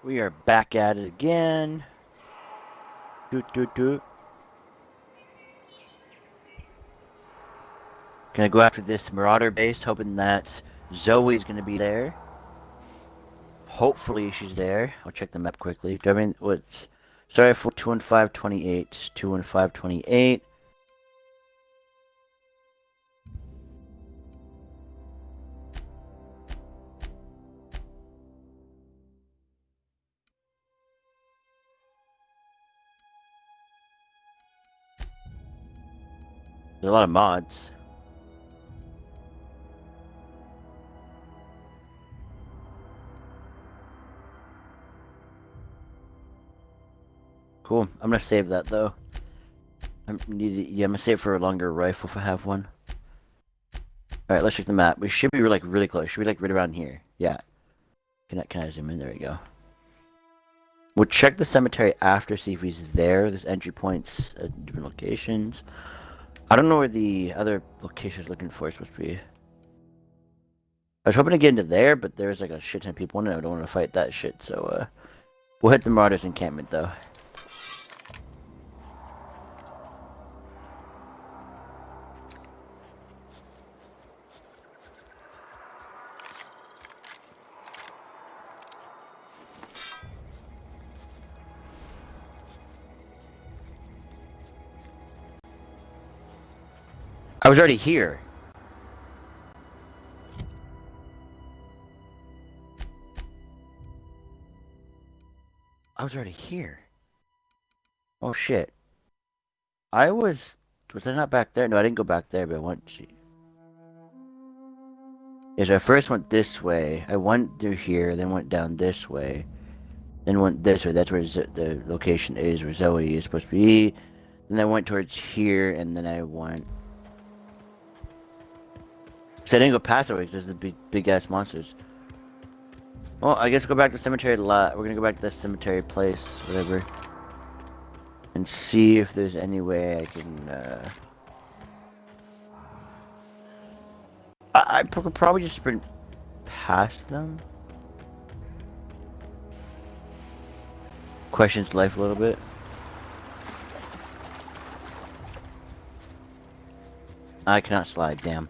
We are back at it again. Doot doot doot. Gonna go after this Marauder base, hoping that Zoe's gonna be there. Hopefully she's there. I'll check the map quickly. Do I mean what's sorry for 21528. 21528. There's a lot of mods. Cool. I'm gonna save that though. I'm gonna save for a longer rifle if I have one. Alright, let's check the map. We should be like really close. Should be like right around here. Yeah. Can I zoom in? There we go. We'll check the cemetery after, see if he's there. There's entry points at different locations. I don't know where the other location is looking for. It's supposed to be. I was hoping to get into there, but there's like a shit ton of people in it. I don't want to fight that shit, so we'll hit the Marauders encampment though. I was already here. I was already here. Oh shit. Was I not back there? No, I didn't go back there, but I went to... Yeah, so I first went this way. I went through here, then went down this way. Then went this way. That's where the location is, where Zoe is supposed to be. Then I went towards here, and then I went... So I didn't go past it because there's the big ass monsters. Well, I guess we'll go back to the cemetery lot. We're gonna go back to the cemetery place, whatever. And see if there's any way I can, I could probably just sprint past them. Questions life a little bit. I cannot slide, damn.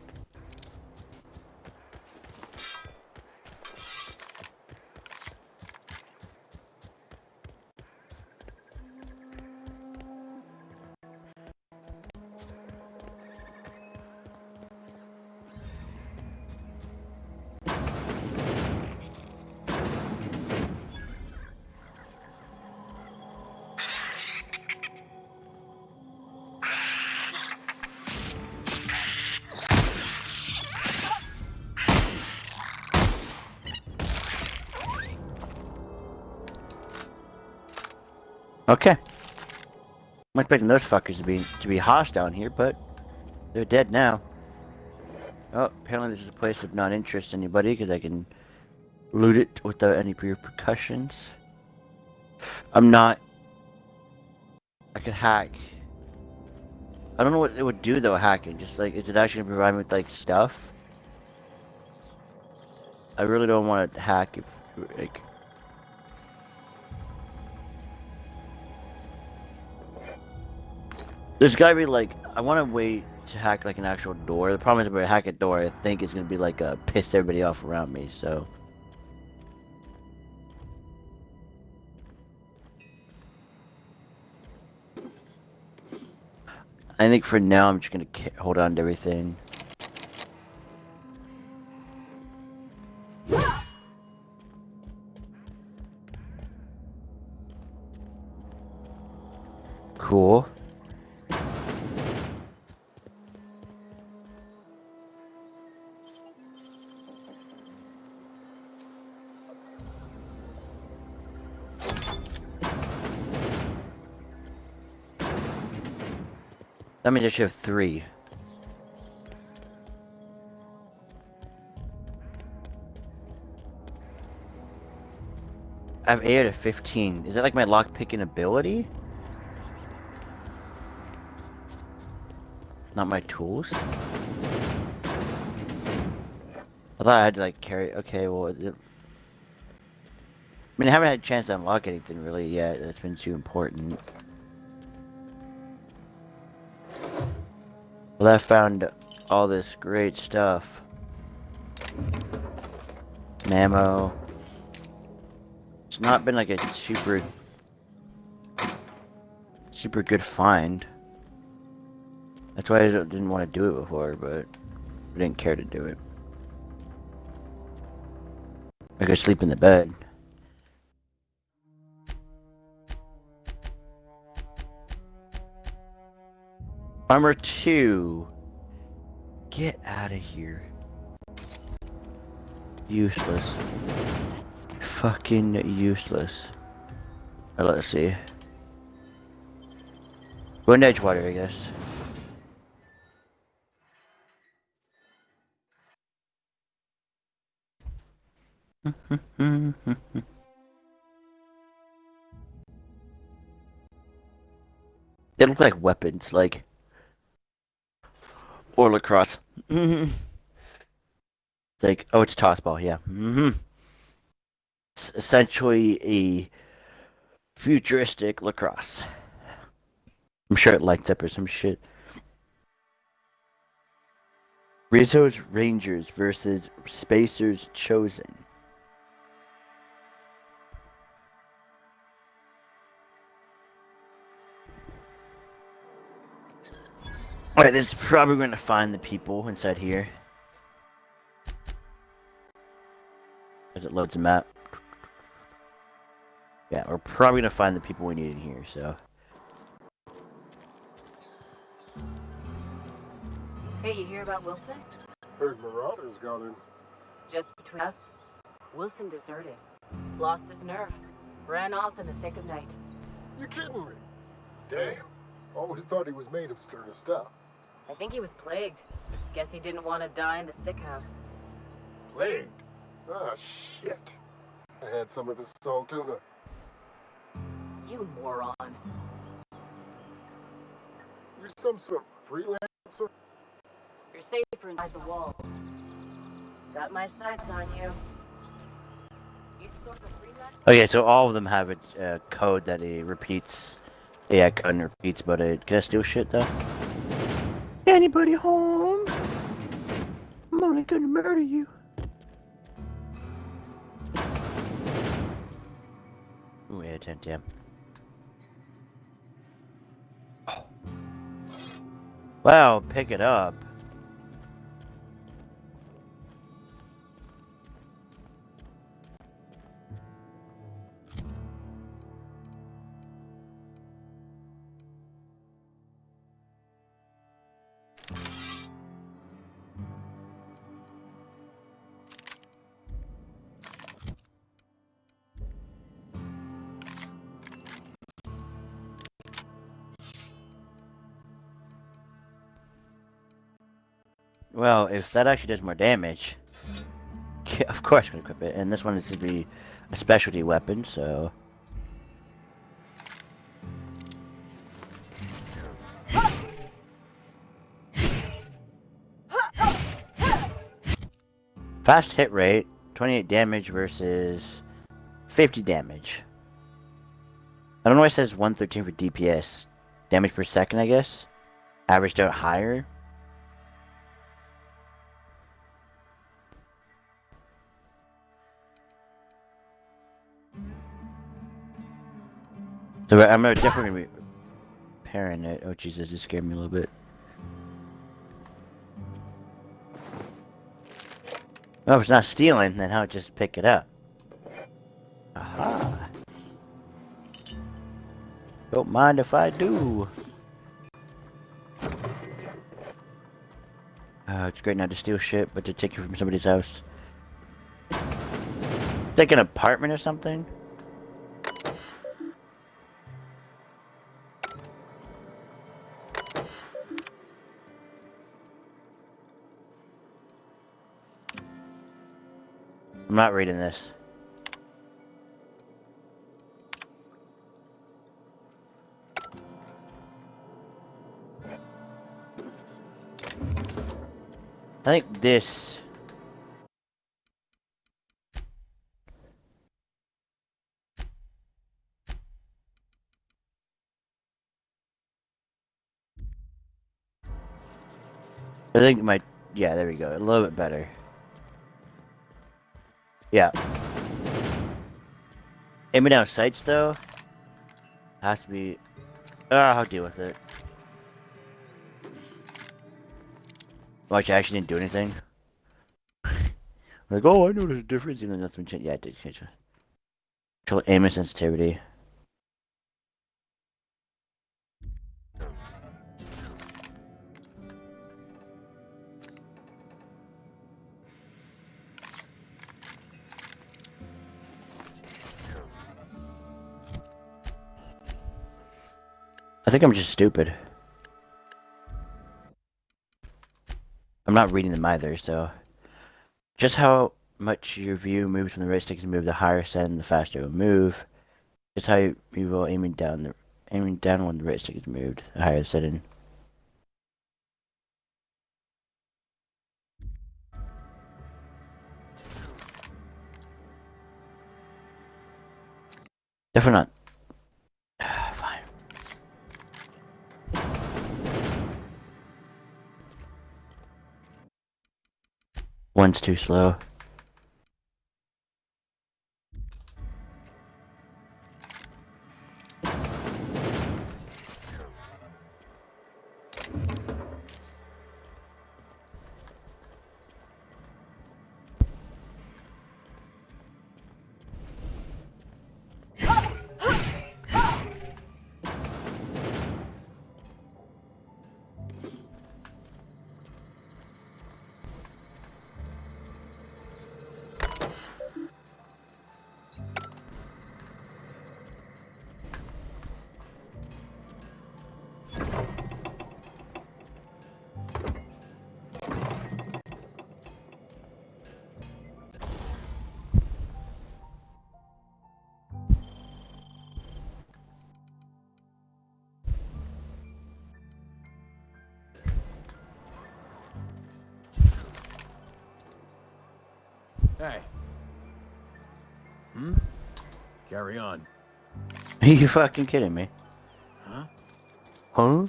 Okay. I'm expecting those fuckers to be hostile in here, but they're dead now. Oh, apparently this is a place of not interest to anybody because I can loot it without any repercussions. I'm not. I could hack. I don't know what it would do though, hacking. Just like, is it actually gonna provide me with like stuff? I really don't want to hack if like. There's gotta be like, I want to wait to hack like an actual door. The problem is if I hack a door, I think it's gonna be like piss everybody off around me. So. I think for now I'm just gonna hold on to everything. Cool. That means I should have 3. I have 8 out of 15. Is that like my lockpicking ability? Not my tools? I thought I had to like carry... Okay, well... mean, I haven't had a chance to unlock anything really yet that's been too important. Well, I found all this great stuff. Ammo. It's not been like a super good find. That's why I didn't want to do it before, but I didn't care to do it. I could sleep in the bed. Armor 2. Get out of here. Useless. Fucking useless. Alright, let's see. Go into Edgewater, I guess. They look like weapons, like... Or lacrosse. It's like, oh, it's tossball, yeah. It's essentially a futuristic lacrosse. I'm sure it lights up or some shit. Rizzo's Rangers versus Spacer's Chosen. Alright, this is probably going to find the people inside here. As it loads the map. Yeah, we're probably going to find the people we need in here, so... Hey, you hear about Wilson? Heard Marauders got in. Just between us, Wilson deserted. Lost his nerve. Ran off in the thick of night. You kidding me? Damn. Always thought he was made of sterner stuff. I think he was plagued. Guess he didn't want to die in the sick house. Plagued? Ah, shit. I had some of his salt tuna. You moron. You're some sort of freelancer? You're safer inside the walls. Got my sights on you. You sort of freelance? Okay, so all of them have a code that it repeats. Yeah, code repeats, but it can I steal shit though? Anybody home? I'm only gonna murder you. Ooh, yeah, 10 damn. Oh. Wow, pick it up. Well, if that actually does more damage, yeah, of course I'm gonna equip it. And this one is to be a specialty weapon, so... Fast hit rate, 28 damage versus 50 damage. I don't know why it says 113 for DPS. Damage per second, I guess? Averaged out higher? So I'm definitely gonna be repairing it. Oh Jesus, this scared me a little bit. Oh, if it's not stealing, then how just pick it up? Aha. Don't mind if I do. It's great not to steal shit, but to take it from somebody's house. It's like an apartment or something? I'm not reading this. I think this... I think my... Yeah, there we go. A little bit better. Yeah. Aiming down sights, though, has to be... I'll deal with it. Watch, I actually didn't do anything. Like, oh, I know there's a difference. Even though nothing changed. Yeah, I did change it. Control aim and sensitivity. I think I'm just stupid. I'm not reading them either, so... Just how much your view moves when the right stick is moved, the higher send, the faster it will move. Just how you will aiming down when the right stick is moved, the higher the setting. Definitely not. Fine. One's too slow. Hey. Carry on. Are you fucking kidding me? Huh? Huh?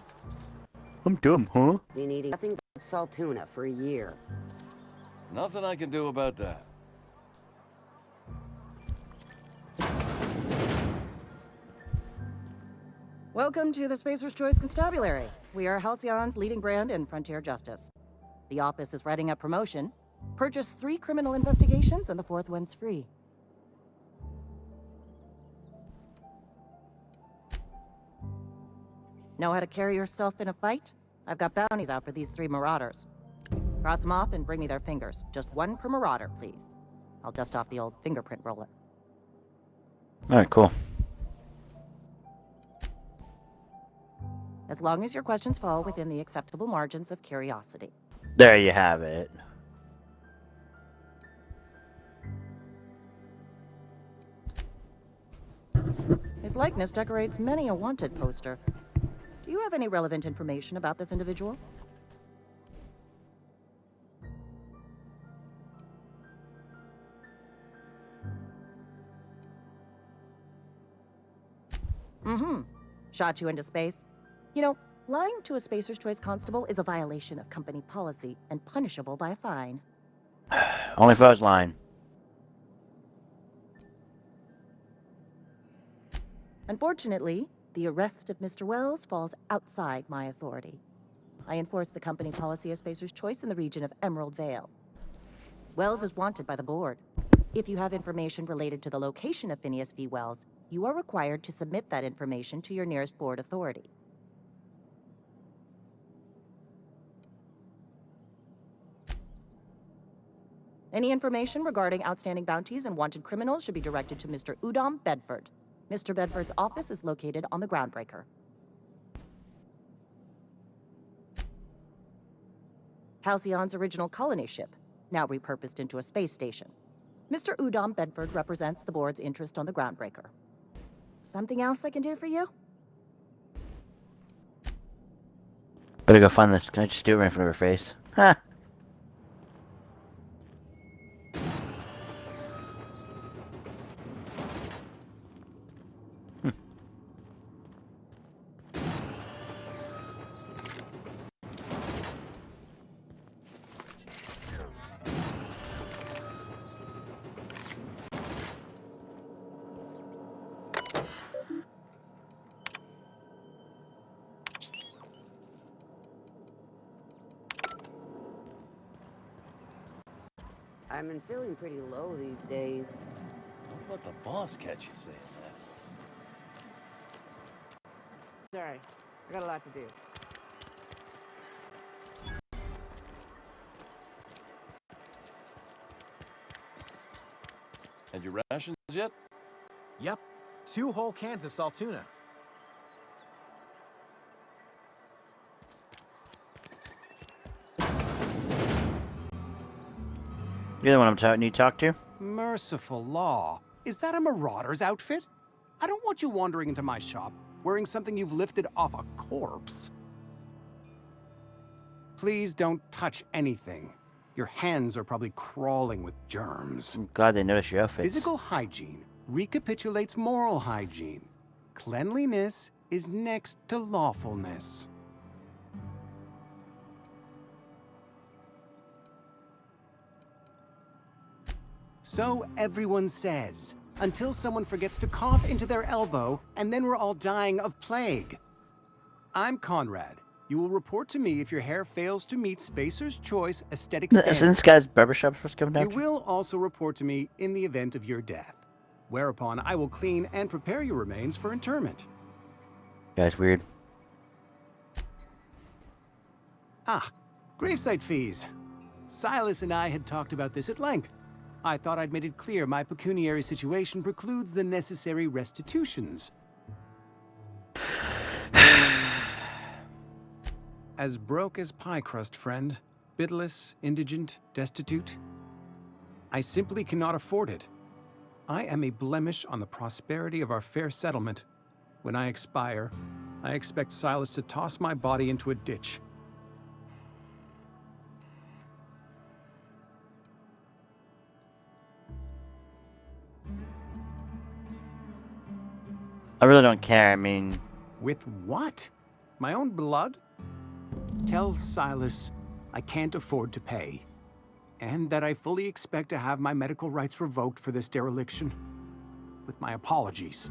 I'm dumb, huh? Been eating nothing but salt tuna for a year. Nothing I can do about that. Welcome to the Spacer's Choice Constabulary. We are Halcyon's leading brand in frontier justice. The office is writing up promotion. Purchase 3 criminal investigations and the 4th one's free. Know how to carry yourself in a fight? I've got bounties out for these 3 marauders. Cross them off and bring me their fingers. Just 1 per marauder, please. I'll dust off the old fingerprint roller. Alright, cool. As long as your questions fall within the acceptable margins of curiosity. There you have it. His likeness decorates many a wanted poster. Do you have any relevant information about this individual? Shot you into space? You know, lying to a Spacer's Choice constable is a violation of company policy and punishable by a fine. Only if I was lying. Unfortunately, the arrest of Mr. Wells falls outside my authority. I enforce the company policy of Spacer's Choice in the region of Emerald Vale. Wells is wanted by the board. If you have information related to the location of Phineas V. Wells, you are required to submit that information to your nearest board authority. Any information regarding outstanding bounties and wanted criminals should be directed to Mr. Udom Bedford. Mr. Bedford's office is located on the Groundbreaker. Halcyon's original colony ship, now repurposed into a space station. Mr. Udom Bedford represents the board's interest on the Groundbreaker. Something else I can do for you? Better go find this. Can I just do it right in front of her face? Ha! I've been feeling pretty low these days. Don't let the boss catch you saying that. Sorry, I got a lot to do. And your rations yet? Yep. 2 whole cans of salt tuna. You're the one need to talk to? Merciful law. Is that a marauder's outfit? I don't want you wandering into my shop wearing something you've lifted off a corpse. Please don't touch anything. Your hands are probably crawling with germs. I'm glad they noticed your outfits. Physical hygiene recapitulates moral hygiene. Cleanliness is next to lawfulness. So everyone says, until someone forgets to cough into their elbow, and then we're all dying of plague. I'm Conrad. You will report to me if your hair fails to meet Spacer's Choice aesthetic Isn't standards. this guy's barbershop supposed to come down? You will also report to me in the event of your death, whereupon I will clean and prepare your remains for interment. Guy's weird. Ah, gravesite fees. Silas and I had talked about this at length. I thought I'd made it clear my pecuniary situation precludes the necessary restitutions. As broke as pie crust, friend. Bidless, indigent, destitute. I simply cannot afford it. I am a blemish on the prosperity of our fair settlement. When I expire, I expect Silas to toss my body into a ditch. I really don't care. I mean, With what? My own blood? Tell Silas I can't afford to pay, and that I fully expect to have my medical rights revoked for this dereliction. With my apologies.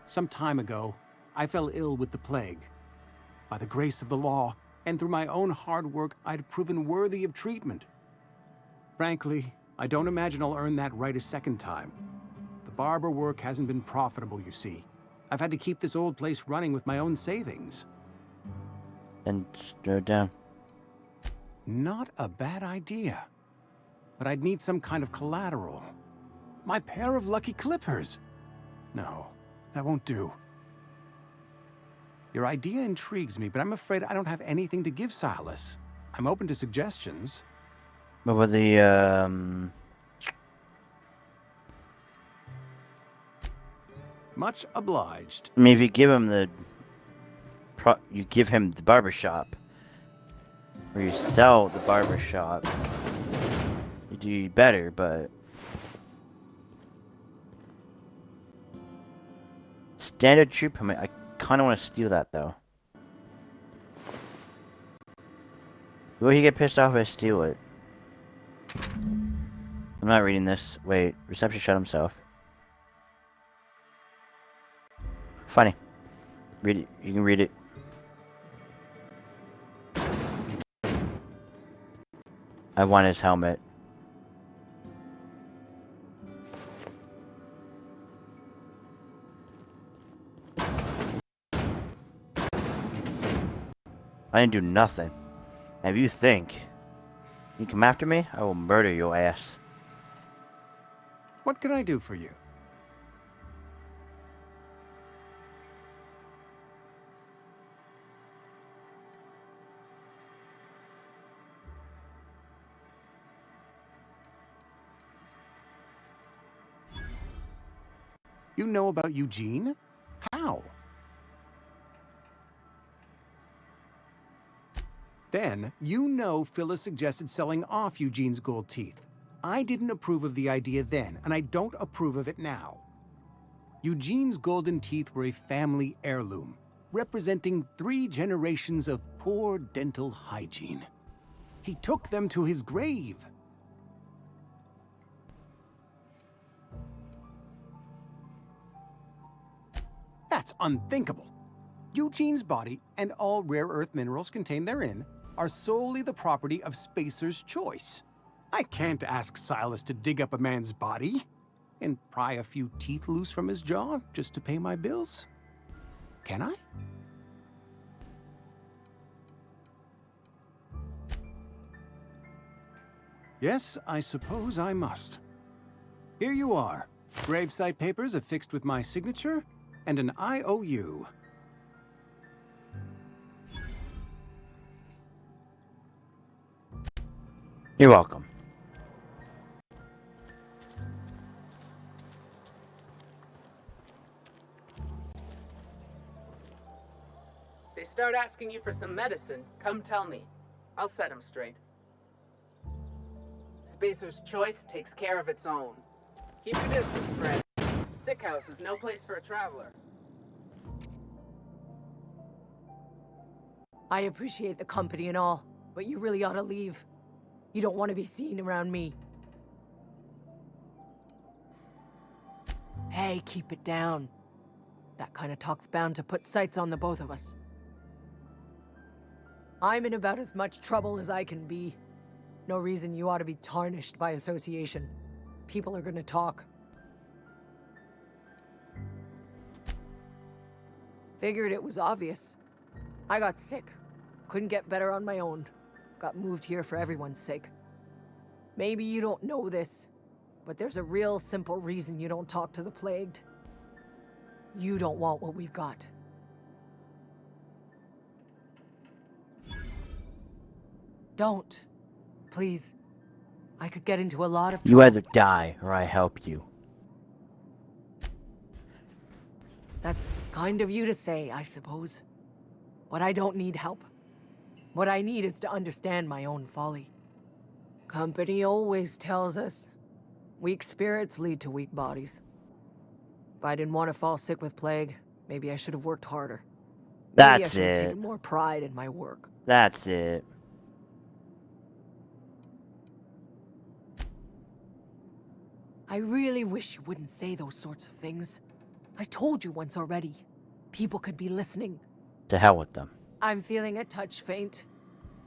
Some time ago, I fell ill with the plague. By the grace of the law, and through my own hard work, I'd proven worthy of treatment. Frankly, I don't imagine I'll earn that right a second time. The barber work hasn't been profitable, you see. I've had to keep this old place running with my own savings. then throw it down. Not a bad idea. But I'd need some kind of collateral. My pair of lucky clippers. No, that won't do. Your idea intrigues me, but I'm afraid I don't have anything to give Silas. I'm open to suggestions. What about the Much obliged. I mean, if you give him you give him the barbershop, or you sell the barbershop, you do better, but standard troop permit, I kind of want to steal that though. Will he get pissed off if I steal it? I'm not reading this. Wait, reception shut himself. Funny. Read it. You can read it. I want his helmet. I didn't do nothing. And if you think you come after me, I will murder your ass. What can I do for you? You know about Eugene? How? Then, you know Phyllis suggested selling off Eugene's gold teeth. I didn't approve of the idea then, and I don't approve of it now. Eugene's golden teeth were a family heirloom, representing 3 generations of poor dental hygiene. He took them to his grave. That's unthinkable. Eugene's body and all rare earth minerals contained therein are solely the property of Spacer's Choice. I can't ask Silas to dig up a man's body and pry a few teeth loose from his jaw just to pay my bills. Can I? Yes, I suppose I must. Here you are. Gravesite papers affixed with my signature and an IOU. You're welcome. They start asking you for some medicine, come tell me. I'll set them straight. Spacer's Choice takes care of its own. Keep your distance, friend. Sick house is no place for a traveler. I appreciate the company and all, but you really ought to leave. You don't want to be seen around me. Hey, keep it down. That kind of talk's bound to put sights on the both of us. I'm in about as much trouble as I can be. No reason you ought to be tarnished by association. People are gonna talk. Figured it was obvious. I got sick. Couldn't get better on my own. Got moved here for everyone's sake. Maybe you don't know this, but there's a real simple reason you don't talk to the plagued. You don't want what we've got. Don't. Please. I could get into a lot of trouble. You either die or I help you. That's kind of you to say, I suppose. But I don't need help. What I need is to understand my own folly. Company always tells us, weak spirits lead to weak bodies. If I didn't want to fall sick with plague, maybe I should have worked harder. Maybe I That's should have it. taken more pride in my work. That's it. I really wish you wouldn't say those sorts of things. I told you once already. People could be listening. To hell with them. I'm feeling a touch faint.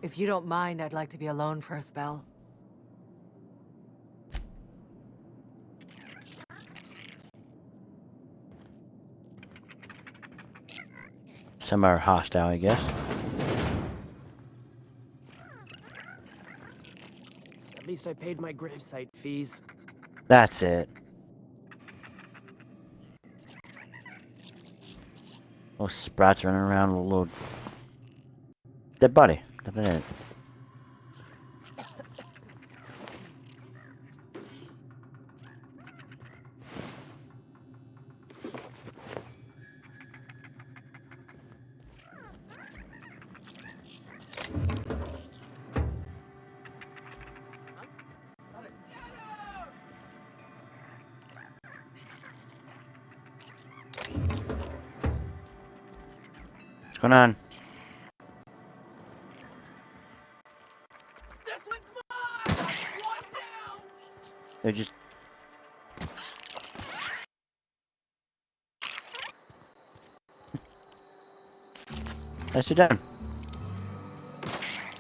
If you don't mind, I'd like to be alone for a spell. Some are hostile, I guess. At least I paid my gravesite fees. That's it. Little sprouts running around with a little dead body. Nothing in it. What's going on? This one's mine! One down! They're just... I sit down.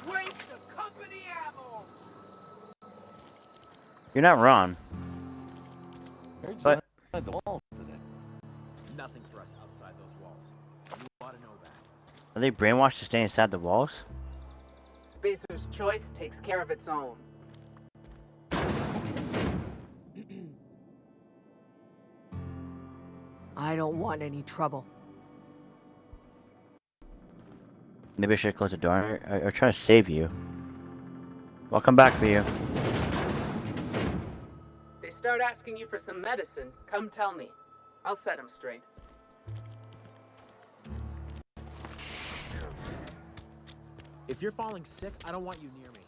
Waste of company ammo! You're not wrong. Heard you But- outside the walls today. Nothing for us outside those walls. You ought to know that. Are they brainwashed to stay inside the walls? Spacer's Choice takes care of its own. I don't want any trouble. Maybe I should close the door. I'm trying to save you. I'll come back for you. They start asking you for some medicine, come tell me. I'll set them straight. If you're falling sick, I don't want you near me.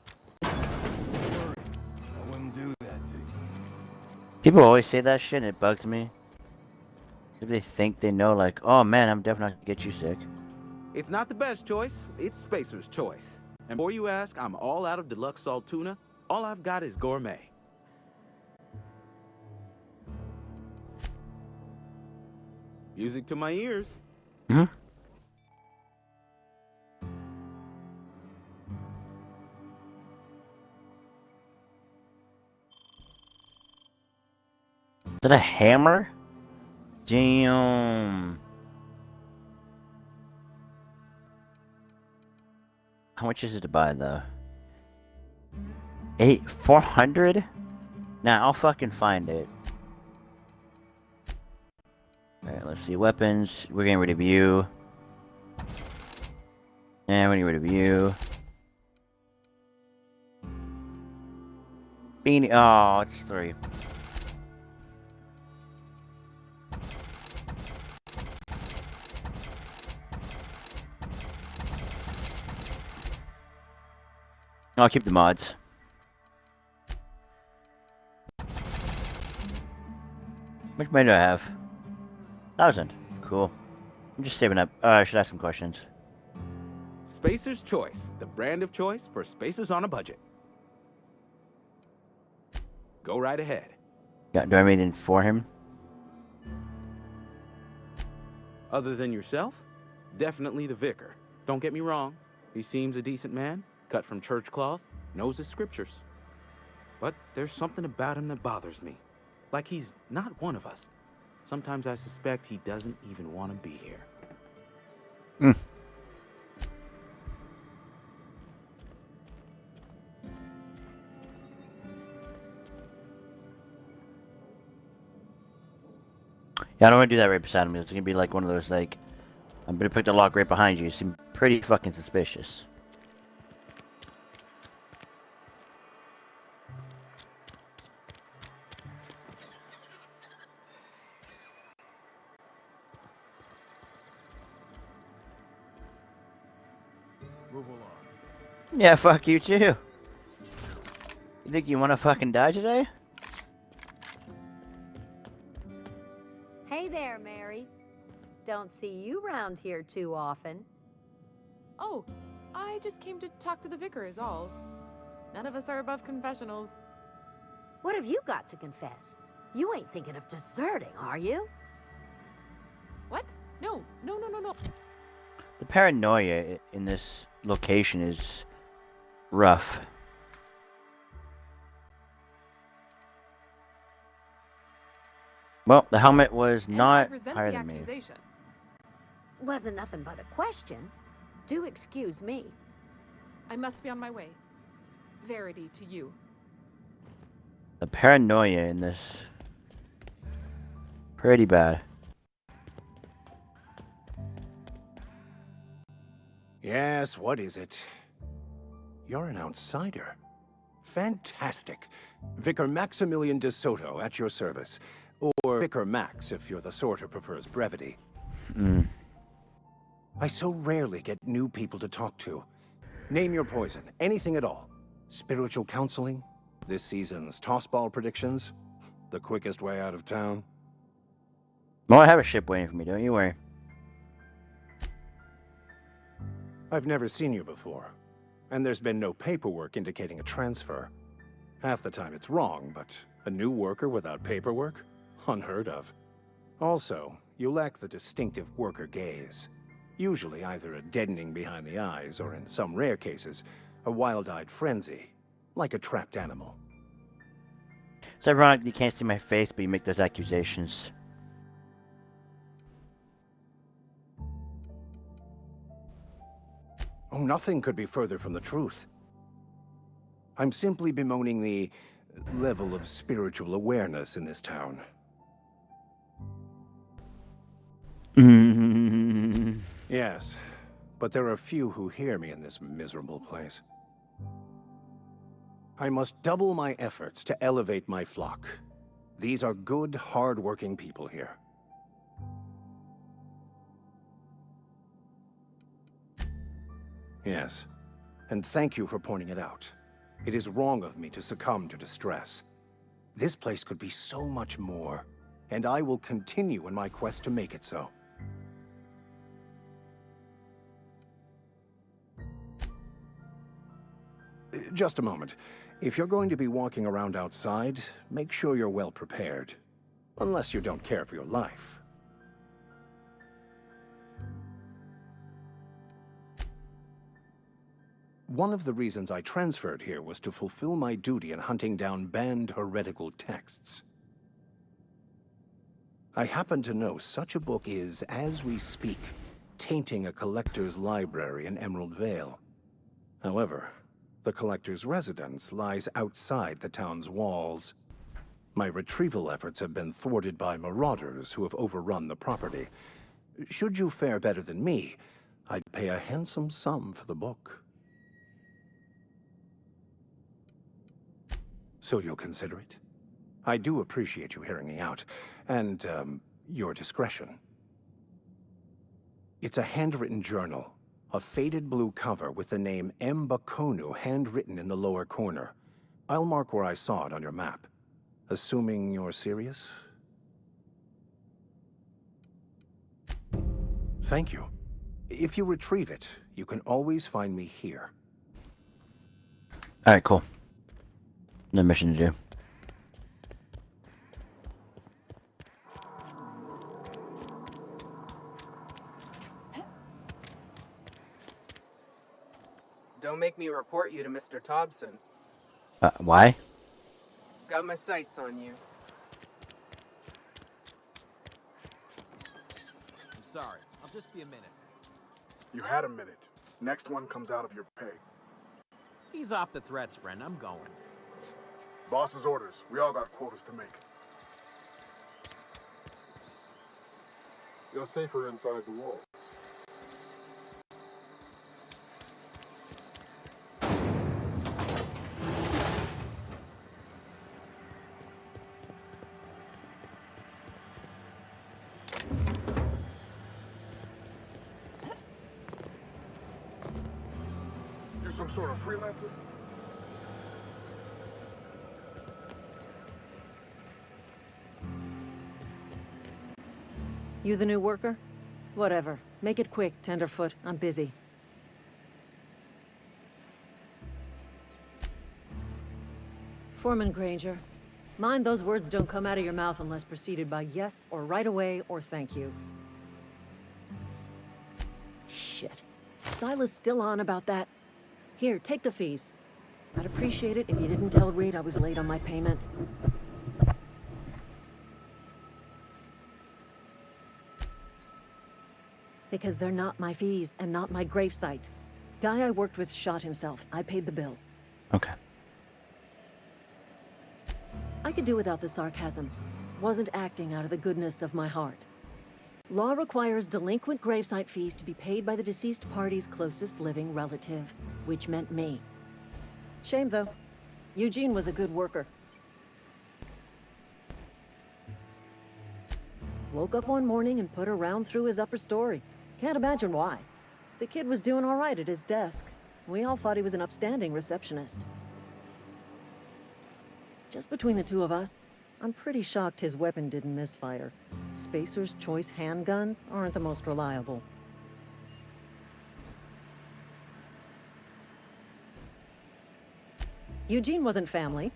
Don't worry. I wouldn't do that to you. People always say that shit and it bugs me. Maybe they think they know, like, oh man, I'm definitely not gonna get you sick. It's not the best choice, it's Spacer's Choice. And before you ask, I'm all out of deluxe salt tuna. All I've got is gourmet. Music to my ears. Hmm? that a hammer? Damn. How much is it to buy though? 400? Nah, I'll fucking find it. Alright, let's see. Weapons. We're getting rid of you. And we're getting rid of you. Beanie. Oh, it's 3. I'll keep the mods. How much money do I have? 1,000. Cool. I'm just saving up. I should ask some questions. Spacer's Choice, the brand of choice for spacers on a budget. Go right ahead. Yeah, do I have anything for him? Other than yourself, definitely the vicar. Don't get me wrong, he seems a decent man, cut from church cloth, knows his scriptures. But there's something about him that bothers me. Like he's not one of us. Sometimes I suspect he doesn't even want to be here. Yeah, I don't want to do that right beside him. It's gonna be like one of those, like, I'm gonna put the lock right behind you. You seem pretty fucking suspicious. Move along. Yeah, fuck you too. You think you want to fucking die today? Hey there, Mary. Don't see you round here too often. Oh, I just came to talk to the vicar is all. None of us are above confessionals. What have you got to confess? You ain't thinking of deserting, are you? What? No. The paranoia in this location is rough. Well, the helmet was not higher than me. Wasn't nothing but a question. Do excuse me. I must be on my way. Verity to you. The paranoia in this pretty bad. Yes, what is it? You're an outsider. Fantastic. Vicar Maximilian de Soto at your service. Or Vicar Max, if you're the sort who prefers brevity. I so rarely get new people to talk to. Name your poison, anything at all. Spiritual counseling? This season's tossball predictions? The quickest way out of town? Well, I have a ship waiting for me, don't you worry. I've never seen you before, and there's been no paperwork indicating a transfer. Half the time it's wrong, but a new worker without paperwork? Unheard of. Also, you lack the distinctive worker gaze. Usually either a deadening behind the eyes, or in some rare cases, a wild-eyed frenzy, like a trapped animal. It's ironic you can't see my face, but you make those accusations. Oh, nothing could be further from the truth. I'm simply bemoaning the level of spiritual awareness in this town. Yes, but there are few who hear me in this miserable place. I must double my efforts to elevate my flock. These are good, hard-working people here. Yes, and thank you for pointing it out. It is wrong of me to succumb to distress. This place could be so much more, and I will continue in my quest to make it so. Just a moment. If you're going to be walking around outside, make sure you're well prepared. Unless you don't care for your life. One of the reasons I transferred here was to fulfill my duty in hunting down banned heretical texts. I happen to know such a book is, as we speak, tainting a collector's library in Emerald Vale. However, the collector's residence lies outside the town's walls. My retrieval efforts have been thwarted by marauders who have overrun the property. Should you fare better than me, I'd pay a handsome sum for the book. So you'll consider it? I do appreciate you hearing me out, and, your discretion. It's a handwritten journal, a faded blue cover with the name M'Bakono handwritten in the lower corner. I'll mark where I saw it on your map. Assuming you're serious? Thank you. If you retrieve it, you can always find me here. Alright, cool. No mission to do. Don't make me report you to Mr. Thompson. Why? Got my sights on you. I'm sorry. I'll just be a minute. You had a minute. Next one comes out of your pay. Ease off the threats, friend. I'm going. Boss's orders. We all got quotas to make. You're safer inside the walls. You some sort of freelancer? You the new worker? Whatever. Make it quick, Tenderfoot. I'm busy. Foreman Granger. Mind those words don't come out of your mouth unless preceded by yes, or right away, or thank you. Shit. Silas still on about that? Here, take the fees. I'd appreciate it if you didn't tell Reed I was late on my payment. Because they're not my fees and not my gravesite. Guy I worked with shot himself. I paid the bill. Okay. I could do without the sarcasm. Wasn't acting out of the goodness of my heart. Law requires delinquent gravesite fees to be paid by the deceased party's closest living relative, which meant me. Shame, though. Eugene was a good worker. Woke up one morning and put a round through his upper story. Can't imagine why. The kid was doing all right at his desk. We all thought he was an upstanding receptionist. Just between the two of us, I'm pretty shocked his weapon didn't misfire. Spacer's Choice handguns aren't the most reliable. Eugene wasn't family.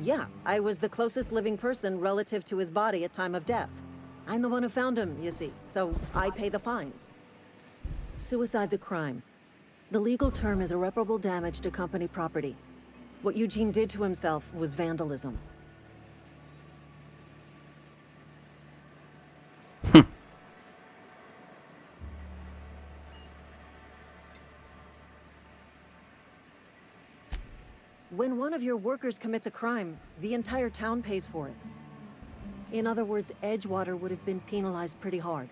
Yeah, I was the closest living person relative to his body at time of death. I'm the one who found him, you see, so I pay the fines. Suicide's a crime. The legal term is irreparable damage to company property. What Eugene did to himself was vandalism. When one of your workers commits a crime, the entire town pays for it. In other words, Edgewater would have been penalized pretty hard.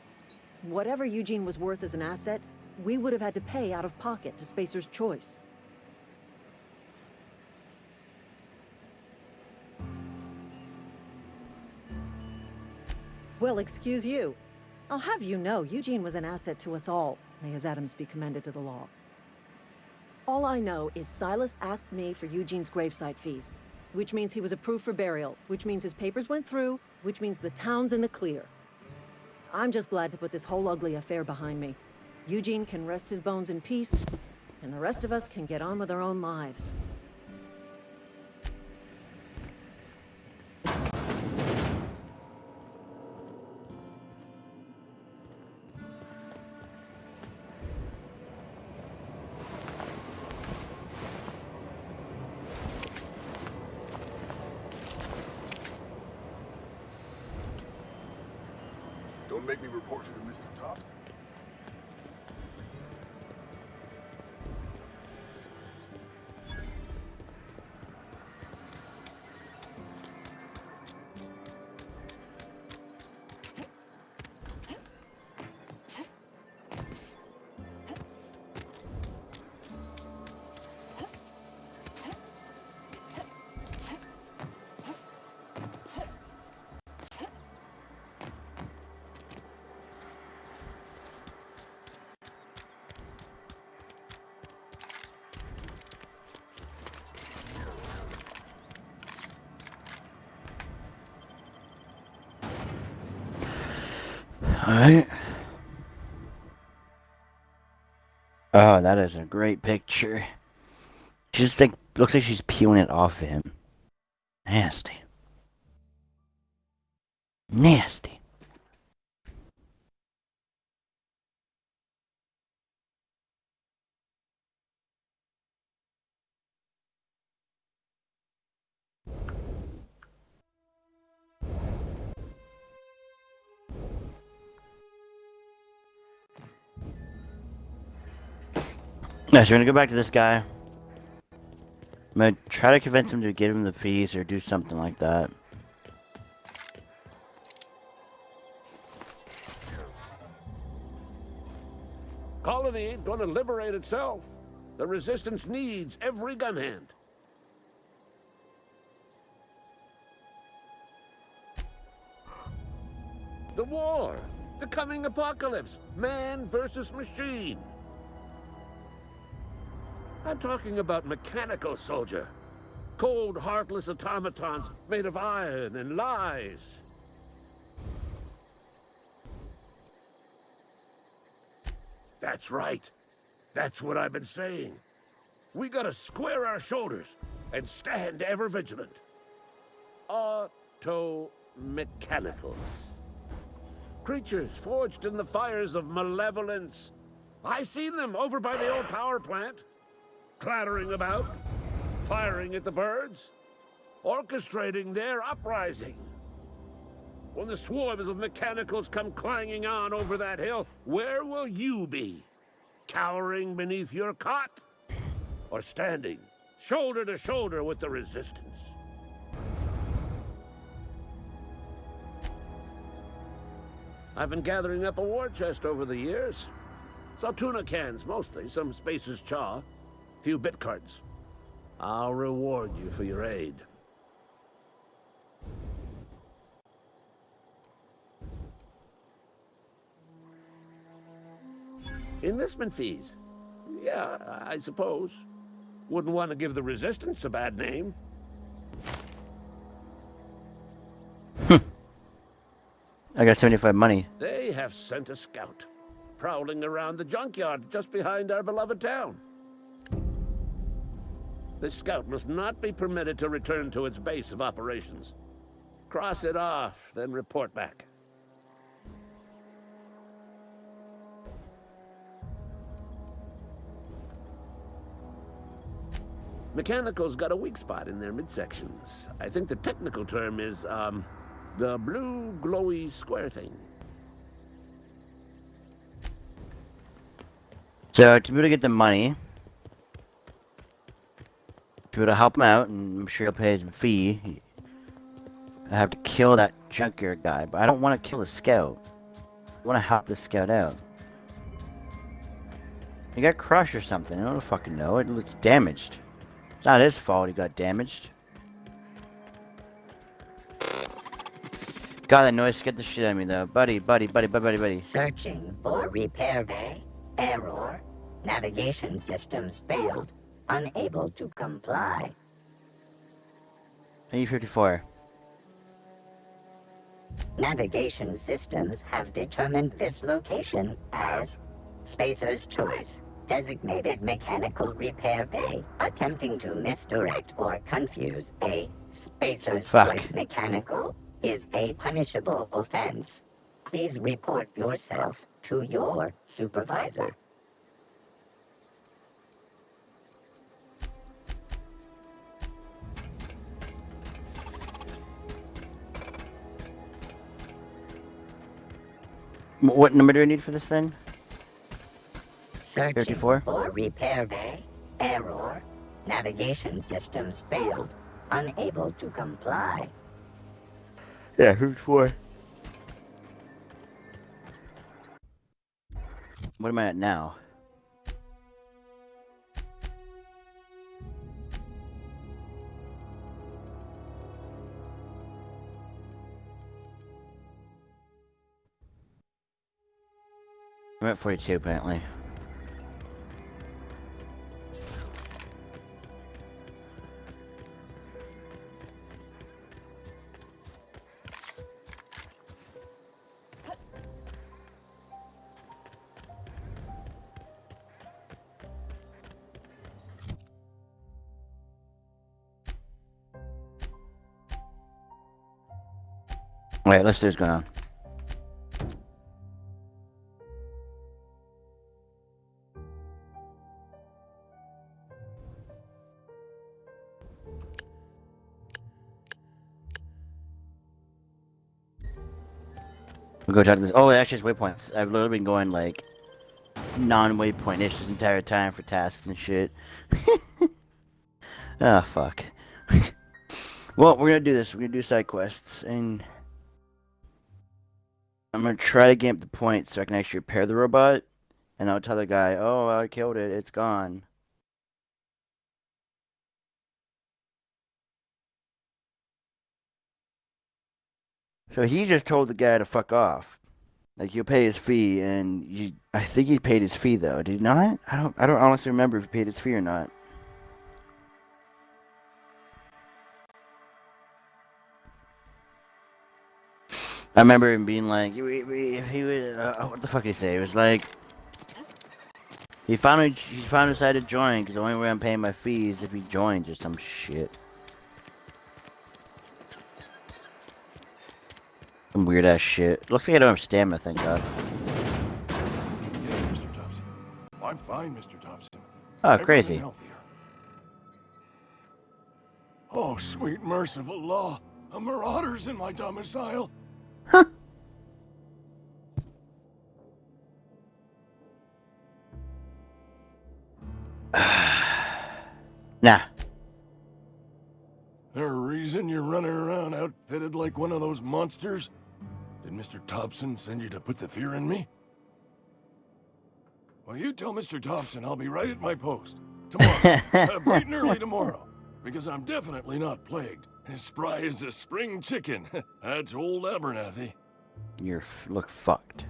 Whatever Eugene was worth as an asset, we would have had to pay out of pocket to Spacer's Choice. Well, excuse you. I'll have you know, Eugene was an asset to us all. May his atoms be commended to the law. All I know is Silas asked me for Eugene's gravesite fees, which means he was approved for burial, which means his papers went through, which means the town's in the clear. I'm just glad to put this whole ugly affair behind me. Eugene can rest his bones in peace, and the rest of us can get on with our own lives. gonna make me report you to Mr. Thompson. Alright. Oh, that is a great picture. She just like looks like she's peeling it off of him. Nasty. Nasty. Yeah, so we're gonna go back to this guy. I'm gonna try to convince him to give him the fees or do something like that. Colony ain't gonna liberate itself. The Resistance needs every gun hand. The war, the coming apocalypse, man versus machine. I'm talking about mechanical soldier. Cold, heartless automatons made of iron and lies. That's right. That's what I've been saying. We gotta square our shoulders and stand ever vigilant. Auto-mechanicals. Creatures forged in the fires of malevolence. I seen them over by the old power plant. Clattering about, firing at the birds, orchestrating their uprising. When the swarms of mechanicals come clanging on over that hill, where will you be? Cowering beneath your cot? Or standing, shoulder to shoulder with the Resistance? I've been gathering up a war chest over the years. Saltuna cans, mostly, some Spacer's Chaw. Few bit cards. I'll reward you for your aid. Enlistment fees. Yeah, I suppose. Wouldn't want to give the Resistance a bad name. I got 75 money. They have sent a scout, prowling around the junkyard just behind our beloved town. This scout must not be permitted to return to its base of operations. Cross it off, then report back. Mechanicals got a weak spot in their midsections. I think the technical term is, the blue glowy square thing. So, to be able to get the money, to be able to help him out, and I'm sure he'll pay his fee, I have to kill that junkyard guy, but I don't want to kill the scout. I want to help the scout out. He got crushed or something, I don't fucking know, it looks damaged. It's not his fault he got damaged. God, that noise scared the shit out of me though. Buddy. Searching for repair bay. Error. Navigation systems failed. Unable to comply. E54. Navigation systems have determined this location as Spacer's Choice, designated mechanical repair bay. Attempting to misdirect or confuse a Spacer's Choice mechanical is a punishable offense. Please report yourself to your supervisor. What number do I need for this then? Searching 34? for repair bay. Error. Navigation systems failed. Unable to comply. Yeah, 34. What am I at now? I'm at 42 apparently. Alright, let's see what's going on. We'll go talk to this. Oh, actually, it's waypoints. I've literally been going like non-waypoint-ish this entire time for tasks and shit. Ah, fuck. Well, we're gonna do this. We're gonna do side quests, and I'm gonna try to get up the point so I can actually repair the robot, and I'll tell the guy, "Oh, I killed it. It's gone." So he just told the guy to fuck off. Like, he'll pay his fee, and I think he paid his fee though. Did he not? I don't honestly remember if he paid his fee or not. I remember him being like, he was, what the fuck did he say? It was like, he finally decided to join because the only way I'm paying my fee is if he joins or some shit. Some weird ass shit. Looks like I don't have stamina, thank God. Yes, Mr. Thompson. I'm fine, Mr. Thompson. Oh, Never crazy. been healthier. Oh, sweet merciful law. A marauder's in my domicile. Huh. Nah. There a reason you're running around outfitted like one of those monsters? Did Mr. Thompson send you to put the fear in me? Well, you tell Mr. Thompson I'll be right at my post. Tomorrow. Bright and early tomorrow. Because I'm definitely not plagued. As spry as a spring chicken. That's old Abernathy. Look fucked.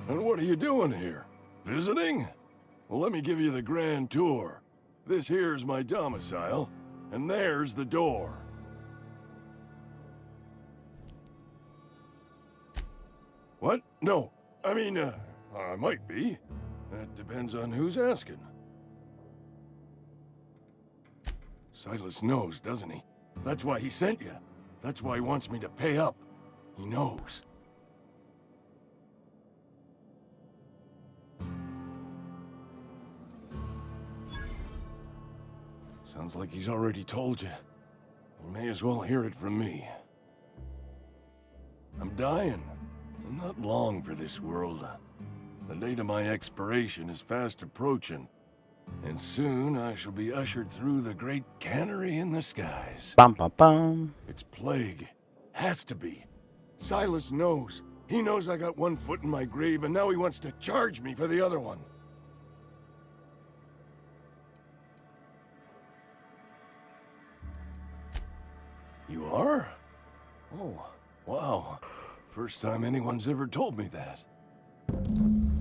And what are you doing here? Visiting? Well, let me give you the grand tour. This here's my domicile, and there's the door. What? No. I mean, I might be. That depends on who's asking. Silas knows, doesn't he? That's why he sent you. That's why he wants me to pay up. He knows. Sounds like he's already told you. You may as well hear it from me. I'm dying. I'm not long for this world. The date of my expiration is fast approaching. And soon I shall be ushered through the great cannery in the skies. Bum bum bum. It's plague. Has to be. Silas knows. He knows I got one foot in my grave, and now he wants to charge me for the other one. You are? Oh, wow. First time anyone's ever told me that.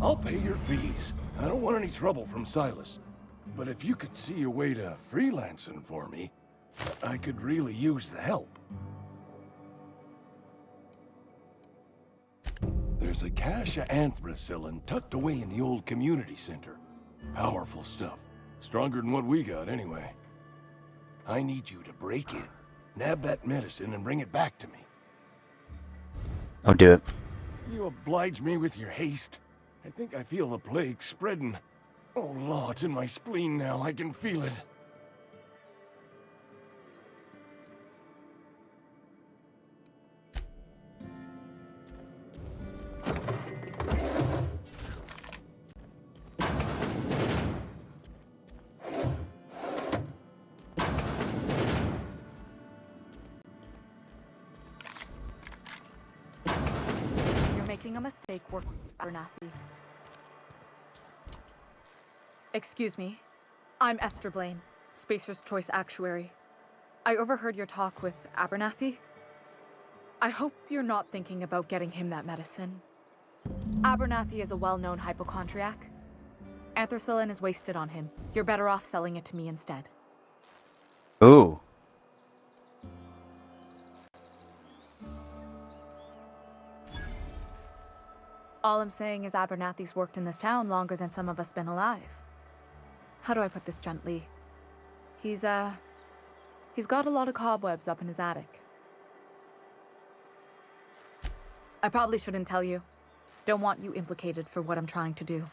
I'll pay your fees. I don't want any trouble from Silas. But if you could see your way to freelancing for me, I could really use the help. There's a cache of anthracillin tucked away in the old community center. Powerful stuff. Stronger than what we got, anyway. I need you to break in, nab that medicine, and bring it back to me. I'll do it. You oblige me with your haste. I think I feel the plague spreading. Oh, Law, it's in my spleen now. I can feel it. making a mistake working with Abernathy. Excuse me. I'm Esther Blaine, Spacer's Choice Actuary. I overheard your talk with Abernathy. I hope you're not thinking about getting him that medicine. Abernathy is a well-known hypochondriac. Anthracillin is wasted on him. You're better off selling it to me instead. Ooh. All I'm saying is Abernathy's worked in this town longer than some of us been alive. How do I put this gently? He's got a lot of cobwebs up in his attic. I probably shouldn't tell you. Don't want you implicated for what I'm trying to do.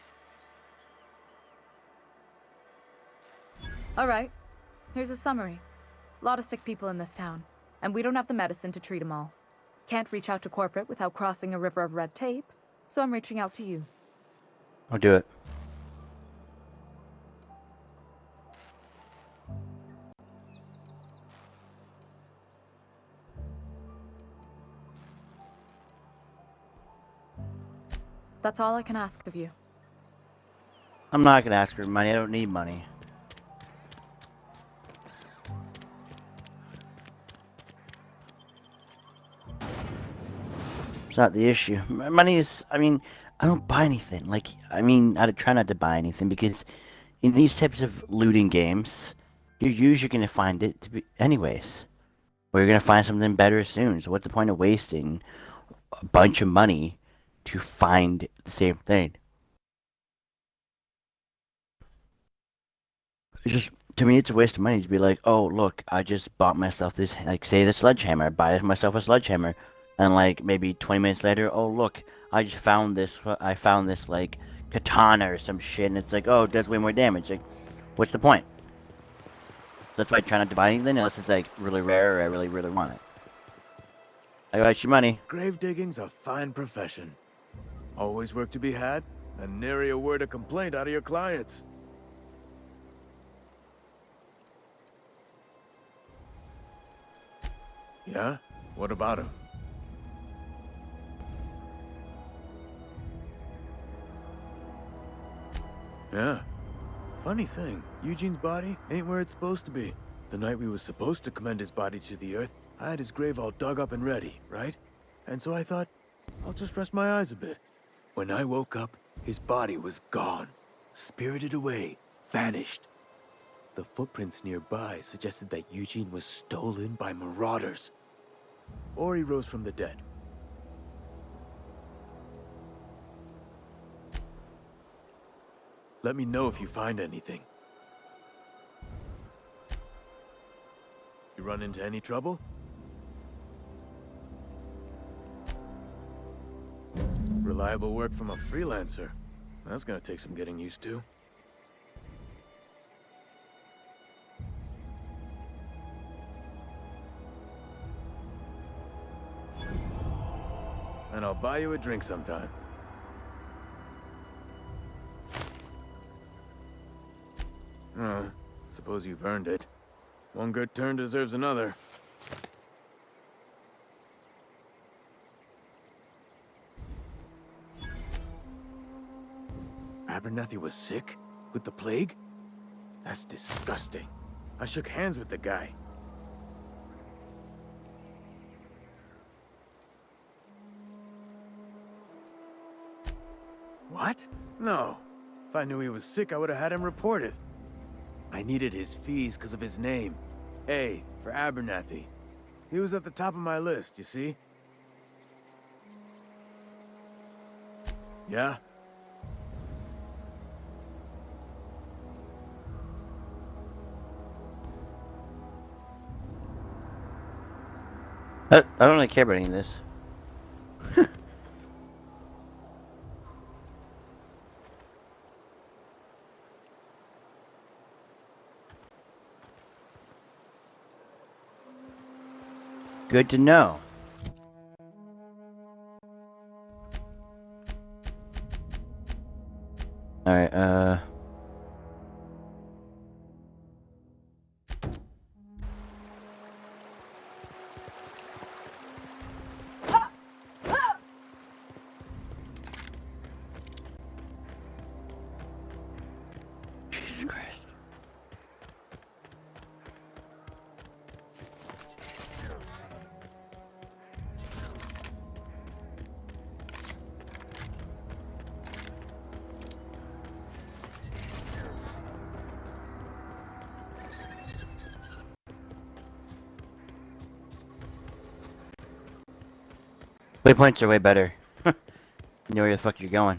Alright, here's a summary. A lot of sick people in this town, and we don't have the medicine to treat them all. Can't reach out to corporate without crossing a river of red tape, so I'm reaching out to you. I'll do it. That's all I can ask of you. I'm not gonna ask for money. I don't need money. It's not the issue. Money is, I mean, I don't buy anything. Like, I mean, I try not to buy anything because in these types of looting games, you're usually going to find it to be anyways. Or you're going to find something better soon. So what's the point of wasting a bunch of money to find the same thing? It's just, to me, it's a waste of money to be like, oh, look, I just bought myself this, like, say the sledgehammer. I buy myself a sledgehammer. And, like, maybe 20 minutes later, oh, look, I just found this, like, katana or some shit. And it's like, oh, it does way more damage. Like, what's the point? That's why I try not to buy anything unless it's, like, really rare or I really, really want it. I got your money. Grave digging's a fine profession. Always work to be had, and nary a word of complaint out of your clients. Yeah? What about him? Yeah. Funny thing, Eugene's body ain't where it's supposed to be. The night we was supposed to commend his body to the earth, I had his grave all dug up and ready, right? And so I thought, I'll just rest my eyes a bit. When I woke up, his body was gone. Spirited away. Vanished. The footprints nearby suggested that Eugene was stolen by marauders. Or he rose from the dead. Let me know if you find anything. You run into any trouble? Reliable work from a freelancer. That's gonna take some getting used to. And I'll buy you a drink sometime. Suppose you've earned it. One good turn deserves another. Abernathy was sick? With the plague? That's disgusting. I shook hands with the guy. What? No. If I knew he was sick, I would have had him reported. I needed his fees because of his name. A, for Abernathy. He was at the top of my list, you see? Yeah? I don't really care about any of this. Good to know. Alright, Waypoints are way better. You know where the fuck you're going.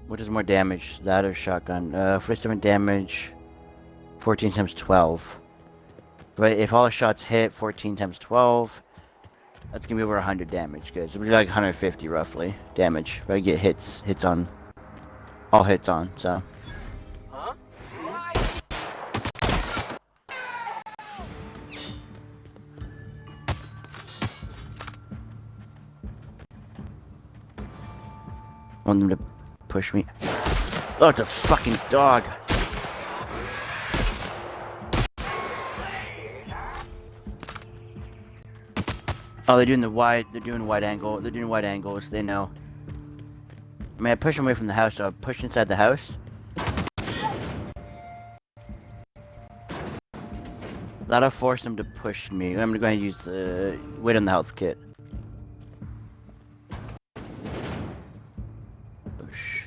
What does more damage? That or shotgun? 47 damage. 14 times 12. But if all shots hit, 14 times 12, that's gonna be over 100 damage. Good. So it'll be like 150 roughly damage. If I get hits on, all hits on. So. Huh? Want them to push me. Oh, it's a fucking dog. Oh, they're doing wide angle. They're doing wide angles. They know. I mean, I push them away from the house, so I push inside the house. That'll force them to push me. I'm gonna go ahead and use the wait on the health kit. Push.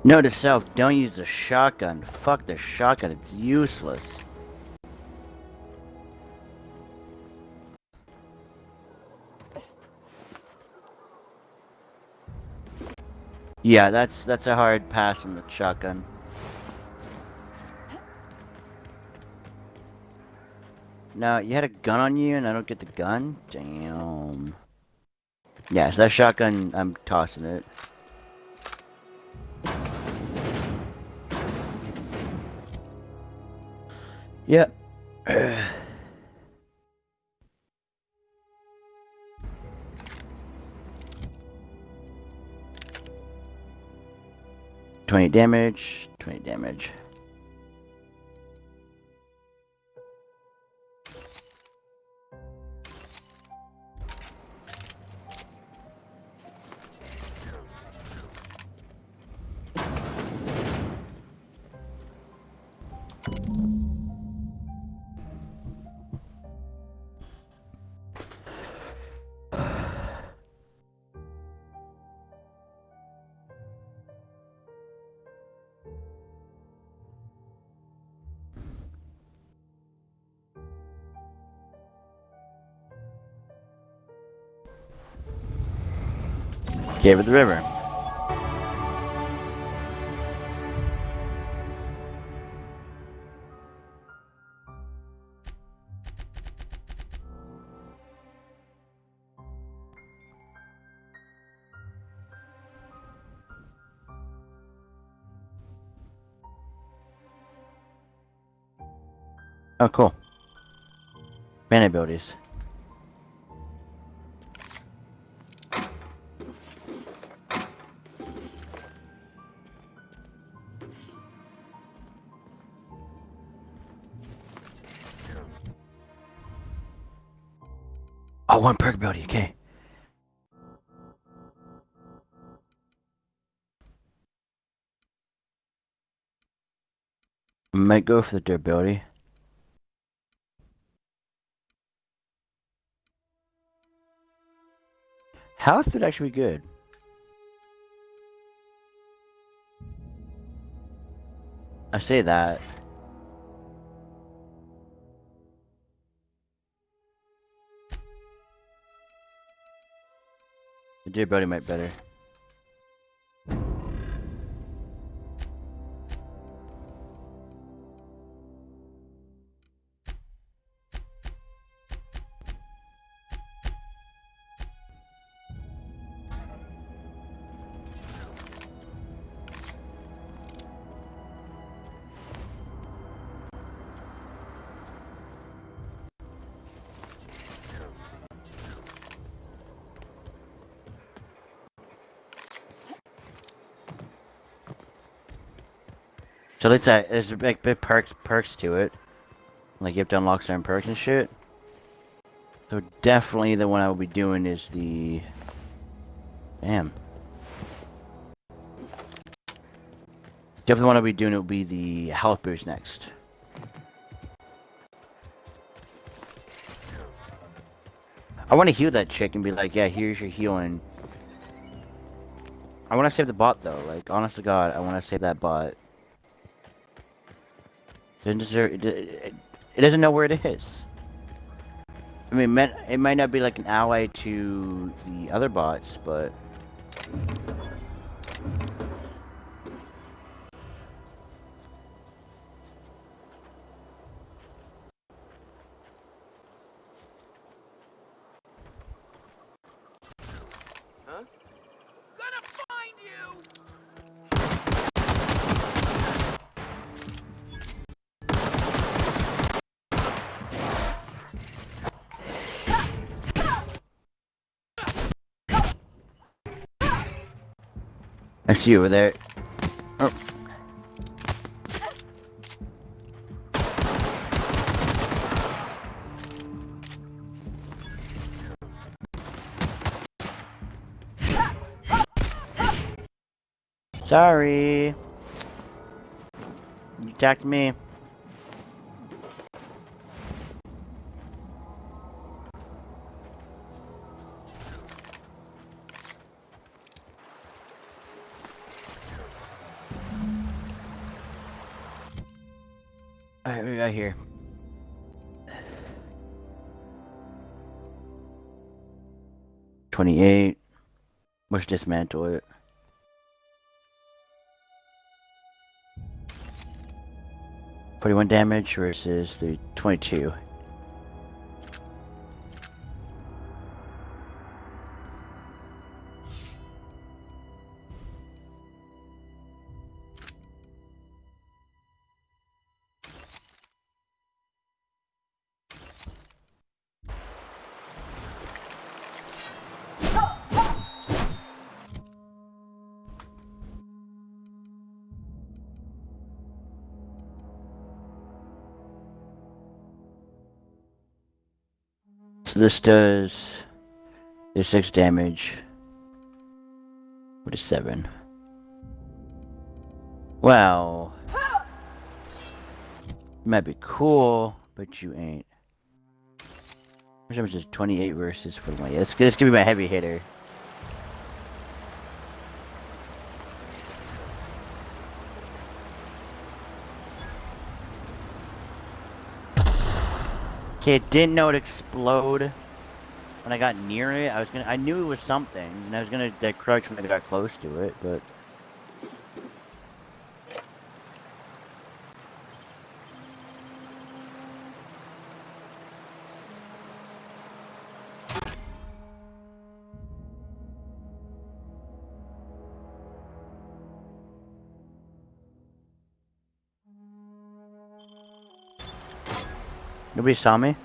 Note to self, don't use the shotgun. Fuck the shotgun, it's useless. Yeah, that's a hard pass on the shotgun. No, you had a gun on you and I don't get the gun? Damn. Yeah, so that shotgun, I'm tossing it. Yep. 20 damage, 20 damage. Cave of the River. Oh, cool. Man abilities. Oh, one perk ability, okay. Might go for the durability. Health would actually be good. I say that. The durability might be better. So there's a big perks to it. Like you have to unlock certain perks and shit. So definitely the one I will be doing is the... Damn. Definitely the one I'll be doing will be the health boost next. I want to heal that chick and be like, yeah, here's your healing. I want to save the bot though. Like, honest to God, I want to save that bot. It doesn't know where it is. I mean, it might not be like an ally to the other bots, but... Huh? Gonna find you! I see you over there. Oh. Sorry. You attacked me. Alright, what do we got here? $28. Let's dismantle it. $41 damage versus the 22. So this does 6 damage. What is 7? Wow. You might be cool, but you ain't. How much is 28 versus 41? Yeah, this gonna be my heavy hitter. Okay, it didn't know it explode when I got near it. I knew it was something, and I was gonna crouch when I got close to it, but... Nobody saw me?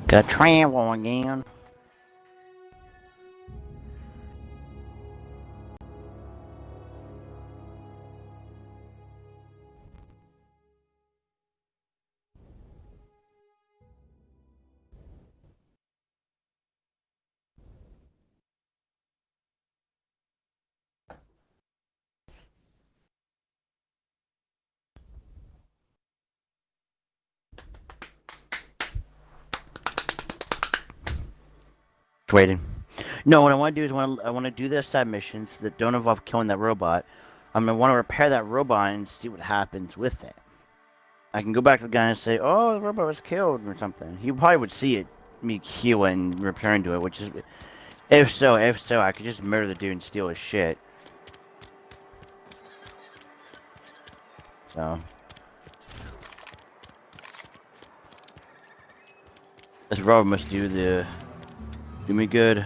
Gotta travel again. Just waiting. No, what I want to do is I want to do the side missions that don't involve killing that robot. I'm gonna want to repair that robot and see what happens with it. I can go back to the guy and say, "Oh, the robot was killed" or something. He probably would see it, me heal and repair into it, which is, if so, I could just murder the dude and steal his shit. So. This robot must do me good.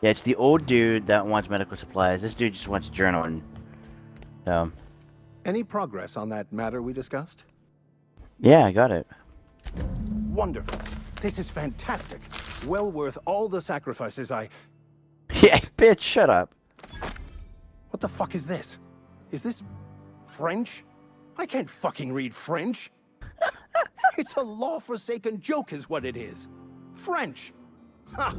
Yeah, it's the old dude that wants medical supplies. This dude just wants journaling. So. Any progress on that matter we discussed? Yeah, I got it. Wonderful. This is fantastic. Well worth all the sacrifices I... Yeah, bitch, shut up. What the fuck is this? Is this French? I can't fucking read French. It's a law-forsaken joke is what it is. French. Ha!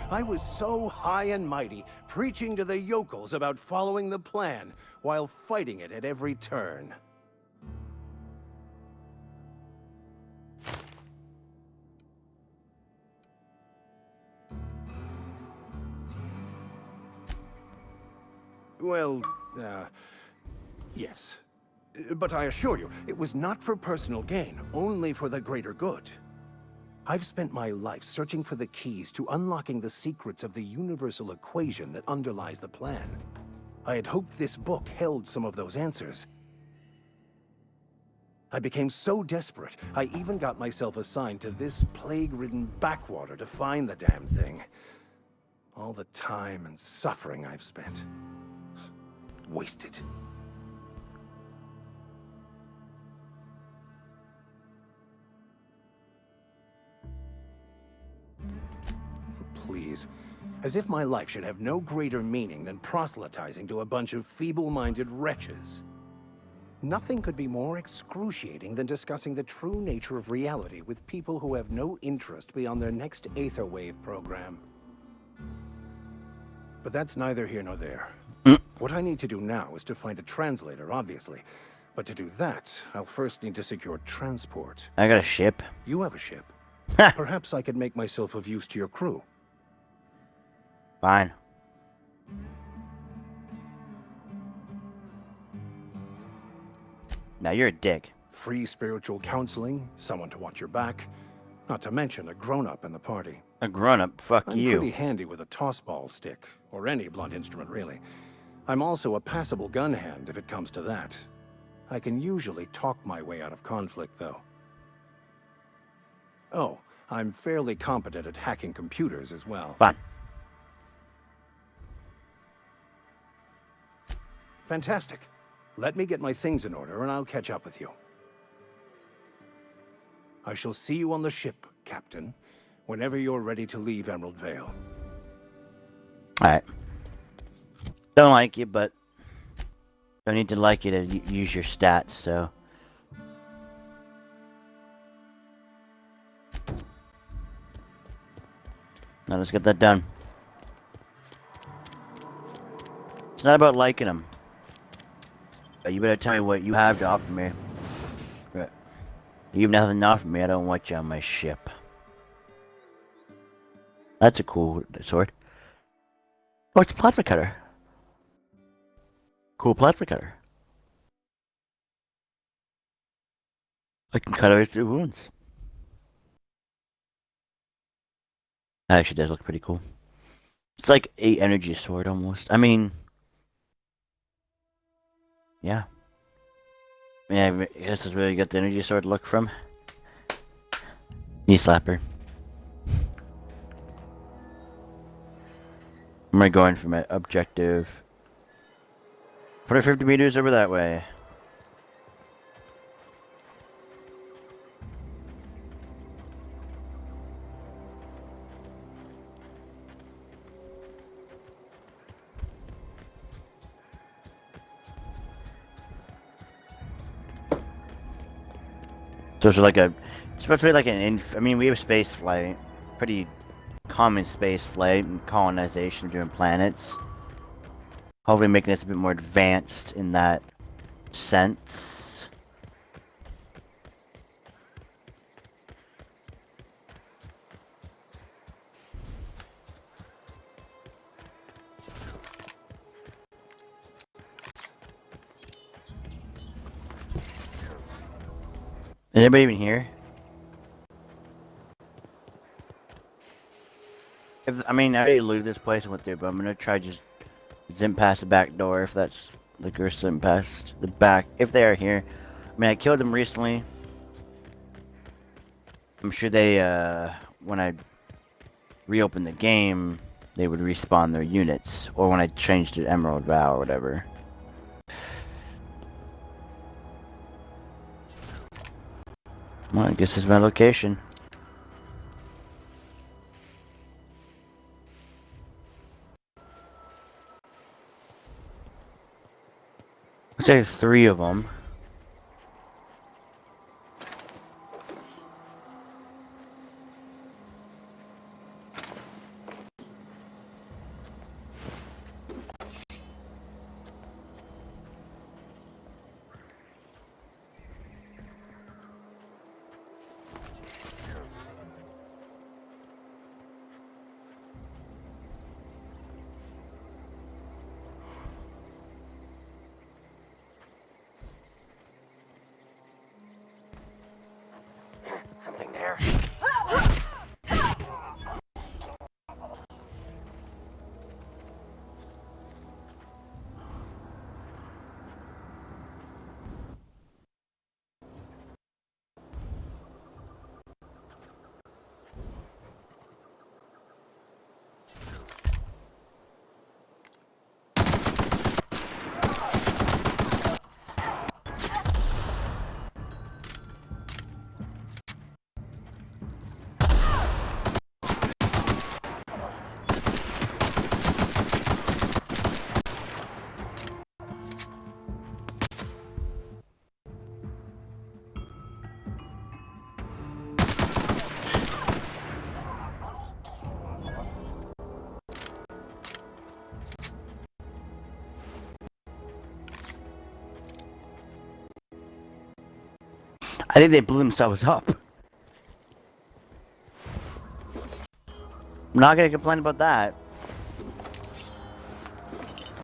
I was so high and mighty, preaching to the yokels about following the plan, while fighting it at every turn. Well, yes. But I assure you, it was not for personal gain, only for the greater good. I've spent my life searching for the keys to unlocking the secrets of the universal equation that underlies the plan. I had hoped this book held some of those answers. I became so desperate, I even got myself assigned to this plague-ridden backwater to find the damn thing. All the time and suffering I've spent. Wasted. Please. As if my life should have no greater meaning than proselytizing to a bunch of feeble-minded wretches. Nothing could be more excruciating than discussing the true nature of reality with people who have no interest beyond their next Aetherwave program. But that's neither here nor there. What I need to do now is to find a translator, obviously. But to do that, I'll first need to secure transport. I got a ship. You have a ship. Perhaps I could make myself of use to your crew. Fine. Now you're a dick. Free spiritual counseling, someone to watch your back, not to mention a grown-up in the party. A grown-up? Fuck I'm you. pretty handy with a tossball stick, or any blunt instrument, really. I'm also a passable gun hand if it comes to that. I can usually talk my way out of conflict, though. Oh, I'm fairly competent at hacking computers as well. Fine. Fantastic. Let me get my things in order and I'll catch up with you. I shall see you on the ship, Captain, whenever you're ready to leave Emerald Vale. Alright. Don't like you, but don't need to like you to use your stats, so. Now let's get that done. It's not about liking them. You better tell me what you have to offer me. Right. You have nothing to offer me, I don't want you on my ship. That's a cool sword. Oh, it's a plasma cutter. Cool plasma cutter. I can cut away through wounds. That actually does look pretty cool. It's like a energy sword almost. I mean... Yeah. Yeah, I guess that's where you got the energy sword look from. Knee slapper. Where am I going for my objective? 150 meters over that way. So it's like a, it's supposed to be like I mean, we have space flight, pretty common space flight and colonization doing planets. Hopefully making this a bit more advanced in that sense. Is anybody even here? I mean, I already looted this place and went through, but I'm gonna try just zip past the back door if that's the girl zip past the back. If they are here. I mean, I killed them recently. I'm sure they, when I reopen the game, they would respawn their units. Or when I changed to Emerald Vow or whatever. Well, I guess this is my location. Looks like there's 3 of them. Something there. I think they blew themselves up. I'm not gonna complain about that.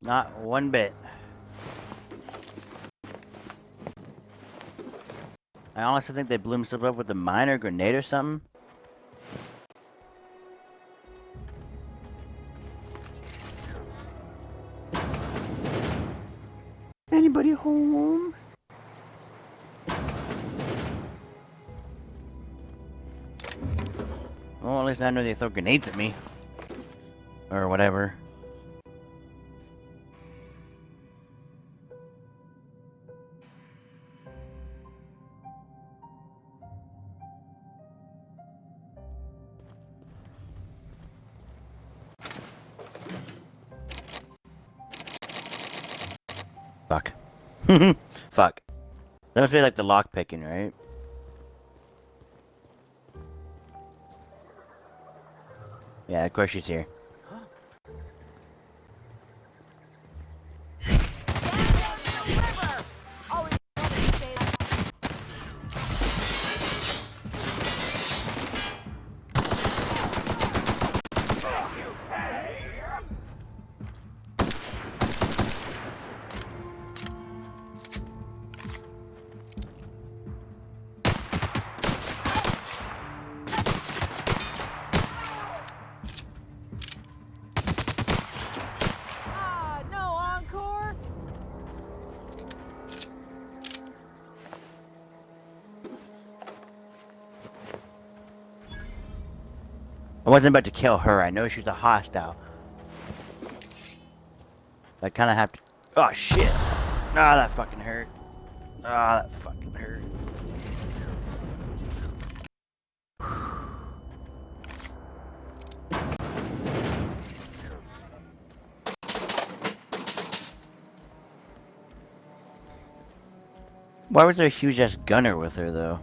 Not one bit. I honestly think they blew themselves up with a mine or grenade or something. Anybody home? Well, at least I know they throw grenades at me. Or whatever. Fuck. Fuck. That must be like the lock picking, right? Yeah, of course she's here. I wasn't about to kill her. I know she's a hostile. I kind of have to... Oh, shit. Ah, that fucking hurt. Ah, that fucking hurt. Why was there a huge-ass gunner with her, though?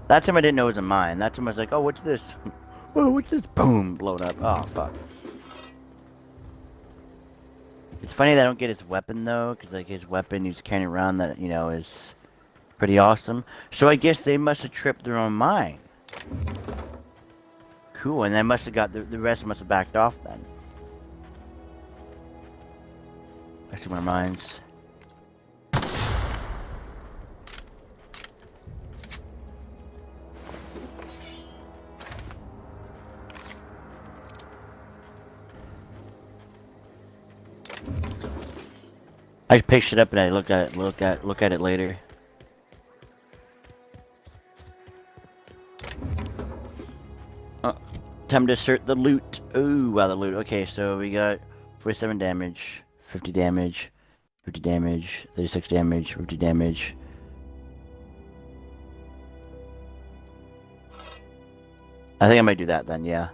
That time I didn't know it was a mine. That time I was like, oh, what's this? Oh, what's this? Boom, blown up. Oh, fuck. It's funny that I don't get his weapon, though, because, like, his weapon he's carrying around that, you know, is pretty awesome. So I guess they must have tripped their own mine. Cool, and they must have got, the rest must have backed off then. I see more mines. I just pick shit up and I look at it later. Oh, time to assert the loot. Ooh, wow, the loot. Okay, so we got 47 damage, 50 damage, 50 damage, 36 damage, 50 damage. I think I might do that then, yeah.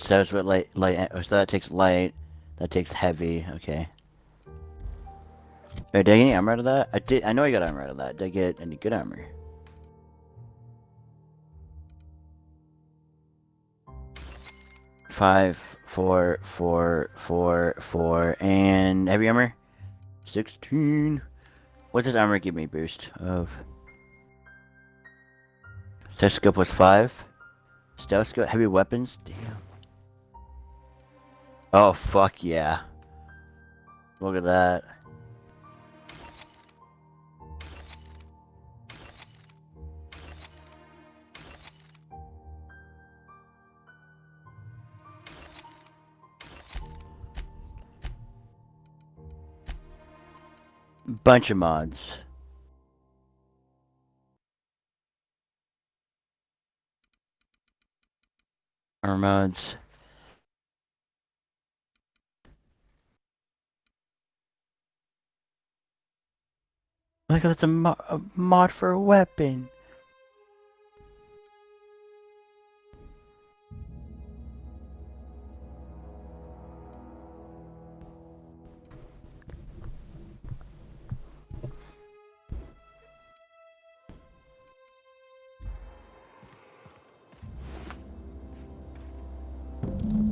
That's what light, so that takes light, that takes heavy, okay. Wait, did I get any armor out of that? I know I got armor out of that. Did I get any good armor? Five, four, and heavy armor? 16. What does armor give me boost of? Stealth scope was 5. Stealth scope, heavy weapons? Damn. Oh, fuck yeah. Look at that. Bunch of mods. Armor mods. Look, that's a mod for a weapon.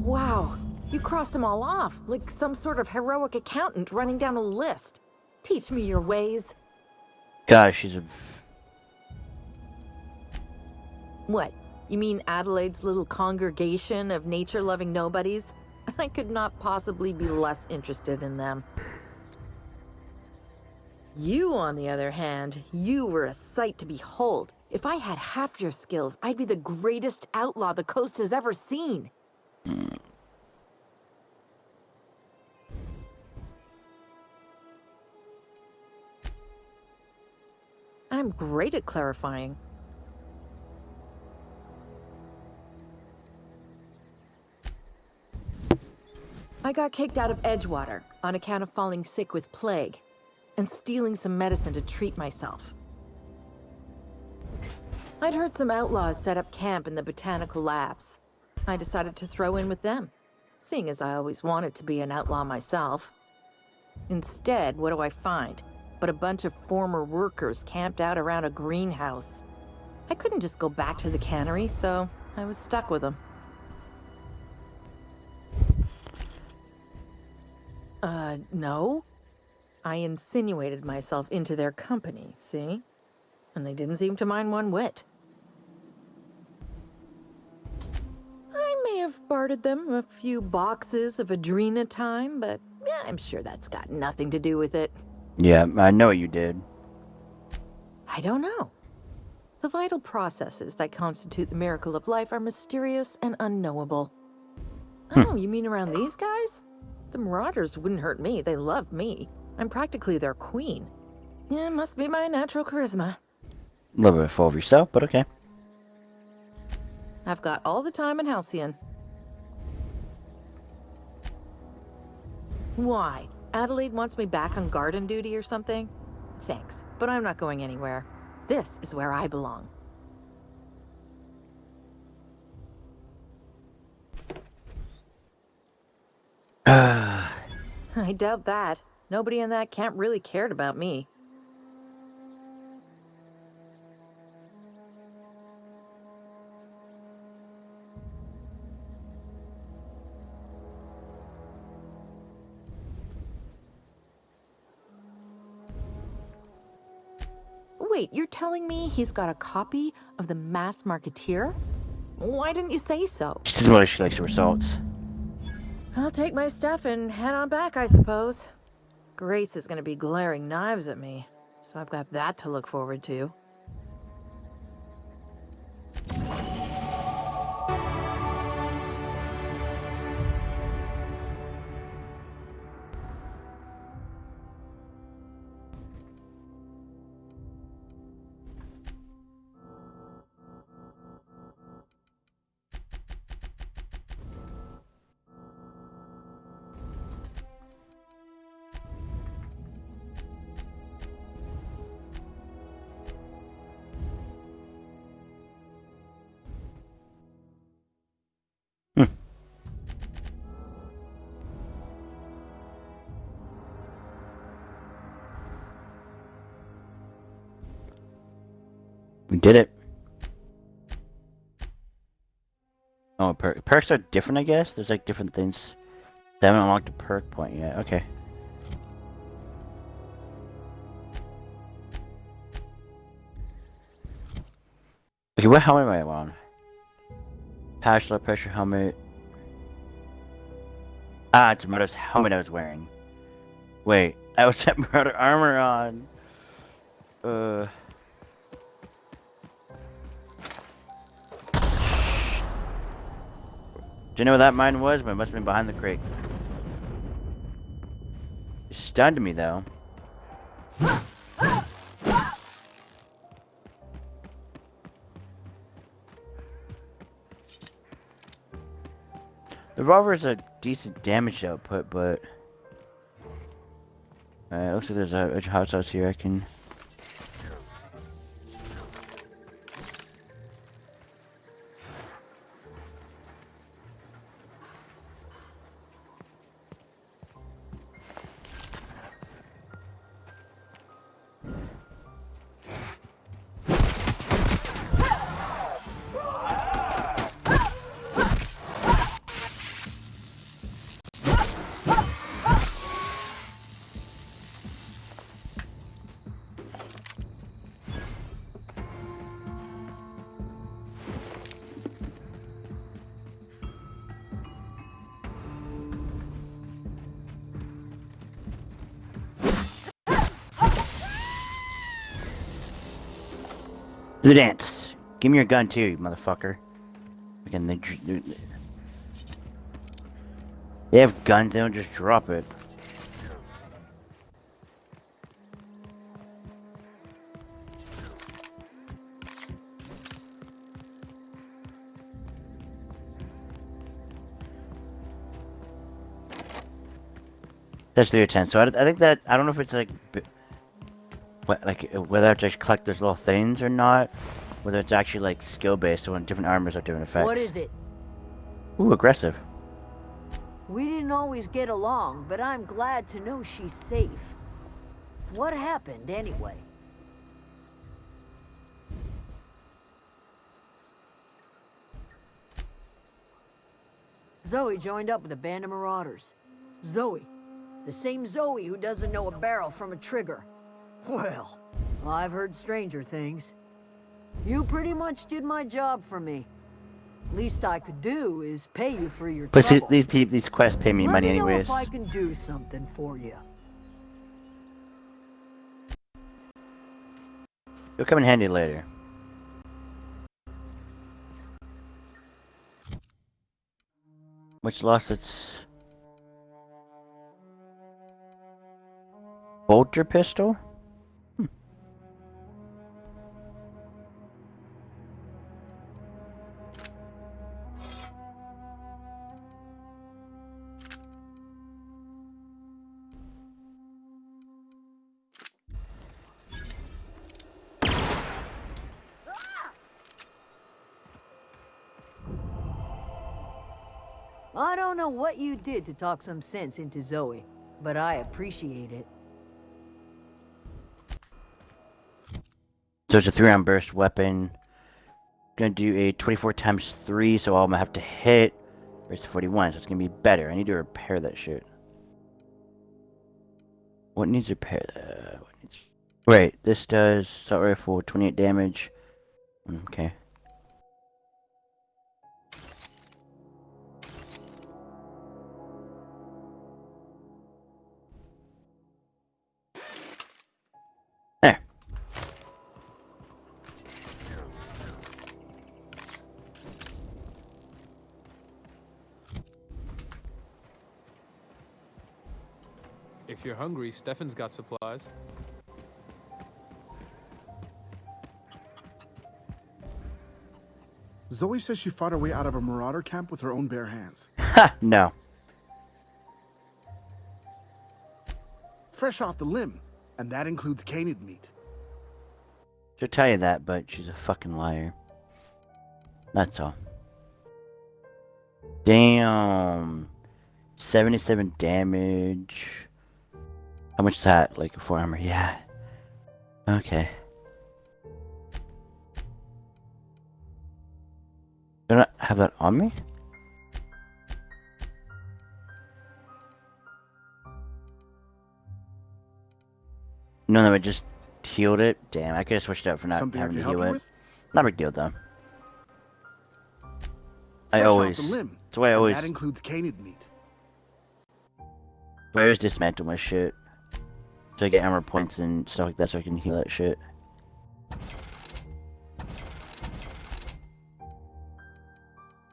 Wow, you crossed them all off, like some sort of heroic accountant running down a list. Teach me your ways. Gosh, she's a... What? You mean Adelaide's little congregation of nature-loving nobodies? I could not possibly be less interested in them. You, on the other hand, you were a sight to behold. If I had half your skills, I'd be the greatest outlaw the coast has ever seen. I'm great at clarifying. I got kicked out of Edgewater on account of falling sick with plague and stealing some medicine to treat myself. I'd heard some outlaws set up camp in the botanical labs. I decided to throw in with them, seeing as I always wanted to be an outlaw myself. Instead, what do I find? But a bunch of former workers camped out around a greenhouse. I couldn't just go back to the cannery, so I was stuck with them. No. I insinuated myself into their company, see? And they didn't seem to mind one whit. I may have bartered them a few boxes of Adrena time, but yeah, I'm sure that's got nothing to do with it. Yeah, I know you did. I don't know. The vital processes that constitute the miracle of life are mysterious and unknowable. Oh, you mean around these guys? The Marauders wouldn't hurt me. They love me. I'm practically their queen. Yeah, must be my natural charisma. A little bit full of yourself, but okay. I've got all the time in Halcyon. Why? Adelaide wants me back on garden duty or something? Thanks, but I'm not going anywhere. This is where I belong. I doubt that. Nobody in that camp really cared about me. Wait, you're telling me he's got a copy of the Mass Marketeer? Why didn't you say so? This is why she likes her salts. I'll take my stuff and head on back, I suppose. Grace is gonna be glaring knives at me, so I've got that to look forward to. We did it. Oh, perks are different, I guess? There's like different things. They haven't unlocked a perk point yet. Okay. Okay, what helmet am I on? Patch, blood pressure helmet. Ah, it's Murdo's helmet I was wearing. Wait, I was at Murdo armor on. Do you know where that mine was? But it must have been behind the crate. It stunned me though. The revolver is a decent damage output, but it looks like there's a hot sauce here I can. Do the dance. Give me your gun too, you motherfucker. Again, they have guns, they don't just drop it. That's the 10. So I think that, I don't know if it's like whether I have to actually collect those little things or not, whether it's actually like skill based, so when different armors have different effects. What is it? Ooh, aggressive. We didn't always get along, but I'm glad to know she's safe. What happened, anyway? Zoe joined up with a band of marauders. Zoe. The same Zoe who doesn't know a barrel from a trigger. Well, I've heard stranger things. You pretty much did my job for me. Least I could do is pay you for your trouble. But these quests pay me money anyways. Let me know if I can do something for you. It'll come in handy later. Which lost its bolter pistol? I don't know what you did to talk some sense into Zoe, but I appreciate it. So it's a 3-round burst weapon. Gonna do a 24 times 3, so I'm gonna have to hit. It's 41, so it's gonna be better. I need to repair that shit. What needs repair? Wait, this does assault rifle 28 damage. Okay. There. If you're hungry, Stefan's got supplies. Zoe says she fought her way out of a marauder camp with her own bare hands. Ha! No. Fresh off the limb, and that includes canid meat. She'll tell you that, but she's a fucking liar. That's all. Damn. 77 damage. How much is that? Like 4 armor? Yeah. Okay. Do I have that on me? No, I just healed it. Damn, I could have switched out for not Something having I to can help heal you it. with? Not a big deal though. I Fresh always. off the limb, That's why I and always. that includes canid meat. I always dismantle my shit. So I get armor points and stuff like that so I can heal that shit.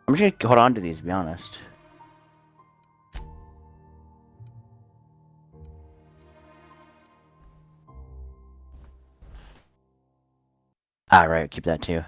I'm just gonna hold on to these, to be honest. Alright, keep that too.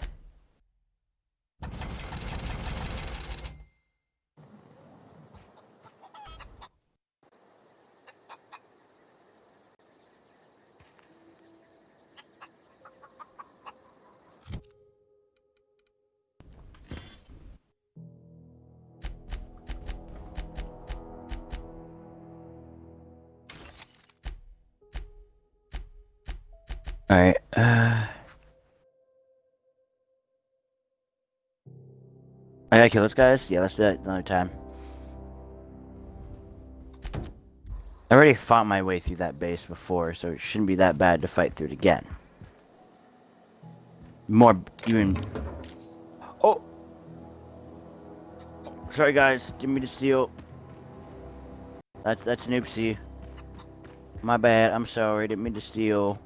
Alright, I gotta kill those guys? Yeah, let's do that another time. I already fought my way through that base before, so it shouldn't be that bad to fight through it again. More, even... Oh! Sorry guys, didn't mean to steal. That's an oopsie. My bad, I'm sorry, didn't mean to steal.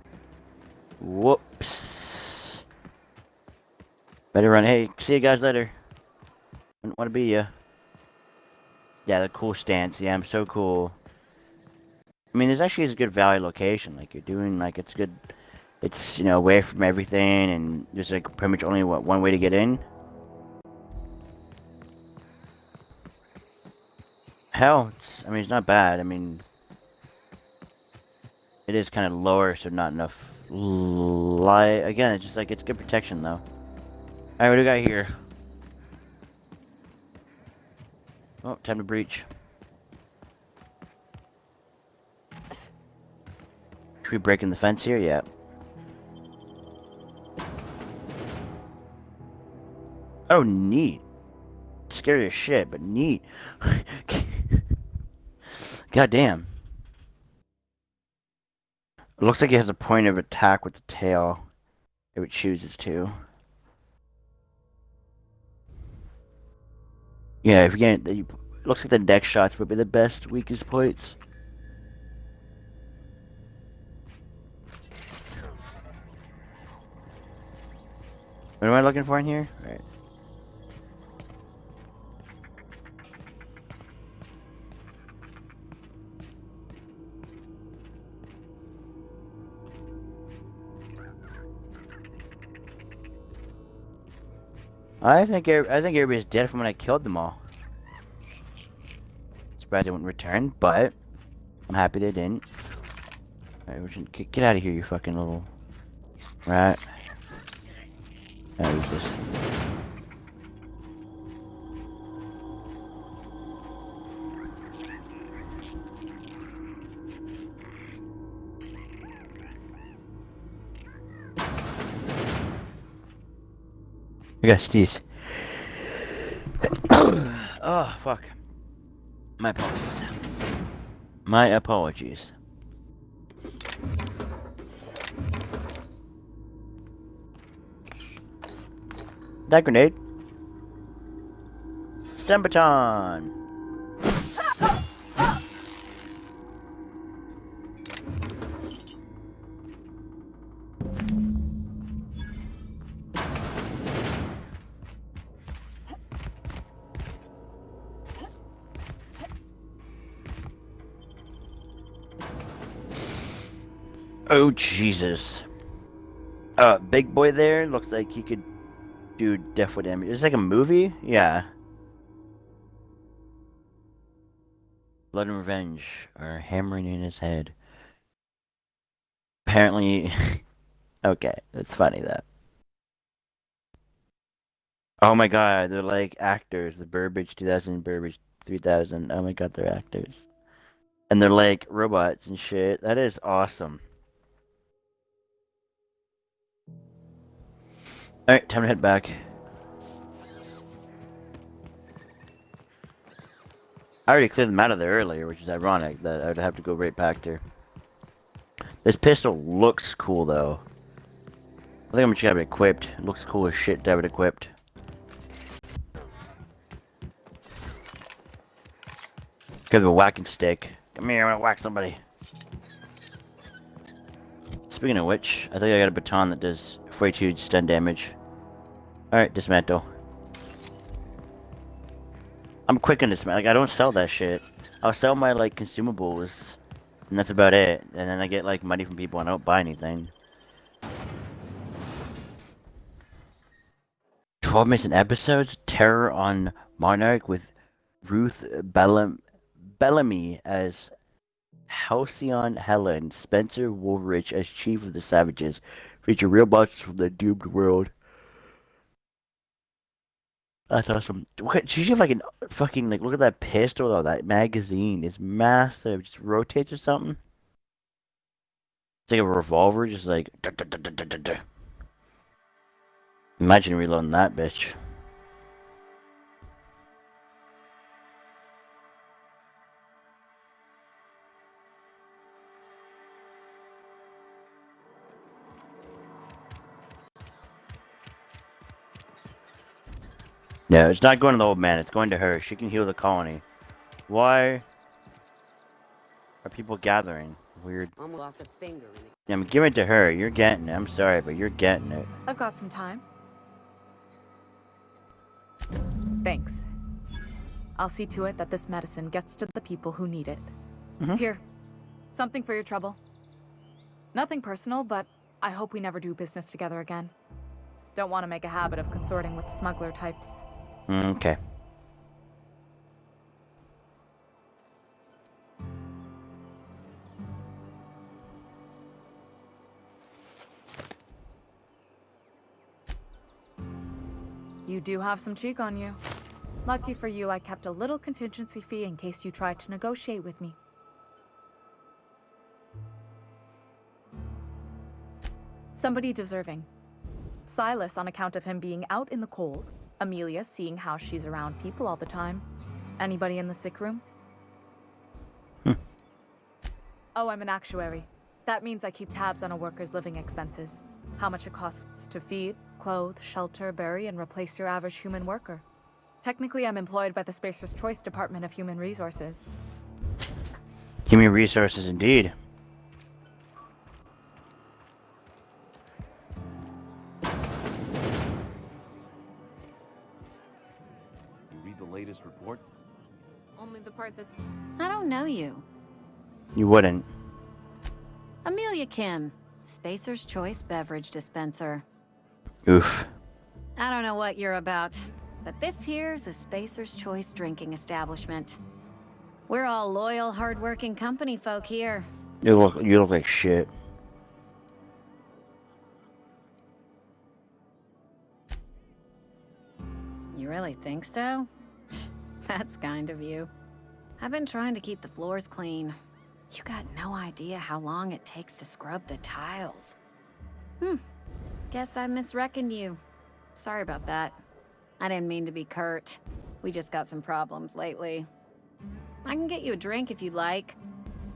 Whoops. Better run. Hey, see you guys later. Wouldn't want to be ya. Yeah, the cool stance. Yeah, I'm so cool. I mean, this actually is a good valley location. Like, you're doing, like, it's good. It's, you know, away from everything, and there's, like, pretty much only, what, one way to get in? Hell, I mean, it's not bad. I mean, it is kind of lower, so not enough light. Again, it's just, like, it's good protection, though. Alright, what do we got here? Oh, time to breach. Should we break in the fence here? Yeah. Oh, neat. Scary as shit, but neat. God damn. It looks like it has a point of attack with the tail if it chooses to. Yeah, if you get it looks like the deck shots would be the best weakest points. What am I looking for in here? All right. I think everybody's dead from when I killed them all. Surprised they wouldn't return, but I'm happy they didn't. Alright, get out of here, you fucking little rat. Who's this? I gotta sneeze. Oh, fuck. My apologies. My apologies. That grenade. Stem baton. Oh, Jesus. Big boy there looks like he could do deathly damage. It's like a movie? Yeah. Blood and Revenge are hammering in his head. Apparently... okay, that's funny, though. Oh my god, they're like actors. The Burbage 2000, Burbage 3000. Oh my god, they're actors. And they're like robots and shit. That is awesome. Alright, time to head back. I already cleared them out of there earlier, which is ironic that I would have to go right back there. This pistol looks cool, though. I think I'm just gonna have it equipped. It looks cool as shit to have it equipped. Give a whacking stick. Come here, I'm gonna whack somebody. Speaking of which, I think I got a baton that does 42 stun damage. Alright, dismantle. I'm quick on dismantle. Like, I don't sell that shit. I'll sell my, like, consumables. And that's about it. And then I get, like, money from people and I don't buy anything. 12 missing episodes? Terror on Monarch with Ruth Bellamy as Halcyon Helen. Spencer Woolrich as Chief of the Savages. Feature real monsters from the doomed world. That's awesome. What, she have like a fucking, like, look at that pistol though. That magazine is massive. Just rotates or something. It's like a revolver, just like. Imagine reloading that bitch. No, it's not going to the old man. It's going to her. She can heal the colony. Why are people gathering? Weird. Almost lost a finger in it. Yeah, I'm giving it to her. You're getting it. I'm sorry, but you're getting it. I've got some time. Thanks. I'll see to it that this medicine gets to the people who need it. Here. Something for your trouble. Nothing personal, but I hope we never do business together again. Don't want to make a habit of consorting with smuggler types. Okay. You do have some cheek on you. Lucky for you, I kept a little contingency fee in case you tried to negotiate with me. Somebody deserving. Silas on account of him being out in the cold. Amelia seeing how she's around people all the time. Anybody in the sick room? Oh, I'm an actuary. That means I keep tabs on a worker's living expenses. How much it costs to feed, clothe, shelter, bury, and replace your average human worker. Technically, I'm employed by the Spacer's Choice Department of Human Resources. Human Resources, indeed. The latest report? Only the part that... I don't know you. You wouldn't. Amelia Kim, Spacer's Choice beverage dispenser. Oof. I don't know what you're about, but this here's a Spacer's Choice drinking establishment. We're all loyal, hard-working company folk here. You look like shit. You really think so? That's kind of you. I've been trying to keep the floors clean. You got no idea how long it takes to scrub the tiles. Guess I misreckoned you. Sorry about that. I didn't mean to be curt. We just got some problems lately. I can get you a drink if you'd like.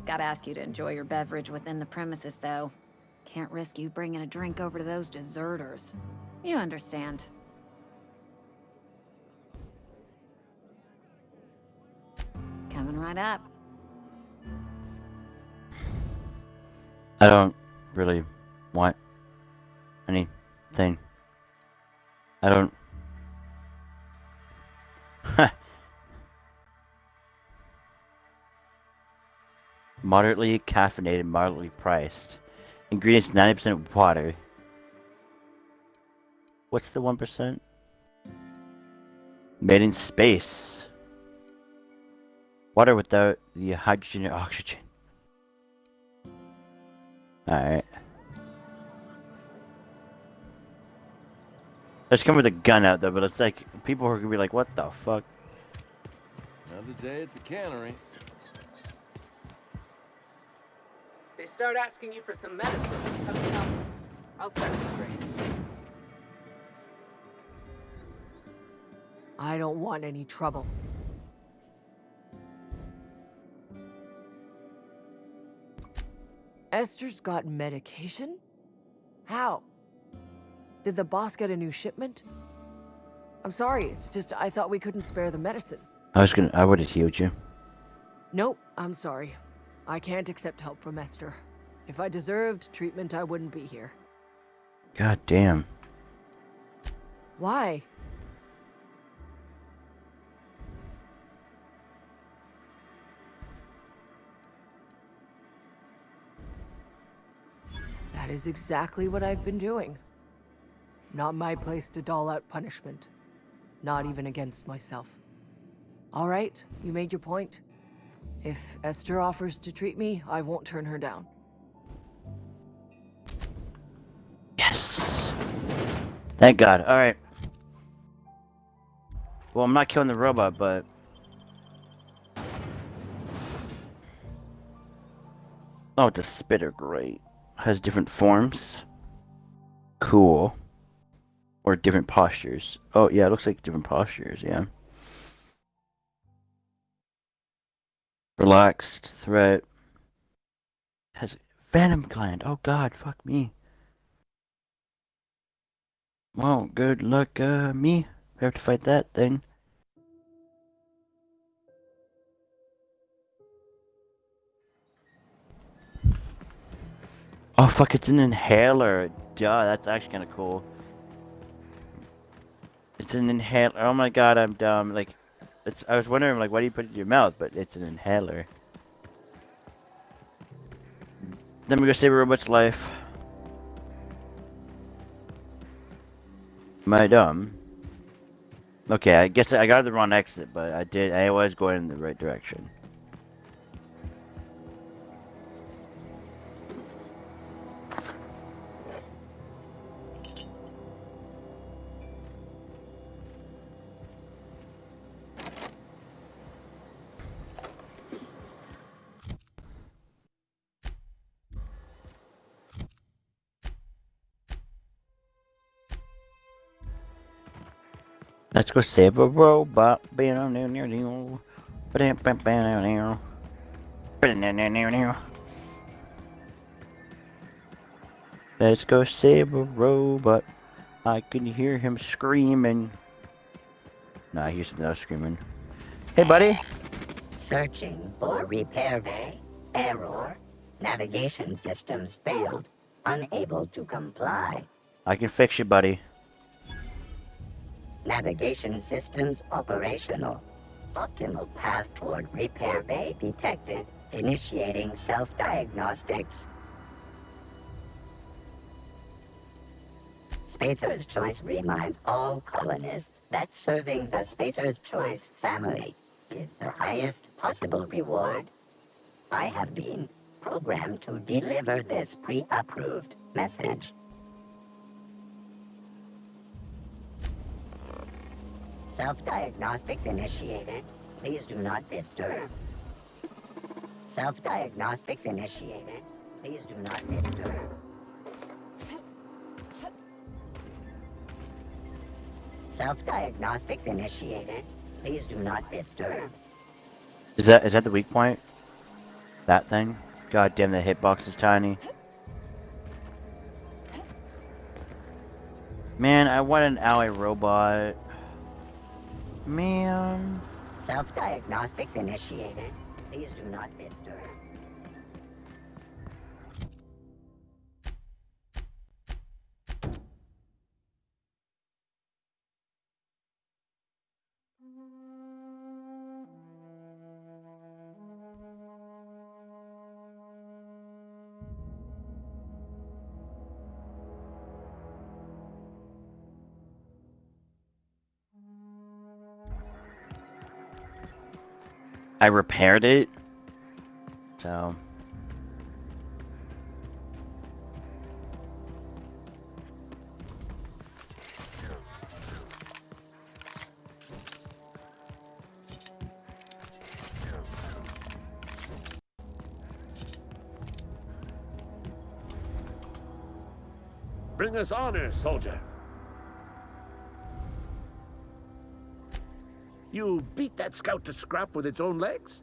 Gotta ask you to enjoy your beverage within the premises, though. Can't risk you bringing a drink over to those deserters. You understand. Coming right up. I don't really want anything. I don't. Moderately caffeinated, moderately priced. Ingredients 90% water. What's the 1%? Made in space. Water without the hydrogen or oxygen. Alright. Let's come with a gun out though, but it's like people are gonna be like, what the fuck? Another day at the cannery. They start asking you for some medicine. Help me help. I'll set it straight. I don't want any trouble. Esther's got medication? How? Did the boss get a new shipment? I'm sorry, it's just I thought we couldn't spare the medicine. I would have healed you. Nope, I'm sorry. I can't accept help from Esther. If I deserved treatment, I wouldn't be here. God damn. Why? That is exactly what I've been doing. Not my place to dole out punishment. Not even against myself. All right, you made your point. If Esther offers to treat me, I won't turn her down. Yes. Thank God. Alright. Well, I'm not killing the robot, but... Oh, it's a spitter. Great. Has different forms. Cool. Or different postures. Oh, yeah, it looks like different postures, yeah. Relaxed. Threat. Has venom gland. Oh God, fuck me. Well, good luck, me. We have to fight that thing. Oh fuck, it's an inhaler. Duh, that's actually kind of cool. It's an inhaler. Oh my God, I'm dumb. Like, I was wondering, like, why do you put it in your mouth? But it's an inhaler. Then we go save a robot's life. Am I dumb? Okay, I guess I got the wrong exit, but I was going in the right direction. Let's go save a robot. Let's go save a robot. I can hear him screaming. Nah, I hear something else screaming. Hey, buddy. Searching for repair bay. Error. Navigation systems failed. Unable to comply. I can fix you, buddy. Navigation systems operational. Optimal path toward repair bay detected. Initiating self-diagnostics. Spacer's Choice reminds all colonists that serving the Spacer's Choice family is the highest possible reward. I have been programmed to deliver this pre-approved message. Self-diagnostics initiated. Please do not disturb. Self-diagnostics initiated. Please do not disturb. Self-diagnostics initiated. Please do not disturb. Is that the weak point? That thing? God damn, the hitbox is tiny. Man, I want an ally robot. Man. Self-diagnostics initiated. Please do not disturb. I repaired it. So. Bring us honor, soldier. You beat that scout to scrap with its own legs?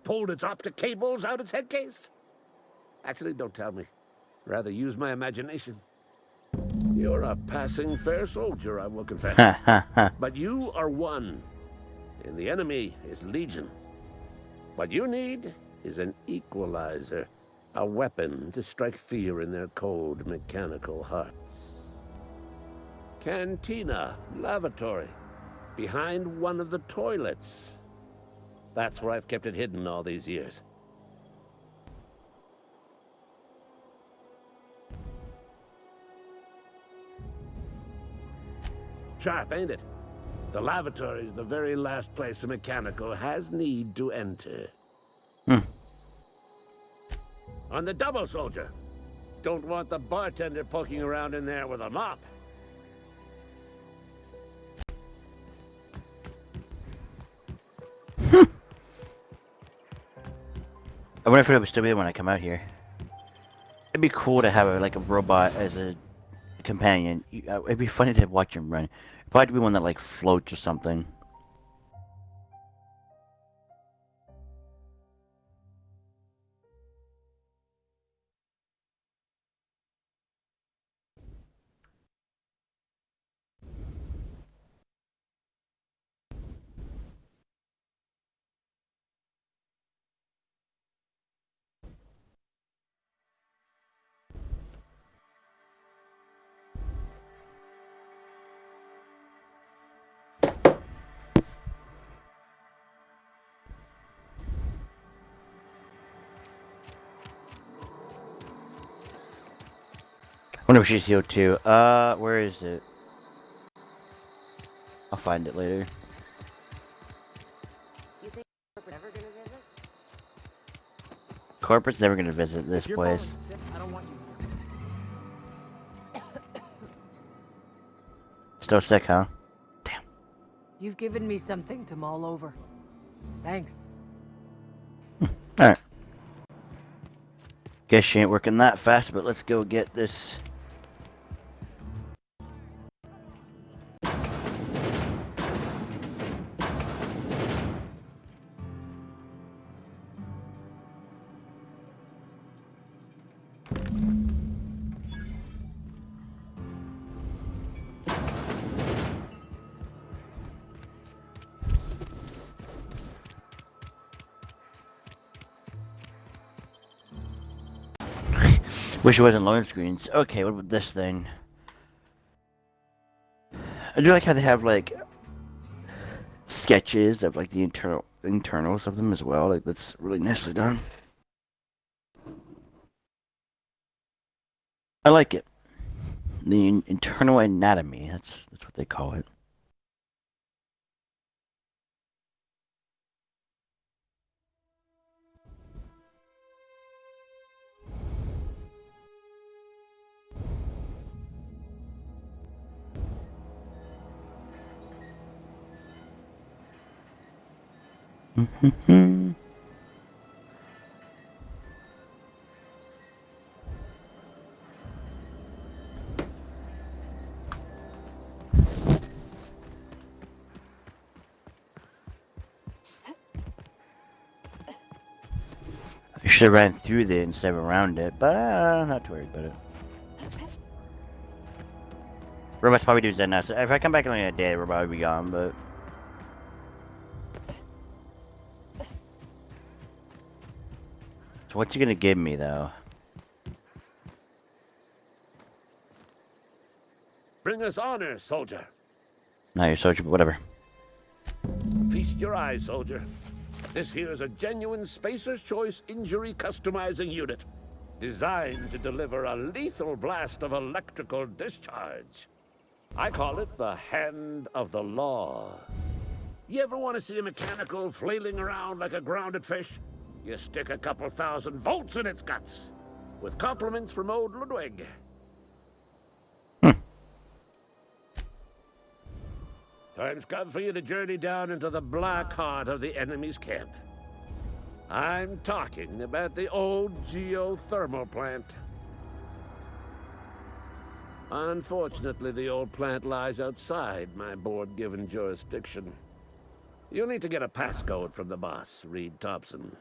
Pulled its optic cables out its head case? Actually, don't tell me. Rather use my imagination. You're a passing fair soldier, I will confess. But you are one, and the enemy is legion. What you need is an equalizer, a weapon to strike fear in their cold, mechanical hearts. Cantina, lavatory, behind one of the toilets. That's where I've kept it hidden all these years. Sharp, ain't it? The lavatory is the very last place a mechanical has need to enter. On the double, soldier. Don't want the bartender poking around in there with a mop. I wonder if it would still be there when I come out here. It'd be cool to have like a robot as a companion. It'd be funny to watch him run. It'd probably be one that like floats or something. I wonder if she's healed too. Where is it? I'll find it later. You think corporate ever gonna visit? Corporate's never gonna visit this place. Sick, I don't want you. Still sick, huh? You've given me something to mull over. Thanks. Alright. Guess she ain't working that fast, but let's go get this. Wish it wasn't loading screens. Okay, what about this thing? I do like how they have like sketches of like the internals of them as well. Like that's really nicely done. I like it. The internal anatomy. That's what they call it. should have ran through there instead of around it, but not too worried about it. Robots probably do that now. So if I come back in like a day, robot will be gone, but... So what's he gonna give me, though? Bring us honor, soldier. Not your soldier, but whatever. Feast your eyes, soldier. This here's a genuine Spacer's Choice injury customizing unit, designed to deliver a lethal blast of electrical discharge. I call it the Hand of the Law. You ever want to see a mechanical flailing around like a grounded fish? You stick a couple thousand volts in its guts. With compliments from old Ludwig. Time's come for you to journey down into the black heart of the enemy's camp. I'm talking about the old geothermal plant. Unfortunately, the old plant lies outside my board-given jurisdiction. You'll need to get a passcode from the boss, Reed Thompson.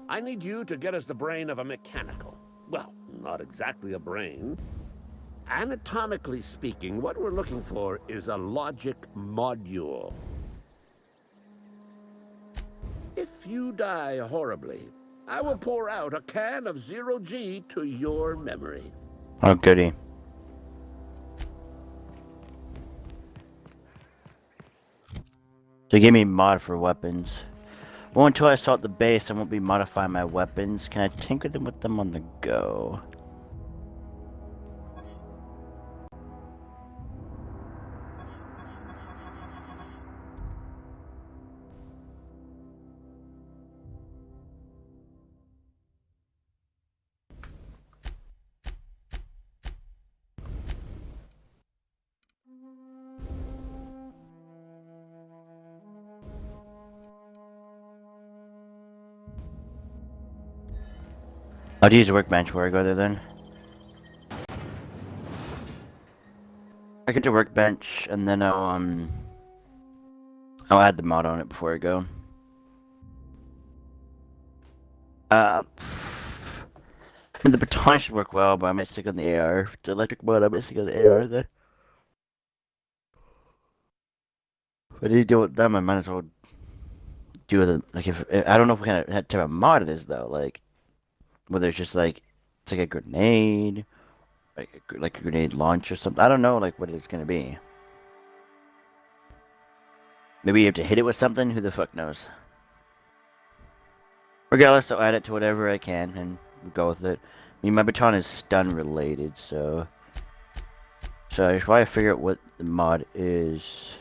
I need you to get us the brain of a mechanical. Well, not exactly a brain. Anatomically speaking, what we're looking for is a logic module. If you die horribly, I will pour out a can of zero-G to your memory. Oh, goody. So give me mod for weapons. Well, until I assault the base, I won't be modifying my weapons. Can I tinker them with them on the go? I'll use the workbench where I go there then. I get to workbench and then I'll add the mod on it before I go. The baton should work well, but I might stick on the AR. If it's electric mod, I might stick on the AR then. If I need to deal with them, I might as well do the, like, if I don't know what kind of type of mod it is though, like whether it's just like it's like a grenade, like a grenade launch or something. I don't know like what it's gonna be. Maybe you have to hit it with something. Who the fuck knows? Regardless, I'll add it to whatever I can and we'll go with it. I mean, my baton is stun related, so I should probably figure out what the mod is.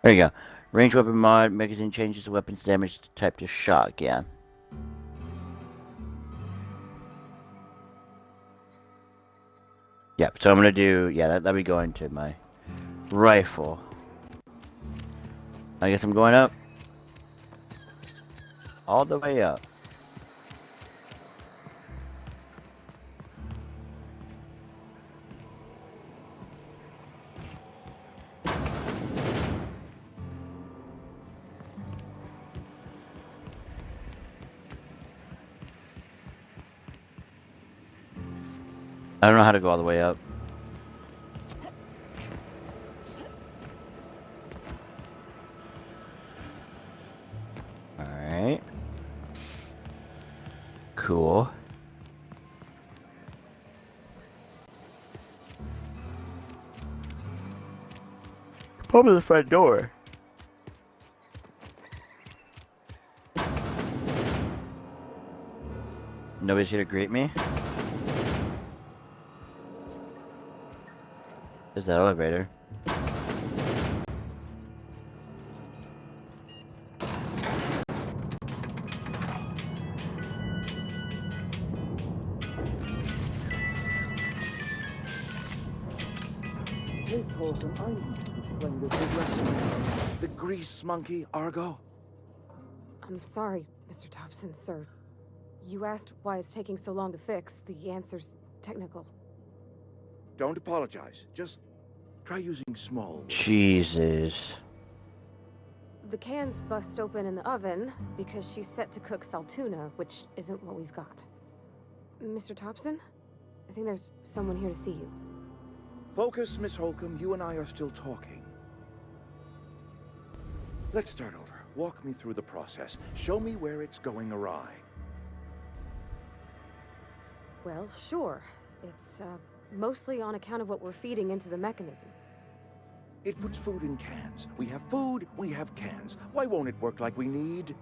There you go. Range weapon mod, magazine changes the weapon's damage type to shock, yeah. Yep, so I'm gonna do, yeah, that'll be going to my rifle. I guess I'm going up. All the way up. I don't know how to go all the way up. Alright. Cool. Open the front door. Nobody's here to greet me? There's that elevator. The grease monkey, Argo? I'm sorry, Mr. Thompson, sir. You asked why it's taking so long to fix. The answer's technical. Don't apologize. Just Try using small ones. Jesus. The cans bust open in the oven because she's set to cook saltuna, which isn't what we've got. Mr. Thompson? I think there's someone here to see you. Focus, Miss Holcomb. You and I are still talking. Let's start over. Walk me through the process. Show me where it's going awry. Well, sure. It's, mostly on account of what we're feeding into the mechanism. It puts food in cans. We have food, we have cans. Why won't it work like we need?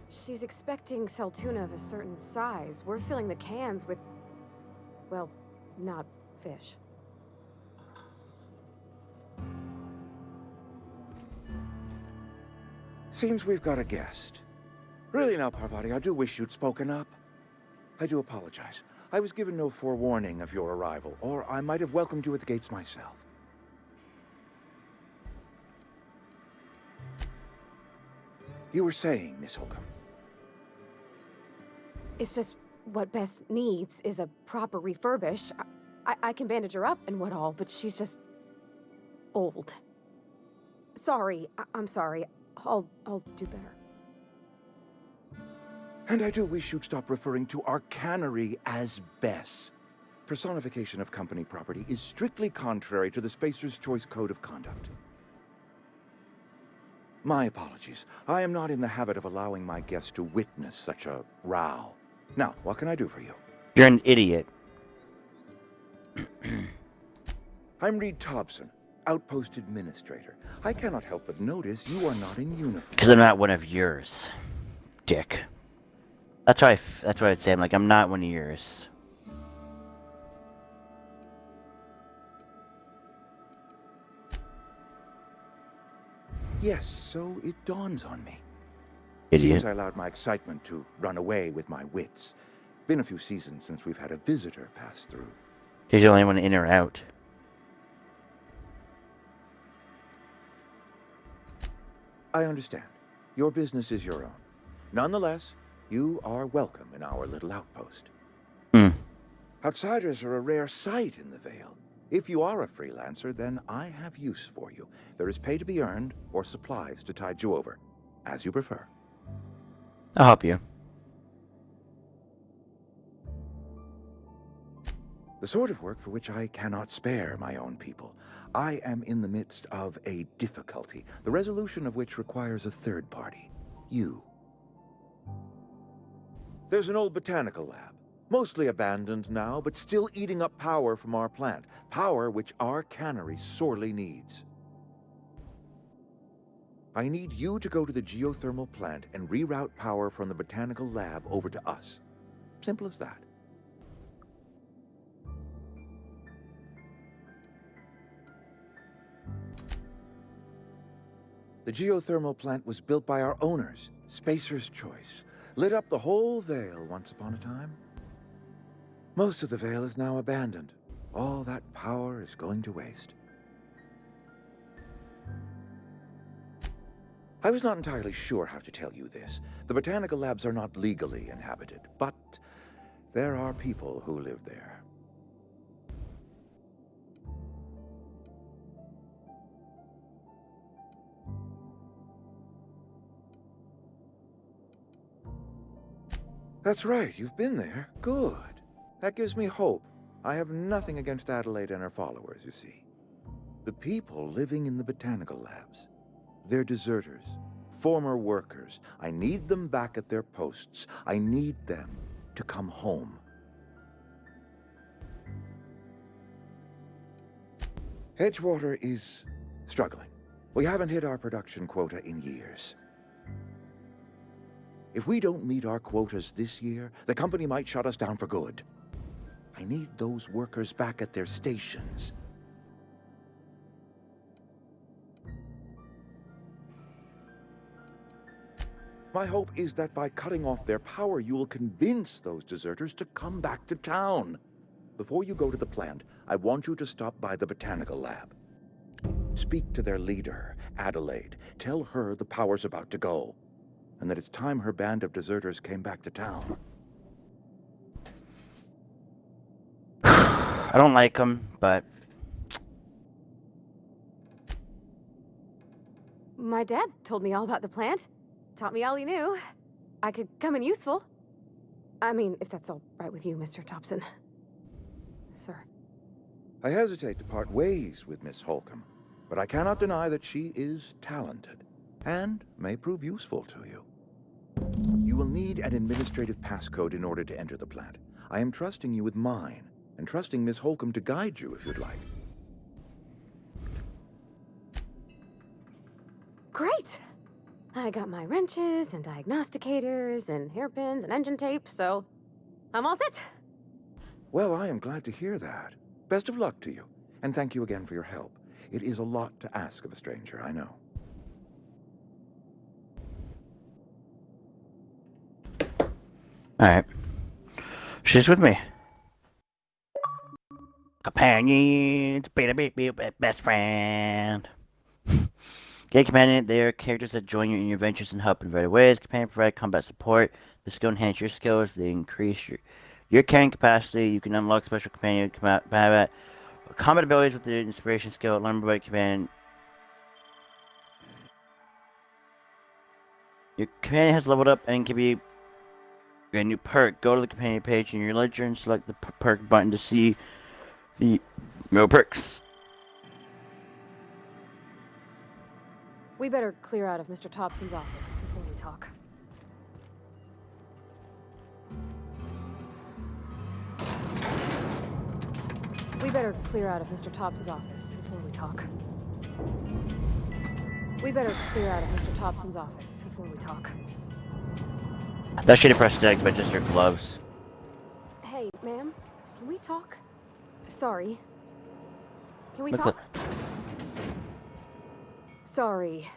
She's expecting saltuna of a certain size. We're filling the cans with, well, not fish. Seems we've got a guest. Really now, Parvati, I do wish you'd spoken up. I do apologize. I was given no forewarning of your arrival, or I might have welcomed you at the gates myself. You were saying, Miss Holcomb. It's just what Bess needs is a proper refurbish. I can bandage her up and what all, but she's just old. Sorry, I'm sorry. I'll do better. And I do wish you'd stop referring to our cannery as Bess. Personification of company property is strictly contrary to the Spacer's Choice Code of Conduct. My apologies. I am not in the habit of allowing my guests to witness such a row. Now, what can I do for you? You're an idiot. I'm Reed Thompson, Outpost Administrator. I cannot help but notice you are not in uniform. Because I'm not one of yours, dick. That's why I'd say. I'm not one of yours. Yes, so it dawns on me. Idiot. Seems I allowed my excitement to run away with my wits. Been a few seasons since we've had a visitor pass through. Because you only want in or out. I understand. Your business is your own. Nonetheless, you are welcome in our little outpost. Outsiders are a rare sight in the Vale. If you are a freelancer, then I have use for you. There is pay to be earned, or supplies to tide you over, as you prefer. I'll help you. The sort of work for which I cannot spare my own people. I am in the midst of a difficulty, the resolution of which requires a third party. You. There's an old botanical lab, mostly abandoned now, but still eating up power from our plant. Power which our cannery sorely needs. I need you to go to the geothermal plant and reroute power from the botanical lab over to us. Simple as that. The geothermal plant was built by our owners, Spacer's Choice. Lit up the whole Vale once upon a time. Most of the Vale is now abandoned. All that power is going to waste. I was not entirely sure how to tell you this. The botanical labs are not legally inhabited, but there are people who live there. That's right, you've been there. Good. That gives me hope. I have nothing against Adelaide and her followers, you see. The people living in the botanical labs. They're deserters, former workers. I need them back at their posts. I need them to come home. Edgewater is struggling. We haven't hit our production quota in years. If we don't meet our quotas this year, the company might shut us down for good. I need those workers back at their stations. My hope is that by cutting off their power, you will convince those deserters to come back to town. Before you go to the plant, I want you to stop by the botanical lab. Speak to their leader, Adelaide. Tell her the power's about to go, and that it's time her band of deserters came back to town. I don't like them, but My dad told me all about the plant. Taught me all he knew. I could come in useful. I mean, if that's all right with you, Mr. Thompson. Sir. I hesitate to part ways with Miss Holcomb, but I cannot deny that she is talented and may prove useful to you. You will need an administrative passcode in order to enter the plant. I am trusting you with mine, and trusting Miss Holcomb to guide you if you'd like. Great! I got my wrenches and diagnosticators and hairpins and engine tape, so I'm all set. Well, I am glad to hear that. Best of luck to you, and thank you again for your help. It is a lot to ask of a stranger, I know. Alright. She's with me. Companions, best friend. Get companion, they are characters that join you in your adventures and help in various ways. Companion provide combat support. The skill enhance your skills. They increase your carrying capacity. You can unlock special companion combat abilities with the inspiration skill. Learn about companion. Your companion has leveled up and can be a new perk. Go to the companion page in your ledger and select the perk button to see the no perks. We better clear out of Mr. Thompson's office before we talk. We better clear out of Mr. Thompson's office before we talk. We better clear out of Mr. Thompson's office before we talk. That should have pressed egg, but just her gloves. Hey, ma'am, can we talk? Sorry. Can we Look, talk? Sorry.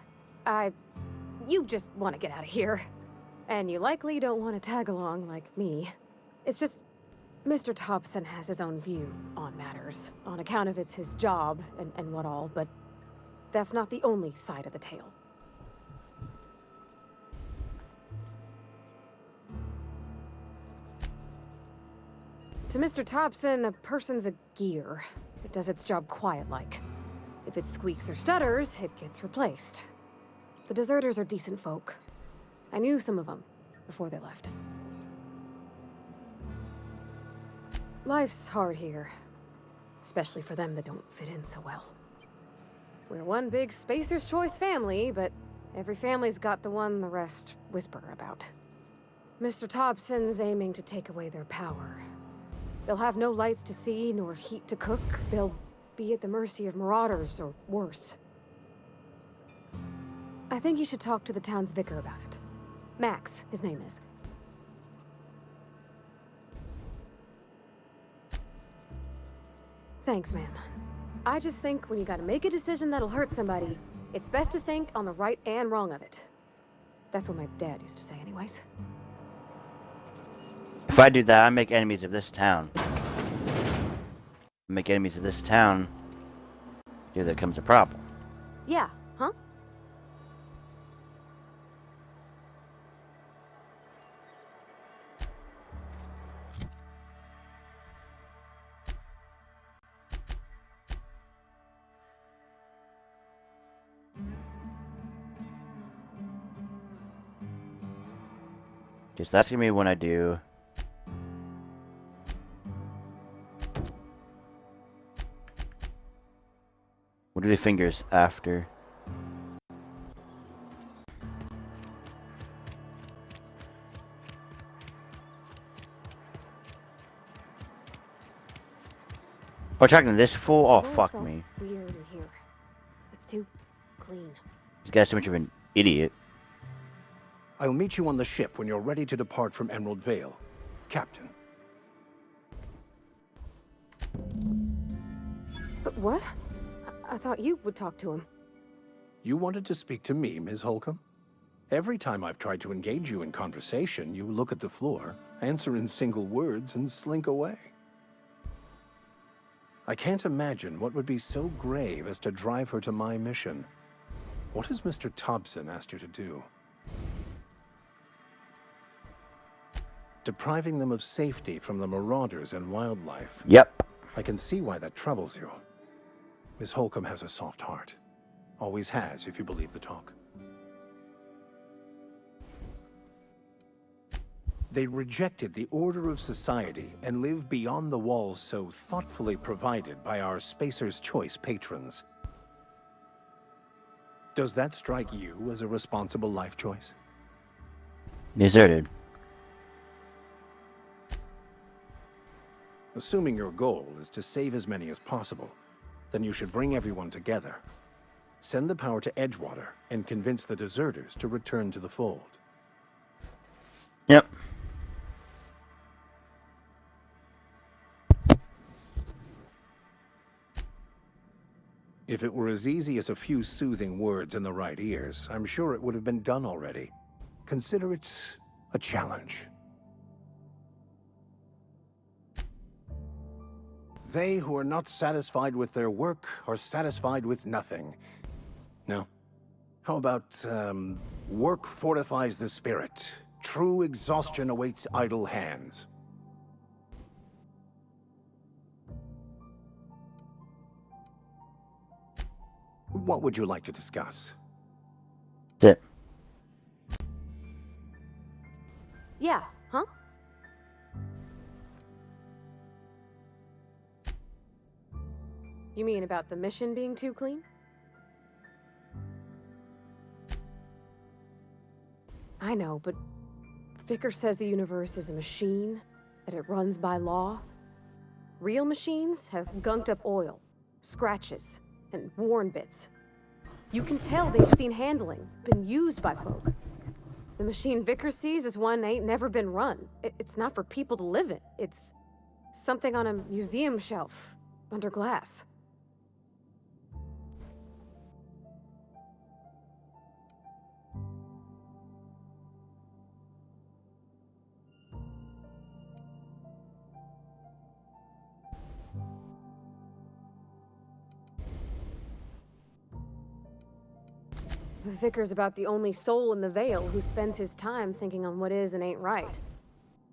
You just want to get out of here. And you likely don't want to tag along like me. It's just, Mr. Thompson has his own view on matters, on account of it's his job and what all, but that's not the only side of the tale. To Mr. Thompson, a person's a gear. It does its job quiet-like. If it squeaks or stutters, it gets replaced. The deserters are decent folk. I knew some of them before they left. Life's hard here, especially for them that don't fit in so well. We're one big Spacer's Choice family, but every family's got the one the rest whisper about. Mr. Thompson's aiming to take away their power. They'll have no lights to see, nor heat to cook. They'll be at the mercy of marauders, or worse. I think you should talk to the town's vicar about it. Max, his name is. Thanks, ma'am. I just think when you gotta make a decision that'll hurt somebody, it's best to think on the right and wrong of it. That's what my dad used to say anyways. If I do that, I make enemies of this town. Make enemies of this town. Here there comes a problem. Yeah, huh? Just that's gonna be when I do. What do the fingers after? Oh, tracking this fool? Oh, fuck me. Weird in here. It's too clean. This guy's too much of an idiot. I'll meet you on the ship when you're ready to depart from Emerald Vale, Captain. But what? I thought you would talk to him. You wanted to speak to me, Ms. Holcomb? Every time I've tried to engage you in conversation, you look at the floor, answer in single words, and slink away. I can't imagine what would be so grave as to drive her to my mission. What has Mr. Thompson asked you to do? Depriving them of safety from the marauders and wildlife. Yep. I can see why that troubles you. Miss Holcomb has a soft heart. Always has, if you believe the talk. They rejected the order of society and live beyond the walls so thoughtfully provided by our Spacer's Choice patrons. Does that strike you as a responsible life choice? Deserted. Assuming your goal is to save as many as possible, then you should bring everyone together. Send the power to Edgewater and convince the deserters to return to the fold. Yep. If it were as easy as a few soothing words in the right ears, I'm sure it would have been done already. Consider it a challenge. They who are not satisfied with their work are satisfied with nothing. No? How about, work fortifies the spirit. True exhaustion awaits idle hands. What would you like to discuss? That's it. Yeah, huh? You mean about the mission being too clean? I know, but Vickers says the universe is a machine, that it runs by law. Real machines have gunked up oil, scratches, and worn bits. You can tell they've seen handling, been used by folk. The machine Vickers sees is one ain't never been run. It's not for people to live in. It's something on a museum shelf, under glass. The Vicar's about the only soul in the Vale who spends his time thinking on what is and ain't right.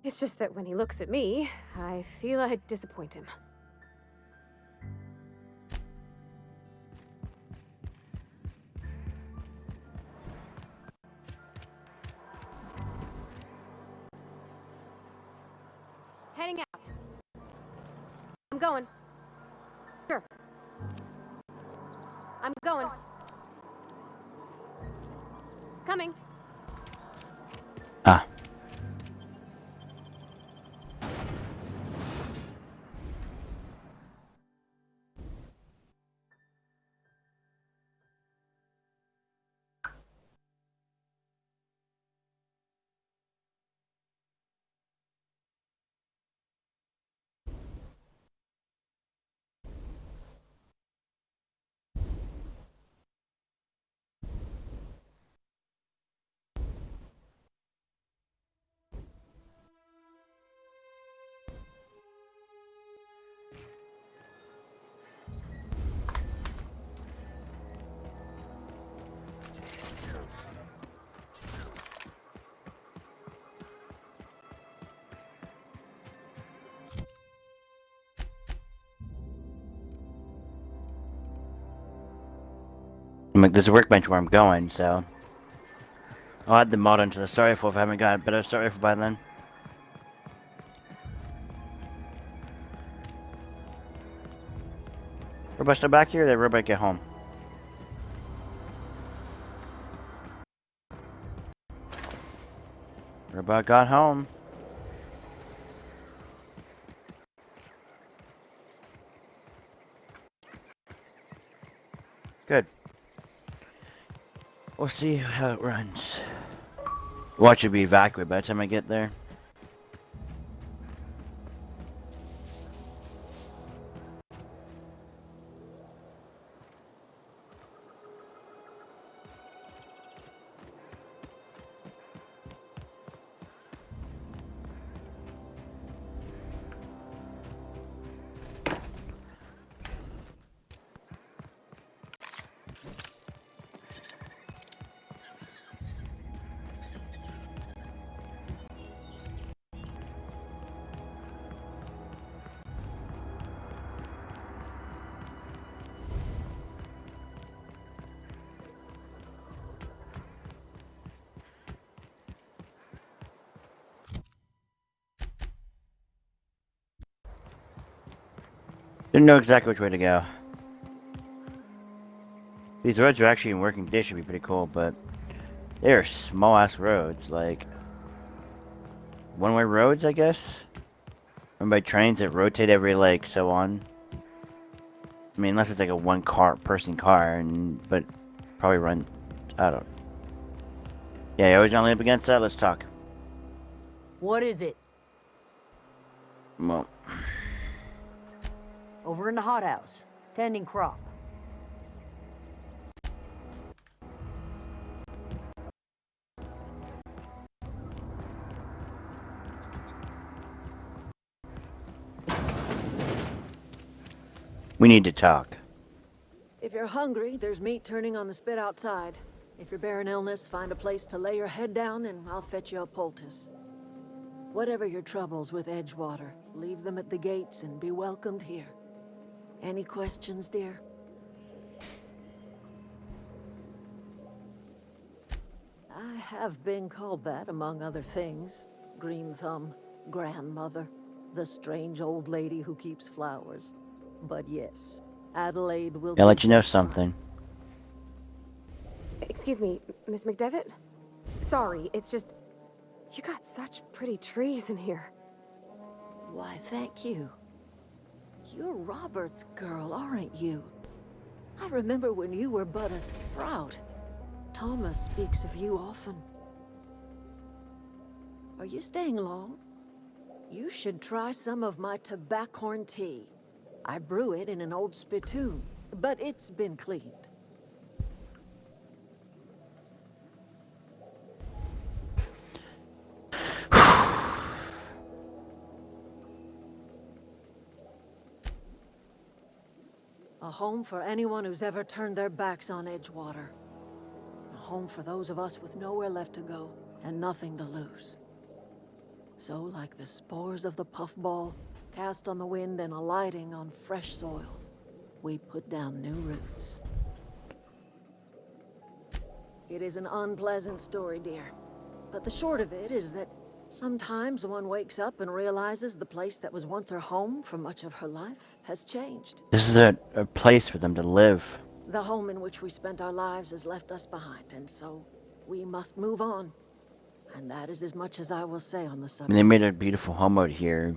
It's just that when he looks at me, I feel I'd disappoint him. Heading out. I'm going. Sure. I'm going. Coming. Ah. I'm like, there's a workbench where I'm going, so I'll add the mod onto the story rifle if I haven't got a better story rifle by then. Robots still back here? Or did robot get home? Robot got home. Good. We'll see how it runs. Watch it be evacuated by the time I get there. Didn't know exactly which way to go. These roads are actually in working condition, would be pretty cool, but they are small ass roads, like one-way roads, I guess. Run by trains that rotate every like so on. I mean, unless it's like a person car, but probably run. I don't. Yeah, you always only up against that. Let's talk. What is it? Well, Over in the hothouse, tending crop. we need to talk. If you're hungry, there's meat turning on the spit outside. If you're bearing illness, find a place to lay your head down and I'll fetch you a poultice. Whatever your troubles with Edgewater, leave them at the gates and be welcomed here. Any questions, dear? I have been called that, among other things. Green Thumb, grandmother, the strange old lady who keeps flowers. But yes, Adelaide will I'll do let you know just fine. something. Excuse me, Miss McDevitt? Sorry, it's just... You got such pretty trees in here. Why, thank you. You're Robert's girl, aren't you? I remember when you were but a sprout. Thomas speaks of you often. Are you staying long? You should try some of my tobaccorn tea. I brew it in an old spittoon, but it's been cleaned. A home for anyone who's ever turned their backs on Edgewater. A home for those of us with nowhere left to go and nothing to lose. So, like the spores of the puffball, cast on the wind and alighting on fresh soil, we put down new roots. It is an unpleasant story, dear. But the short of it is that sometimes one wakes up and realizes the place that was once her home for much of her life has changed. This is a place for them to live. The home in which we spent our lives has left us behind, and so we must move on. And that is as much as I will say on the And subject. they made a beautiful home out here.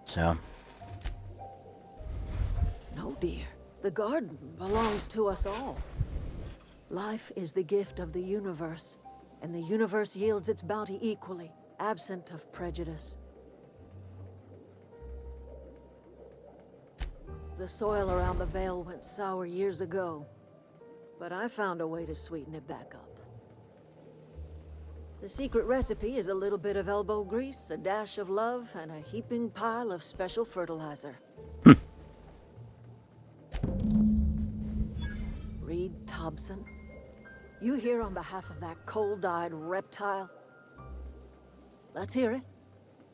So. No, dear. The garden belongs to us all. Life is the gift of the universe, and the universe yields its bounty equally, absent of prejudice. The soil around the Vale went sour years ago, but I found a way to sweeten it back up. The secret recipe is a little bit of elbow grease, a dash of love, and a heaping pile of special fertilizer. Reed Thompson, you here on behalf of that cold-eyed reptile? Let's hear it.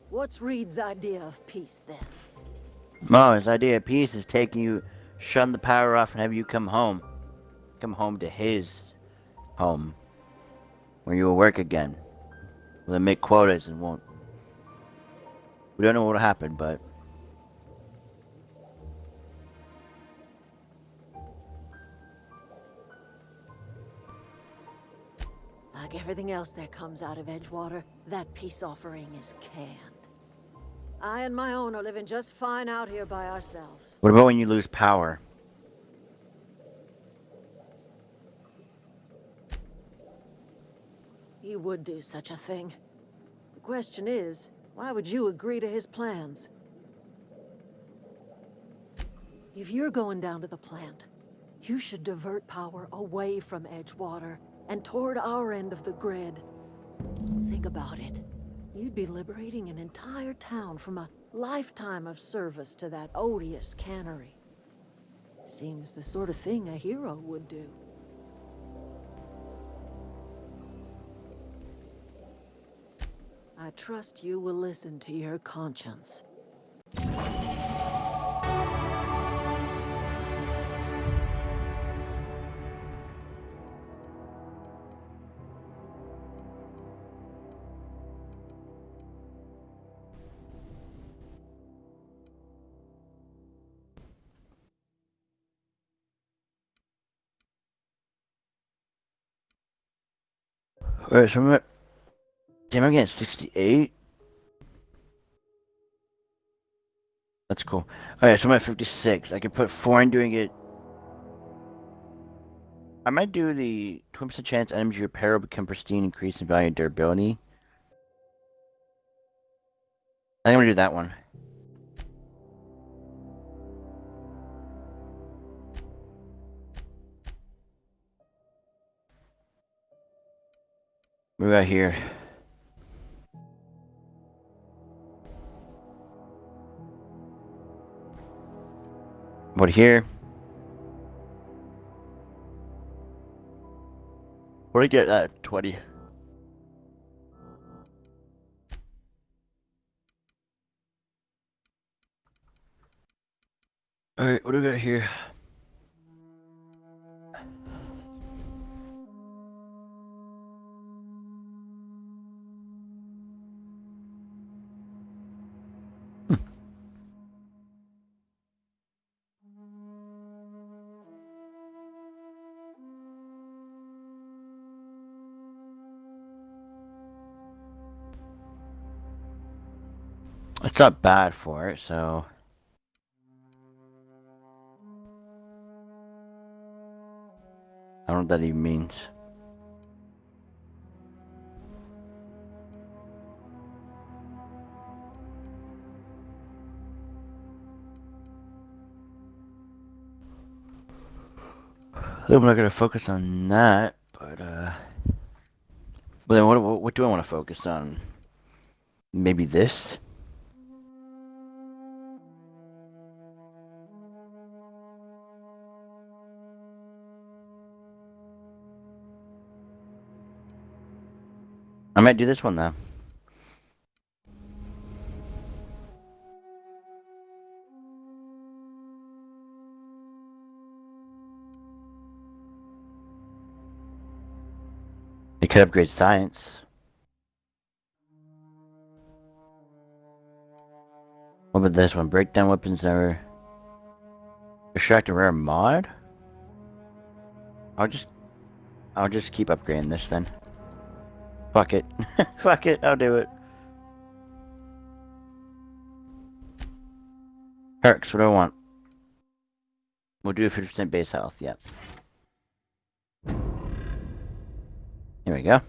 What's Reed's idea of peace, then? Mo, his idea of peace is taking you, shutting the power off and have you come home. Come home to his home. Where you will work again. Where they make quotas and won't. We don't know what will happen, but. Like everything else that comes out of Edgewater, that peace offering is canned. I and my own are living just fine out here by ourselves. What about when you lose power? He would do such a thing. The question is, why would you agree to his plans? If you're going down to the plant, you should divert power away from Edgewater and toward our end of the grid. Think about it. You'd be liberating an entire town from a lifetime of service to that odious cannery. Seems the sort of thing a hero would do. I trust you will listen to your conscience. Alright, so I'm at... Damn, I'm getting 68? That's cool. Alright, so I'm at 56. I could put 4 in doing it... I might do the 20% chance items you repair will become pristine, increase in value and durability. I think I'm gonna do that one. What do we got here? What here? What do I get at 20? Alright, what do we got here? It's not bad for it, so... I don't know what that even means. I'm not gonna focus on that, but but then what do I want to focus on? Maybe this? I might do this one though. It could upgrade science. What about this one? Breakdown weapons never. Extract a rare mod? I'll just keep upgrading this then. Fuck it. Fuck it, I'll do it. Perks, what do I want? We'll do a 50% base health, yep. Here we go.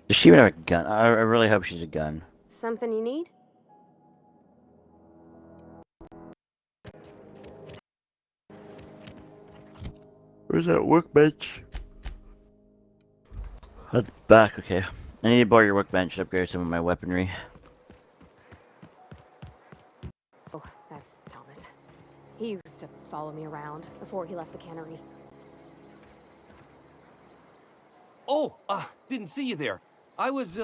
Does she even have a gun? I really hope she's a gun. Something you need? Where's that workbench? At the back, okay. I need to borrow your workbench to upgrade some of my weaponry. Oh, that's Thomas. He used to follow me around before he left the cannery. Oh, didn't see you there. I was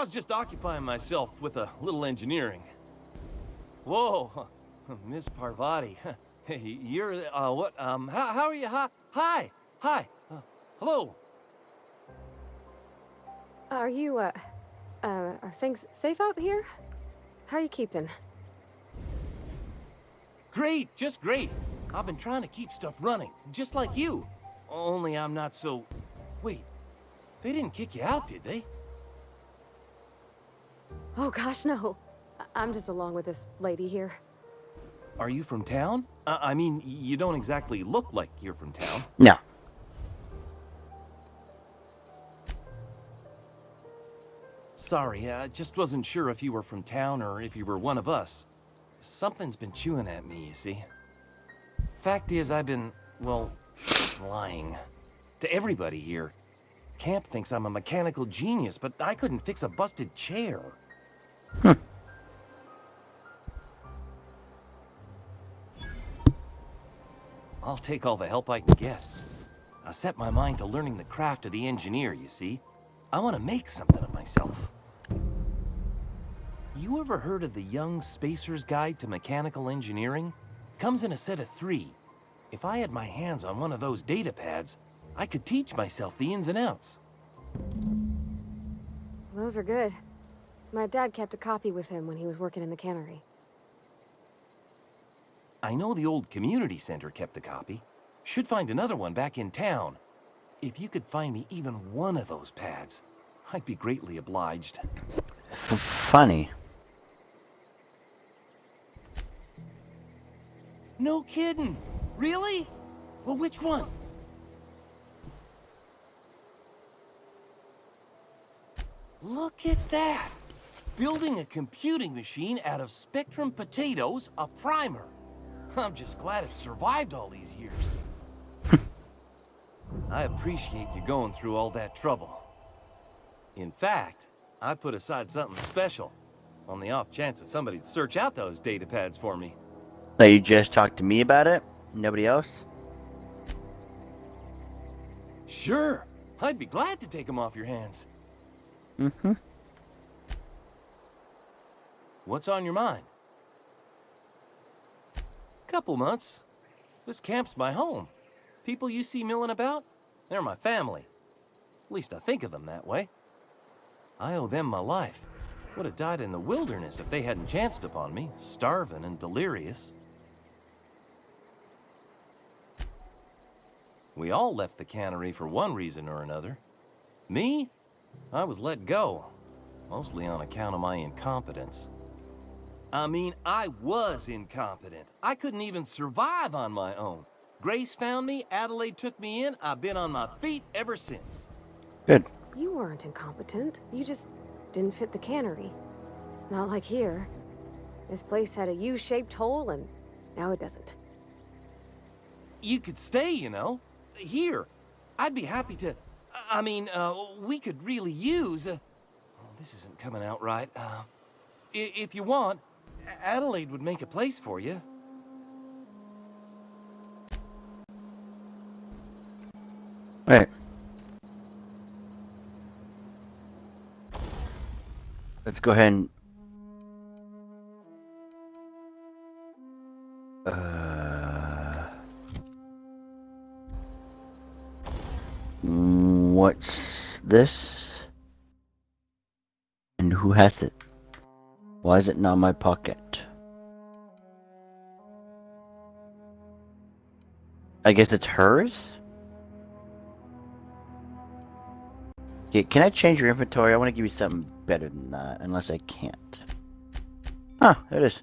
just occupying myself with a little engineering. Whoa, Miss Parvati. Hey, you're, what, how are you? Hi, hello. Are you, are things safe out here? How are you keeping? Great, just great. I've been trying to keep stuff running, just like you. Only I'm not so... Wait, they didn't kick you out, did they? Oh gosh, no. I'm just along with this lady here. Are you from town? I mean, you don't exactly look like you're from town. No. Sorry, I just wasn't sure if you were from town or if you were one of us. Something's been chewing at me, you see. Fact is, I've been, well, lying. To everybody here. Camp thinks I'm a mechanical genius, but I couldn't fix a busted chair. I'll take all the help I can get. I set my mind to learning the craft of the engineer, you see. I want to make something of myself. You ever heard of the Young Spacer's Guide to Mechanical Engineering? Comes in a set of 3. If I had my hands on one of those data pads, I could teach myself the ins and outs. Those are good. My dad kept a copy with him when he was working in the cannery. I know the old community center kept a copy. Should find another one back in town. If you could find me even one of those pads, I'd be greatly obliged. Funny. No kidding. Really? Well, which one? Look at that. Building a computing machine out of Spectrum potatoes, a primer. I'm just glad it survived all these years. I appreciate you going through all that trouble. In fact, I put aside something special on the off chance that somebody'd search out those data pads for me. So you just talked to me about it? Nobody else? Sure. I'd be glad to take them off your hands. Mm-hmm. What's on your mind? Couple months. This camp's my home. People you see milling about, they're my family. At least I think of them that way. I owe them my life. Would have died in the wilderness if they hadn't chanced upon me, starving and delirious. We all left the cannery for one reason or another. Me? I was let go, mostly on account of my incompetence. I mean, I was incompetent. I couldn't even survive on my own. Grace found me, Adelaide took me in, I've been on my feet ever since. Good. You weren't incompetent. You just didn't fit the cannery. Not like here. This place had a U-shaped hole, and now it doesn't. You could stay, you know. Here. I'd be happy to... I mean, we could really use... oh, this isn't coming out right. If you want, Adelaide would make a place for you. Right. Let's go ahead and... What's this? And who has it? Why is it not in my pocket? I guess it's hers? Okay, can I change your inventory? I want to give you something better than that, unless I can't. Ah, there it is.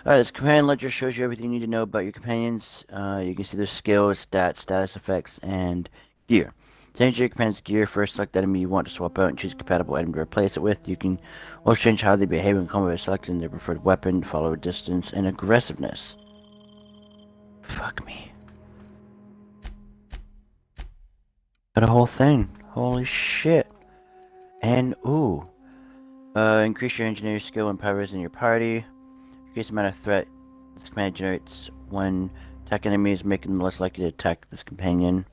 Alright, this companion ledger shows you everything you need to know about your companions. You can see their skills, stats, status effects, and gear. To change your companion's gear, first select the enemy you want to swap out and choose a compatible item to replace it with. You can also change how they behave in combat by selecting their preferred weapon, follower distance, and aggressiveness. Fuck me. Got a whole thing. Holy shit. And, ooh. Increase your engineer skill and powers in your party. Increase the amount of threat this command generates when attacking enemies, making them less likely to attack this companion.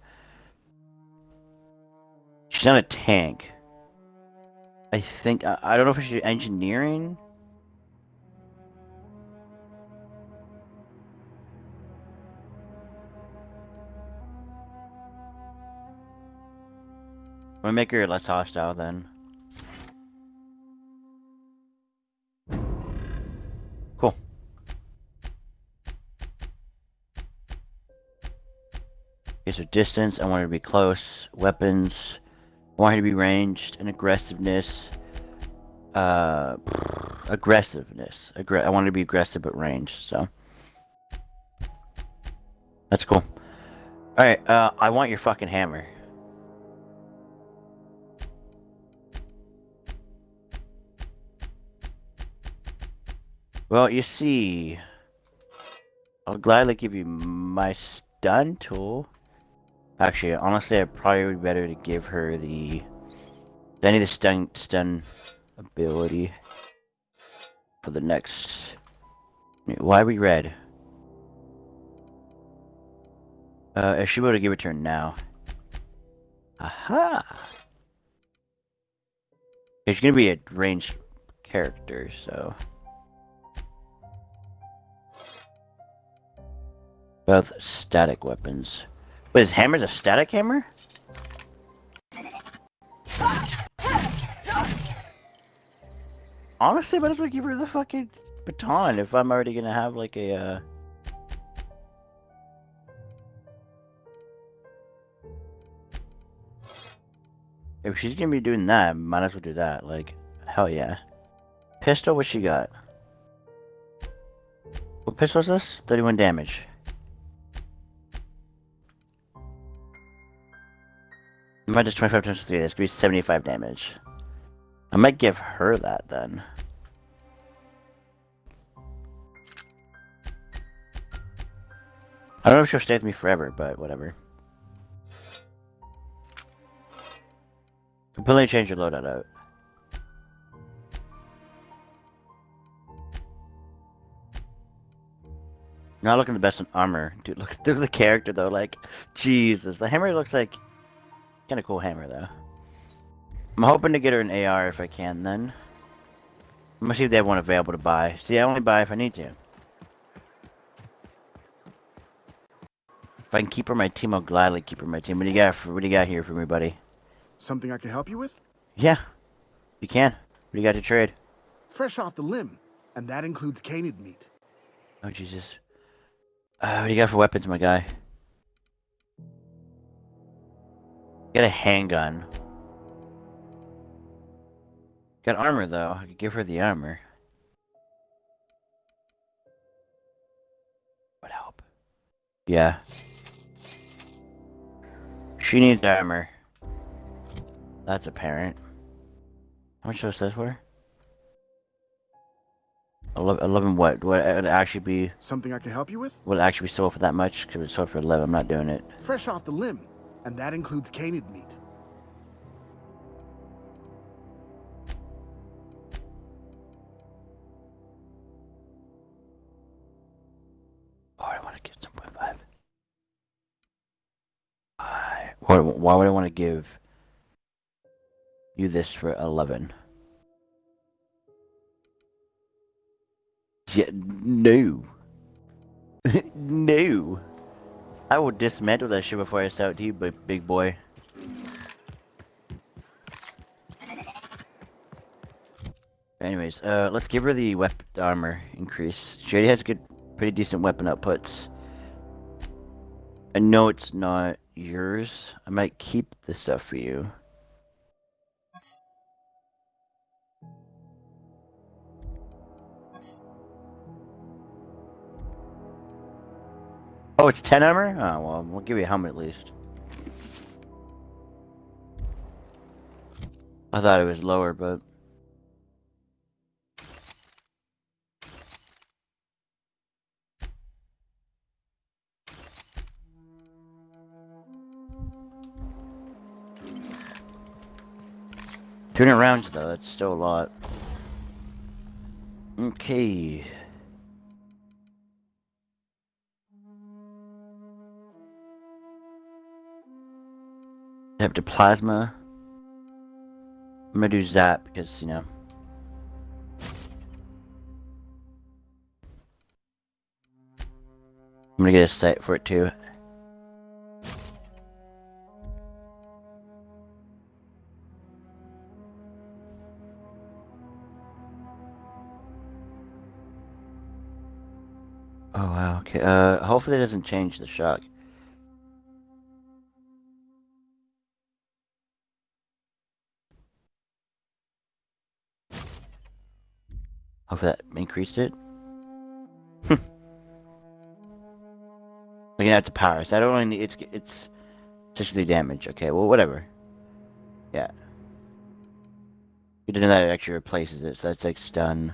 She's not a tank. I think, I don't know if she's engineering. I'm gonna make her less hostile then. Cool. Okay, so distance, I want her to be close. Weapons, I want her to be ranged. And aggressiveness. Aggressiveness. I want her to be aggressive but ranged, so. That's cool. Alright, I want your fucking hammer. Well, you see, I'll gladly give you my stun tool. Actually, honestly, I'd probably be better to give her the... I need the stun ability for the next... Why are we red? I should be able to give it to her now. Aha! She's gonna be a ranged character, so... Both static weapons. Wait, is hammers a static hammer? Honestly, I might as well give her the fucking baton if I'm already gonna have like a If she's gonna be doing that, might as well do that. Like, hell yeah. Pistol, what she got? What pistol is this? 31 damage. Minus 25 times 3, that's gonna be 75 damage. I might give her that then. I don't know if she'll stay with me forever, but whatever. Completely change your loadout out. Not looking the best in armor. Dude, look at the character though, like, Jesus. The hammer looks like kind of cool hammer though. I'm hoping to get her an AR if I can then. I'm gonna see if they have one available to buy. See, I only buy if I need to. If I can keep her my team, I'll gladly keep her my team. What do you got here for me, buddy? Something I can help you with? Yeah, you can. What do you got to trade? Fresh off the limb, and that includes canid meat. Oh, Jesus. What do you got for weapons, my guy? Got a handgun. Got armor, though. I could give her the armor. Would help. Yeah. She needs armor. That's apparent. How much does this for? 11 what? Would it actually be... Something I can help you with? Would it actually be sold for that much? Because it's sold for 11. I'm not doing it. Fresh off the limb, and that includes canid meat. Oh, I want to give 7.5. Why would I want to give you this for 11? Yeah, no. No. I will dismantle that shit before I sell it to you, big boy. Anyways, let's give her the weapon armor increase. She already has pretty decent weapon outputs. I know it's not yours. I might keep this stuff for you. Oh, it's 10 armor? Oh, well, we'll give you a helmet at least. I thought it was lower, but... Turn it around though, that's still a lot. Okay. Plasma. I'm gonna do Zap because, you know. I'm gonna get a sight for it too. Oh wow, okay. Hopefully it doesn't change the shock. Hopefully that increased it. Looking at the power, so I don't really need, it's 63 damage. Okay, well whatever. Yeah. You didn't know that it actually replaces it, so that's like stun.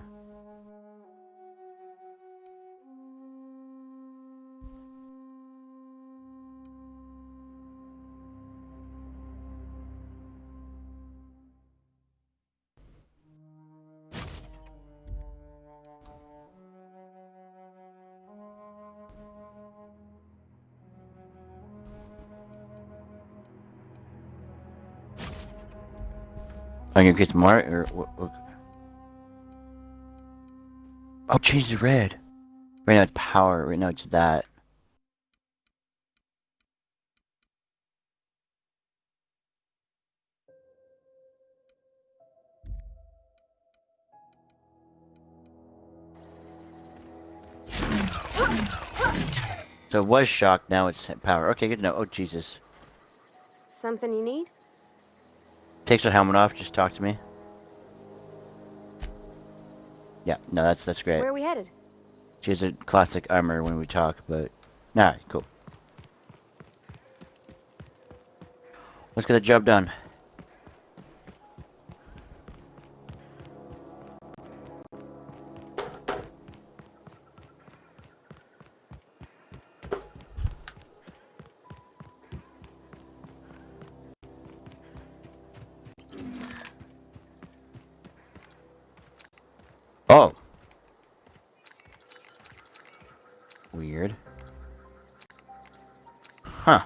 I can increase more, or what? Oh, change the red. Right now it's power. Right now it's that. So it was shock. Now it's power. Okay, good to know. Oh Jesus. Something you need? takes her helmet off, just talk to me. Yeah, no, that's great. Where are we headed? She has a classic armor when we talk, but... Alright, cool. Let's get the job done. Oh. Weird. Huh.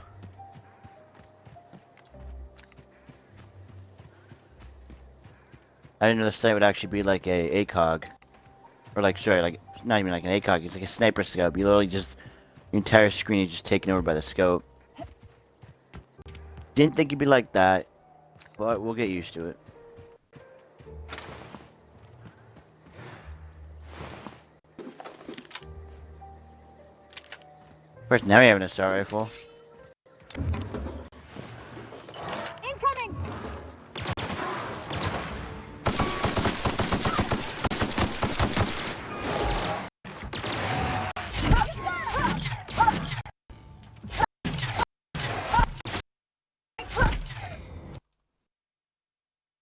I didn't know the sight would actually be like a ACOG. Or like, sorry, like, not even like an ACOG, it's like a sniper scope. You literally just, your entire screen is just taken over by the scope. Didn't think it'd be like that, but we'll get used to it. First, now we have an assault rifle. Incoming!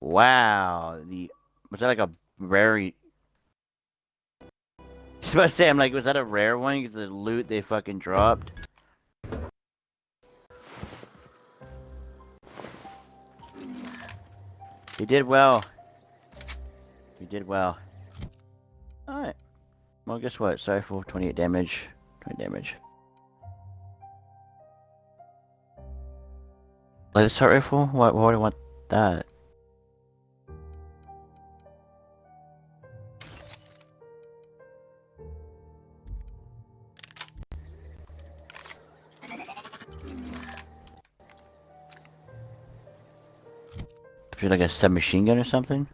Wow, was that like a rare? I was about to say, I'm like, was that a rare one? Because the loot they fucking dropped. You did well. You did well. Alright. Well, guess what? Sorry for 28 damage. 20 damage. Like the assault rifle? Why would I want that? Feel like a submachine gun or something?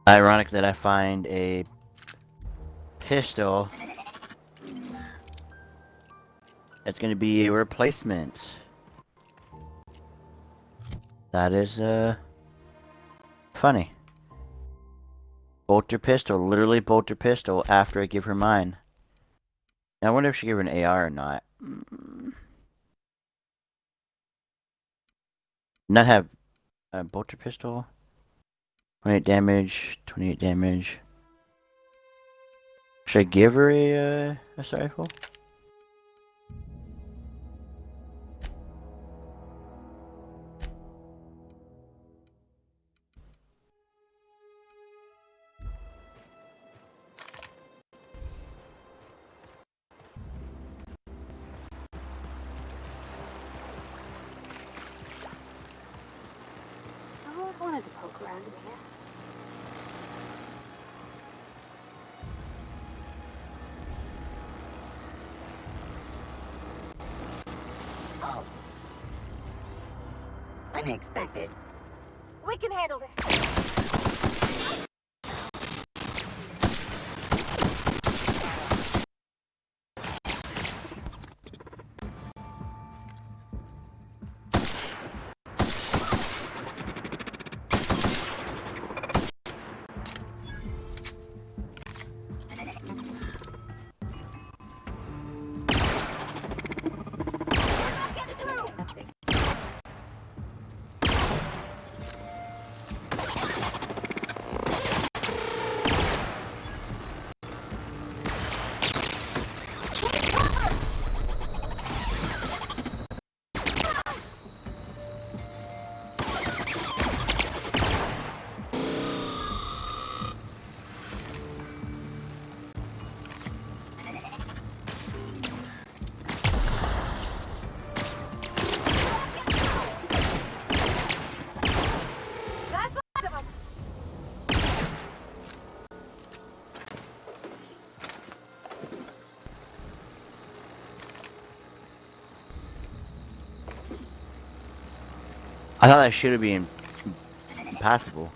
Ironic that I find a pistol that's going to be a replacement. That is, funny. Bolt her pistol, literally bolt her pistol after I give her mine. Now, I wonder if she gave her an AR or not. Not have a bolter pistol. 28 damage, 28 damage. Should I give her a assault rifle? I always wanted to poke around in here. Oh. Unexpected. We can handle this. I thought that should be impassable.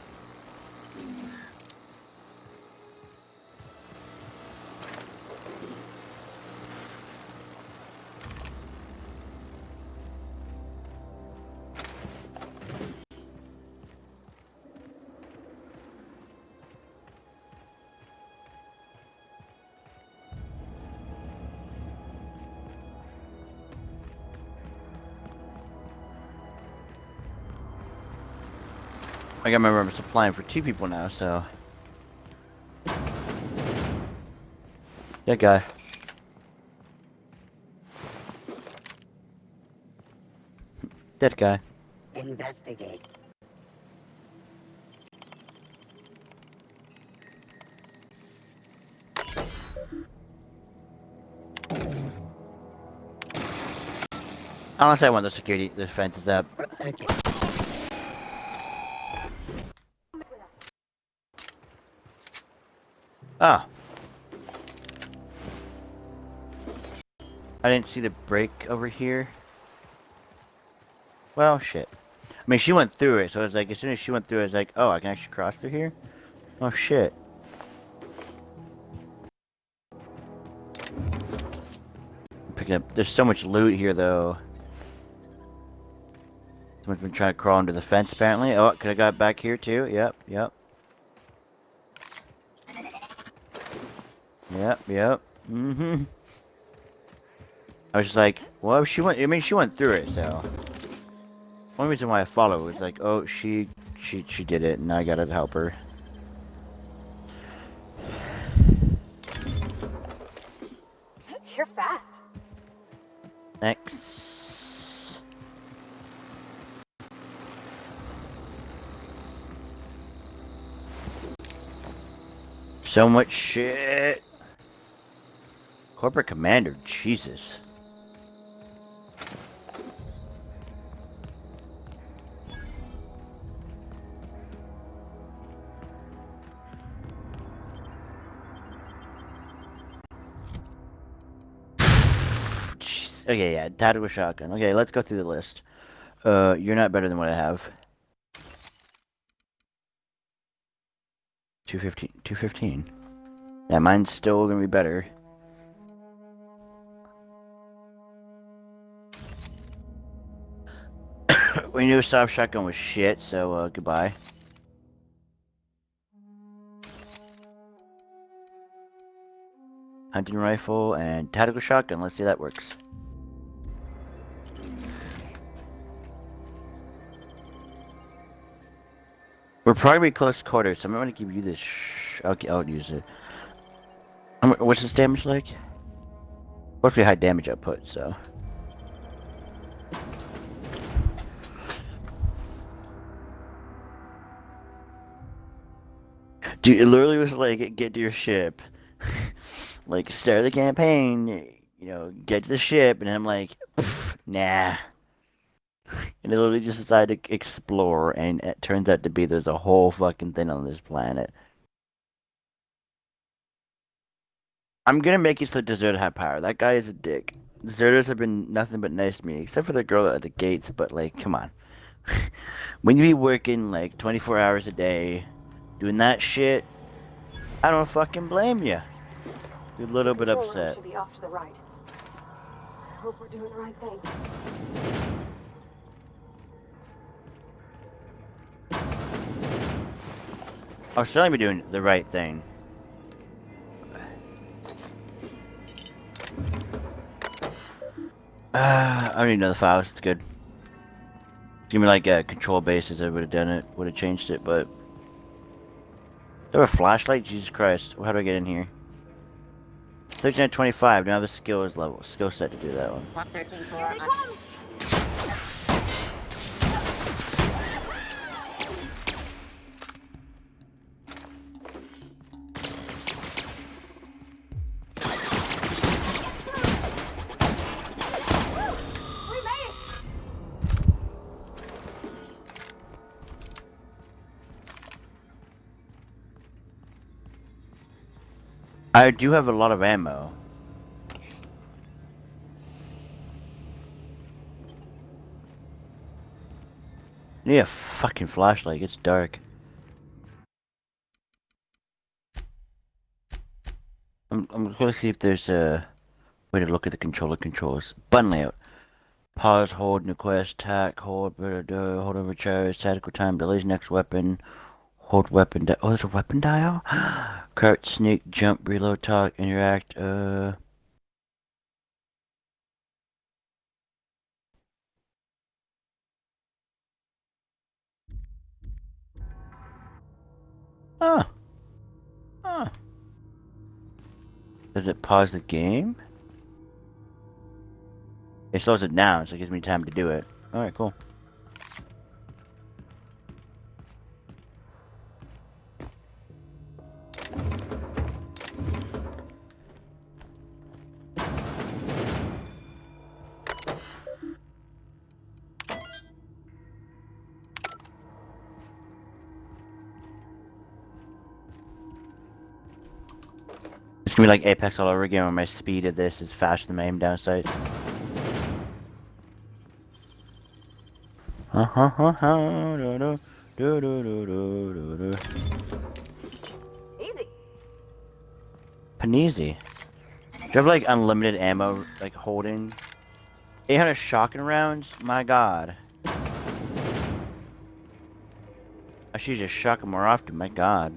I gotta remember I'm supplying for 2 people now, so. That guy. That guy. Investigate. Honestly, I want the security, the fences up. Searching. Ah. I didn't see the break over here. Well, shit. I mean, she went through it, so I was like, as soon as she went through it, I was like, oh, I can actually cross through here? Oh, shit. Picking up, there's so much loot here, though. Someone's been trying to crawl under the fence, apparently. Oh, could have got back here, too. Yep, yep. Yep, yep. Mm-hmm. I was just like, well, she went, I mean, she went through it, so. One reason why I follow was like, oh, she did it, and I gotta help her. You're fast. Thanks. So much shit. Corporate Commander, Jesus. Okay, yeah, tactical shotgun. Okay, let's go through the list. You're not better than what I have. 215. 215. Yeah, mine's still gonna be better. We knew soft shotgun was shit, so goodbye. Hunting rifle and tactical shotgun. Let's see if that works. We're probably close quarters, so I'm going to give you this. Okay, I'll use it. What's this damage like? Supposed to be high damage output, so. Dude, it literally was like, get to your ship. Like, start the campaign, you know, get to the ship, and I'm like, nah. And it literally just decided to explore, and it turns out to be there's a whole fucking thing on this planet. I'm gonna make it so Deserter have power. That guy is a dick. Deserters have been nothing but nice to me, except for the girl at the gates, but like, come on. When you be working like 24 hours a day, doing that shit, I don't fucking blame you. You're a little bit upset. Should be off to the right. I hope we're doing the right thing. I'll certainly be doing the right thing. I don't need another files. It's good. Give me like control bases. I would have done it. Would have changed it, but. There a flashlight? Jesus Christ! How do I get in here? 1325. Don't have a skill set to do that one. Searching for I do have a lot of ammo. I need a fucking flashlight. It's dark. I'm going to see if there's a way to look at the controls. Button layout. Pause, hold, new quest, attack, hold over charge, tactical time, delays next weapon, hold weapon oh, there's a weapon dial? Crouch, sneak, jump, reload, talk, interact, Oh. Oh. Does it pause the game? It slows it down, so it gives me time to do it. Alright, cool. It's gonna be like Apex all over again, where my speed of this is faster than my aim down sight. Easy. Panisi. Do you have like unlimited ammo, like holding? 800 shotgun rounds? My god. I should just shotgun more often, my god.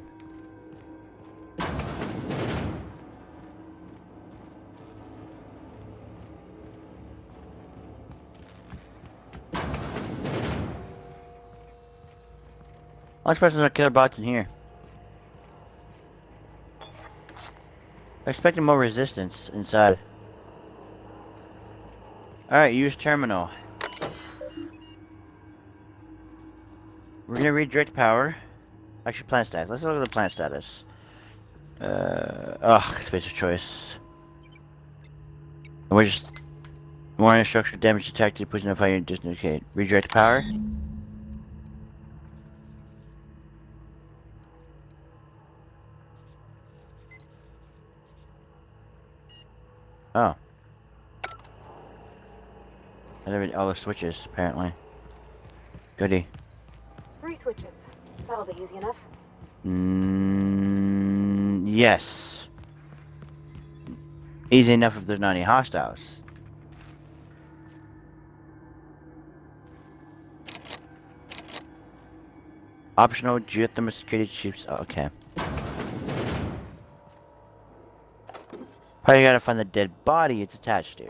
Last person's not killer bots in here. I expected more resistance inside. Alright, use terminal. We're gonna redirect power. Actually, plant status. Let's look at the plant status. Spacer choice. And we're just... More structure damage detected, pushing up fire dislocate. Redirect power. Oh. I have all the switches, apparently. Goody. 3 switches. That'll be easy enough. Yes. Easy enough if there's not any hostiles. Optional geothermal security chips. Oh, okay. Probably gotta find the dead body it's attached to.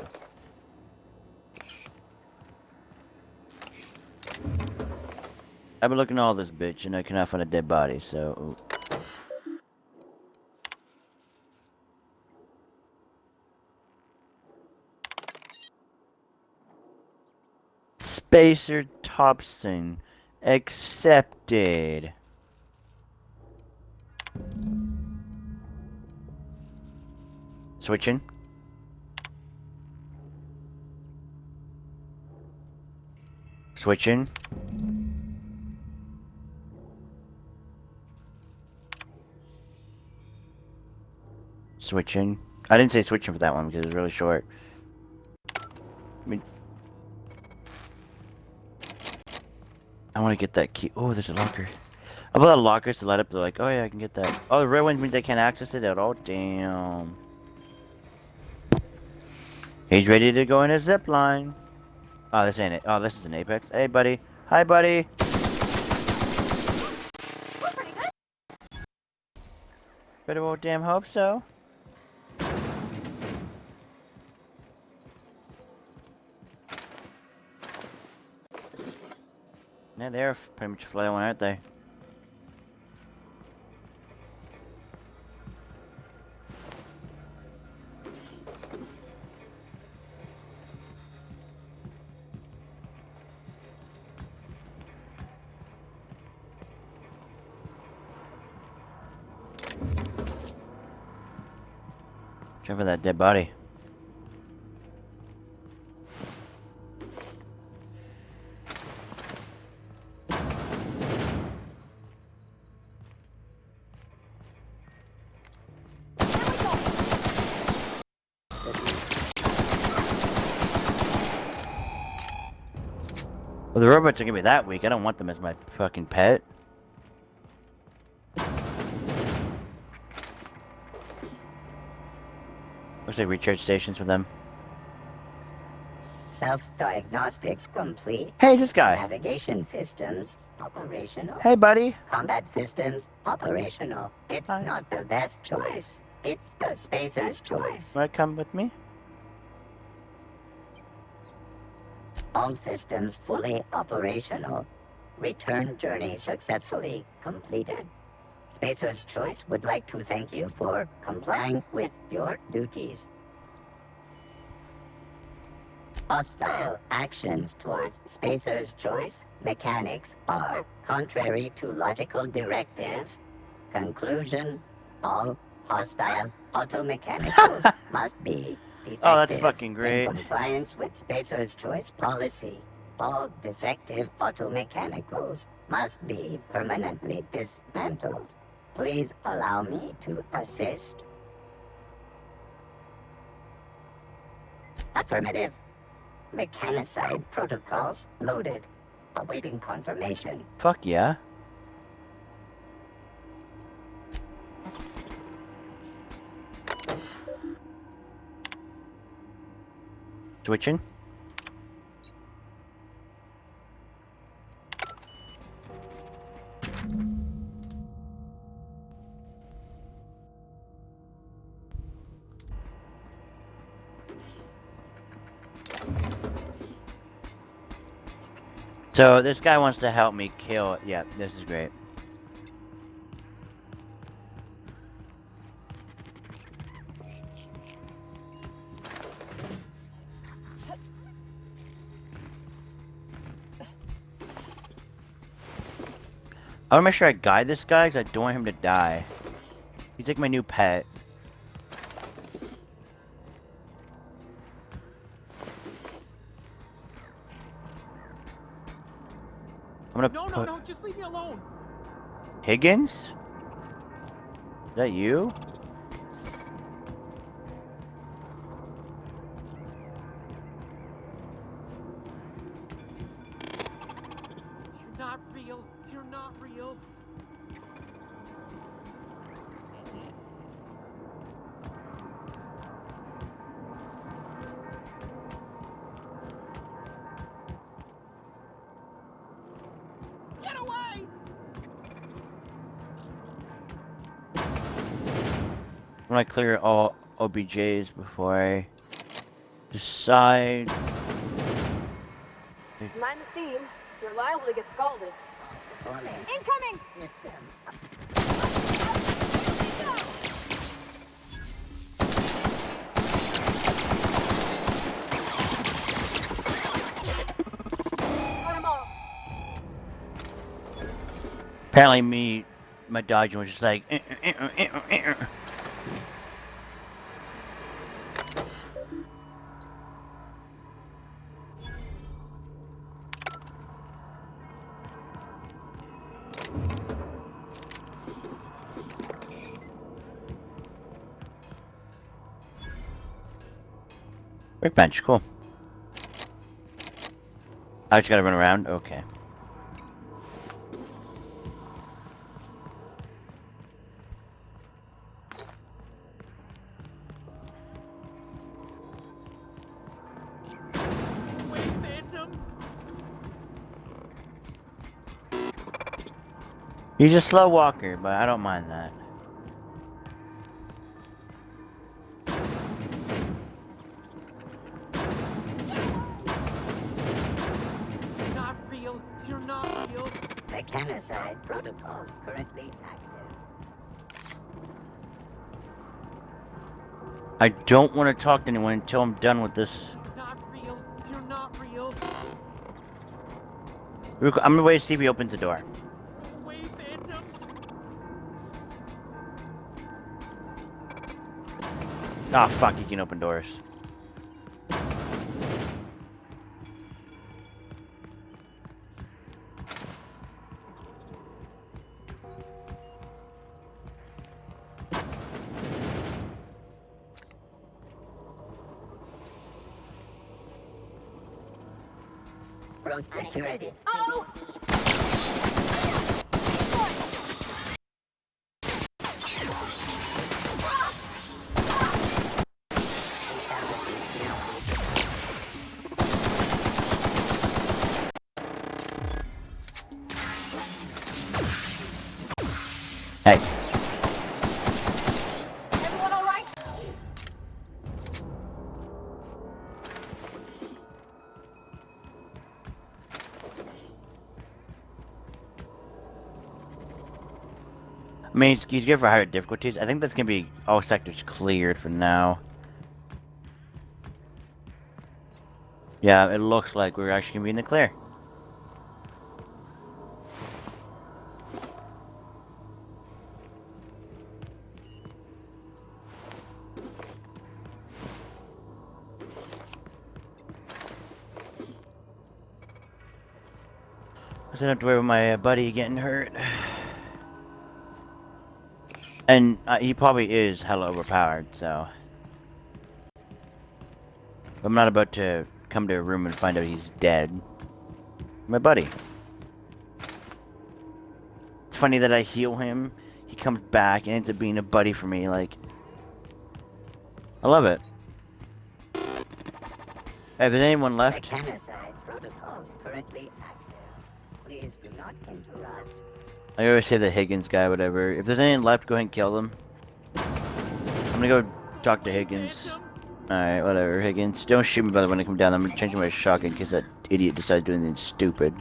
I've been looking at all this bitch and I cannot find a dead body, so... Spacer Thompson. Accepted. Switching. Switching. Switching. I didn't say switching for that one because it was really short. I want to get that key. Oh, there's a locker. I bought a lockers to light up. They're like, oh yeah, I can get that. Oh, the red ones mean they can't access it at all. Damn. He's ready to go in a zip line. Oh, this ain't it. Oh, this is an Apex. Hey, buddy. Hi, buddy. Better old damn hope so. Yeah, they're pretty much flying, aren't they? Try for that dead body. Well, the robots are gonna be that weak. I don't want them as my fucking pet. Looks like recharge stations for them. Self-diagnostics complete. Hey, this guy. Navigation systems operational. Hey, buddy. Combat systems operational. It's not the best choice. It's the Spacer's choice. Wanna come with me? All systems fully operational. Return journey successfully completed. Spacer's Choice would like to thank you for complying with your duties. Hostile actions towards Spacer's Choice mechanics are contrary to logical directive. Conclusion: all hostile automechanicals must be defective. Oh, that's fucking great. In compliance with Spacer's Choice policy, all defective automechanicals must be permanently dismantled. Please allow me to assist. Affirmative. Mechanicide protocols loaded. Awaiting confirmation. Fuck yeah. Switching. So this guy wants to help me kill. Yeah, this is great. I want to make sure I guide this guy because I don't want him to die. He's like my new pet. I'm gonna No, just leave me alone. Higgins? Is that you? You're not real. You're not real. Get away! I'm gonna clear all OBJs before I decide. Mind the steam. You're liable to get scalded. Incoming! System. Cut him off. Apparently my dodging was just like Workbench, cool. I just gotta run around? Okay. Wait, Phantom. He's a slow walker, but I don't mind that. You're not real. You're not real. Mechanicide protocols currently active. I don't want to talk to anyone until I'm done with this. Not real. You're not real. I'm gonna wait to see if he opens the door. Wait, Phantom. Ah, fuck, you can open doors. Outpost security. Oh! Hey. Everyone all right? I mean, you get for higher difficulties. I think that's gonna be all sectors cleared for now. Yeah, it looks like we're actually gonna be in the clear. I don't have to worry about my buddy getting hurt. And he probably is hella overpowered, so. I'm not about to come to a room and find out he's dead. My buddy. It's funny that I heal him, he comes back and ends up being a buddy for me, like. I love it. Hey, if there's anyone left. Mechanicide protocols currently active. Please do not interrupt. I always say the Higgins guy, whatever. If there's anyone left, go ahead and kill them. I'm gonna go talk to Higgins. Alright, whatever, Higgins. Don't shoot me by the way when I come down. I'm gonna change my shotgun in case that idiot decides to do anything stupid.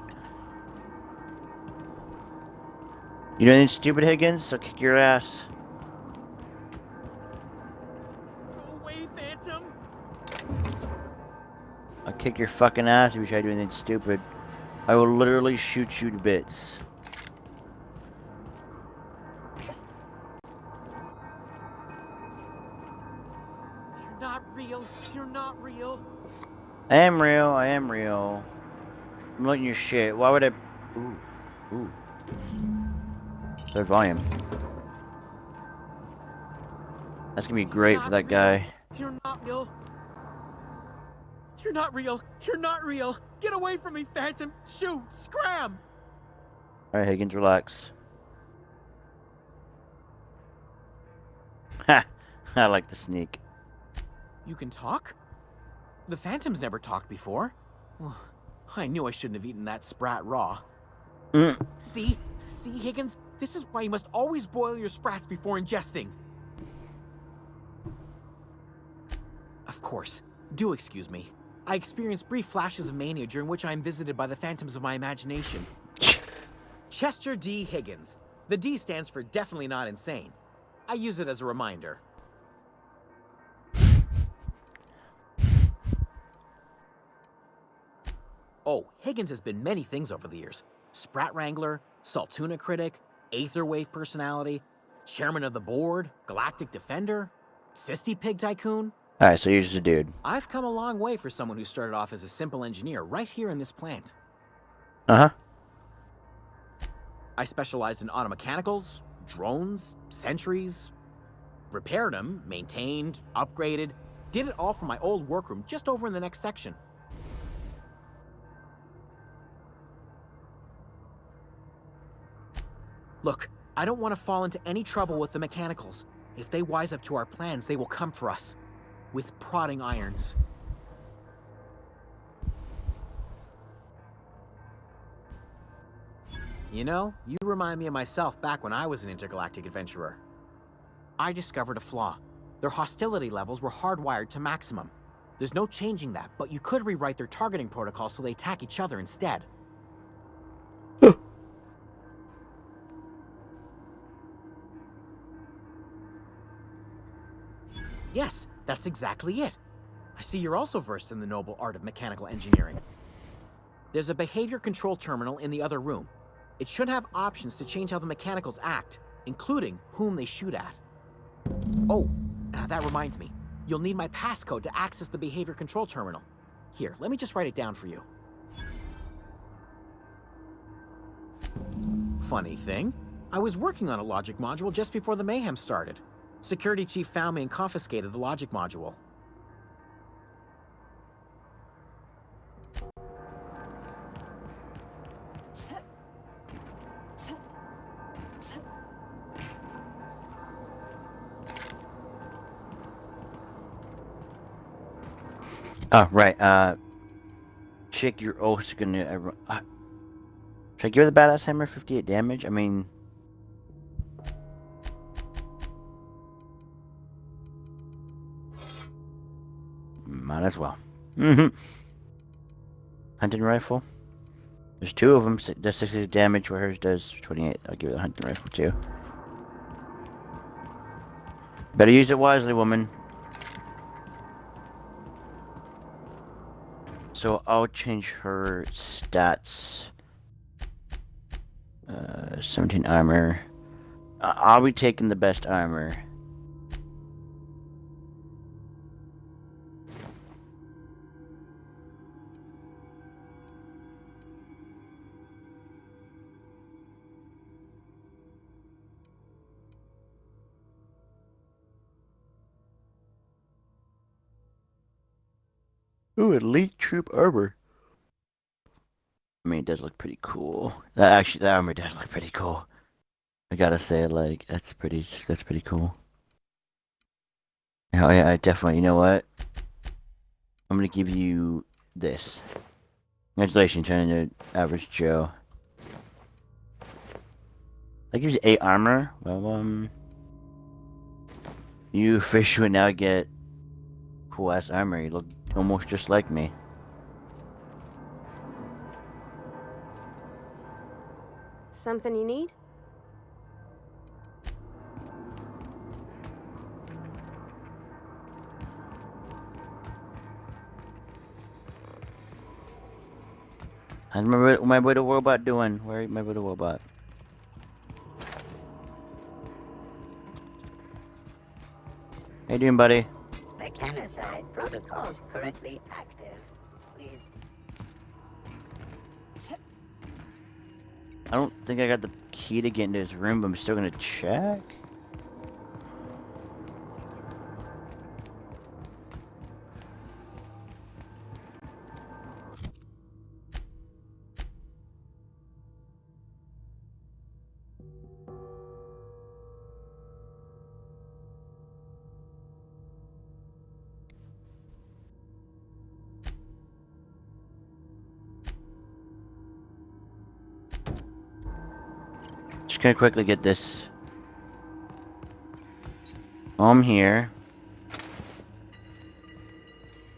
You do anything stupid, Higgins? I'll kick your ass. Go away, Phantom! I'll kick your fucking ass if you try to do anything stupid. I will literally shoot you to bits. You're not real. You're not real. I am real, I am real. I'm looking at your shit. Why would I... Ooh. Ooh. Their volume. That's gonna be great for that guy. You're not real. You're not real. You're not real. Get away from me, Phantom. Shoot. Scram. Alright, Higgins, relax. Ha! I like the sneak. You can talk? The Phantom's never talked before. I knew I shouldn't have eaten that sprat raw. See? See, Higgins? This is why you must always boil your sprats before ingesting. Of course. Do excuse me. I experience brief flashes of mania during which I am visited by the phantoms of my imagination. Chester D. Higgins. The D stands for definitely not insane. I use it as a reminder. Oh, Higgins has been many things over the years. Sprat Wrangler, Saltuna Critic, Aetherwave Personality, Chairman of the Board, Galactic Defender, Sisty Pig Tycoon. Alright, so you're just a dude. I've come a long way for someone who started off as a simple engineer right here in this plant. Uh-huh. I specialized in automechanicals, drones, sentries, repaired them, maintained, upgraded, did it all from my old workroom just over in the next section. Look, I don't want to fall into any trouble with the mechanicals. If they wise up to our plans, they will come for us. With prodding irons. You know, you remind me of myself back when I was an intergalactic adventurer. I discovered a flaw. Their hostility levels were hardwired to maximum. There's no changing that, but you could rewrite their targeting protocol so they attack each other instead. Yes, that's exactly it. I see you're also versed in the noble art of mechanical engineering. There's a behavior control terminal in the other room. It should have options to change how the mechanicals act, including whom they shoot at. Oh, that reminds me. You'll need my passcode to access the behavior control terminal. Here, let me just write it down for you. Funny thing, I was working on a logic module just before the mayhem started. Security Chief found me and confiscated the logic module. Oh, right. Chick, you're also gonna. Chick, you're the badass hammer, 58 damage. I mean. Might as well. Hunting rifle. There's two of them. Does 60 damage, where hers does 28. I'll give it the hunting rifle too. Better use it wisely, woman. So I'll change her stats. 17 armor. I'll be taking the best armor. Ooh, elite troop armor. I mean, it does look pretty cool. That armor does look pretty cool. I gotta say, like, that's pretty cool. Oh yeah, I definitely, you know what? I'm gonna give you this. Congratulations, turning into average Joe. That gives you 8 armor. Well, you officially now get cool ass armor. You look almost just like me. Something you need? How's my little robot doing? Where's my little robot? How you doing, buddy? Mechanicide protocols currently active. Please. I don't think I got the key to get into his room, but I'm still gonna check. Just gonna quickly get this. I'm here.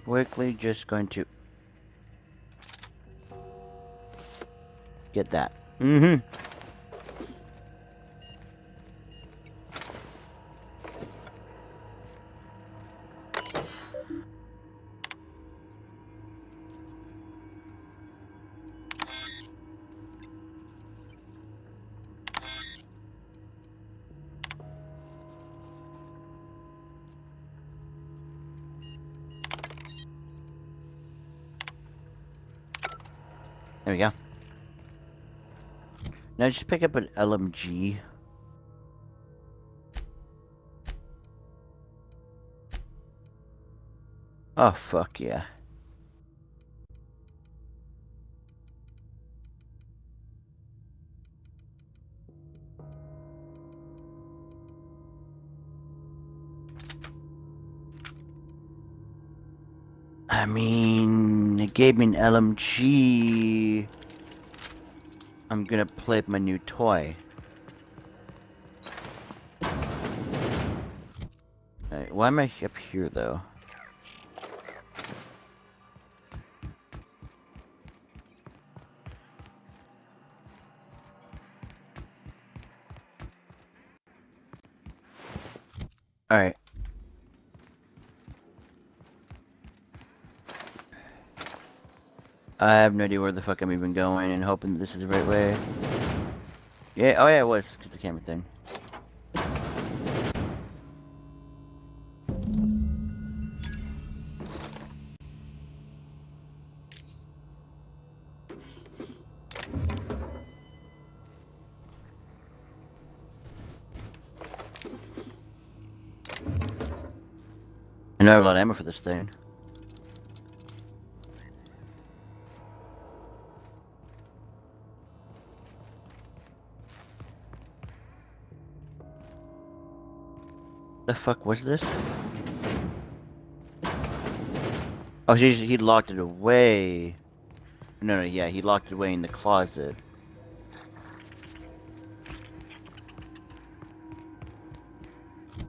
Quickly just going to get that. There we go. Now just pick up an LMG. Oh, fuck yeah. I mean, it gave me an LMG. I'm gonna play with my new toy. Alright, why am I up here though? Alright. I have no idea where the fuck I'm even going and hoping this is the right way. Yeah, oh yeah, it was, because the camera thing. I know I have a lot of ammo for this thing. The fuck was this? Oh, he locked it away. No, yeah, he locked it away in the closet.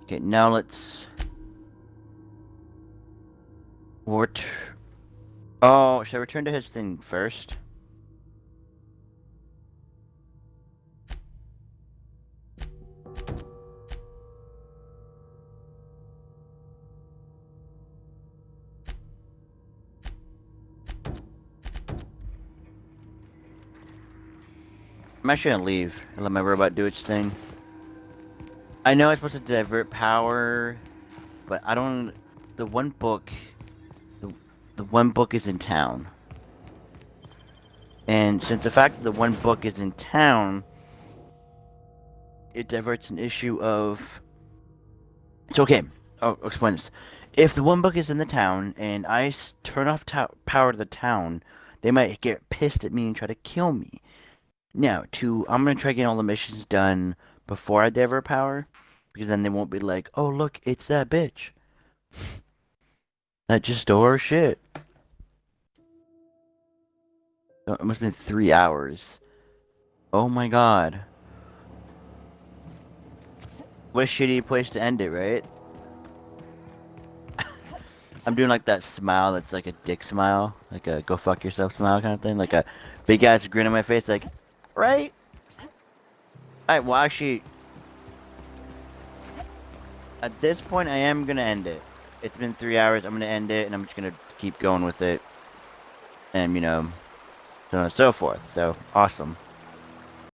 Okay, now let's... What? Oh, should I return to his thing first? I'm actually gonna leave and let my robot do its thing. I know it's supposed to divert power, but I don't... The one book... The one book is in town. And since the fact that the one book is in town, it diverts an issue of... It's okay. I'll explain this. If the one book is in the town, and I turn off power to the town, they might get pissed at me and try to kill me. Now, I'm gonna try getting all the missions done before I divert power, because then they won't be like, oh look, it's that bitch that just stole our shit. So it must have been 3 hours. Oh my god. What a shitty place to end it, right? I'm doing like that smile that's like a dick smile, like a go fuck yourself smile kind of thing, like a big ass grin on my face, like, right? Alright, well actually, at this point I am gonna end it. It's been 3 hours, I'm gonna end it, and I'm just gonna keep going with it. And, you know, so on and so forth. So, awesome.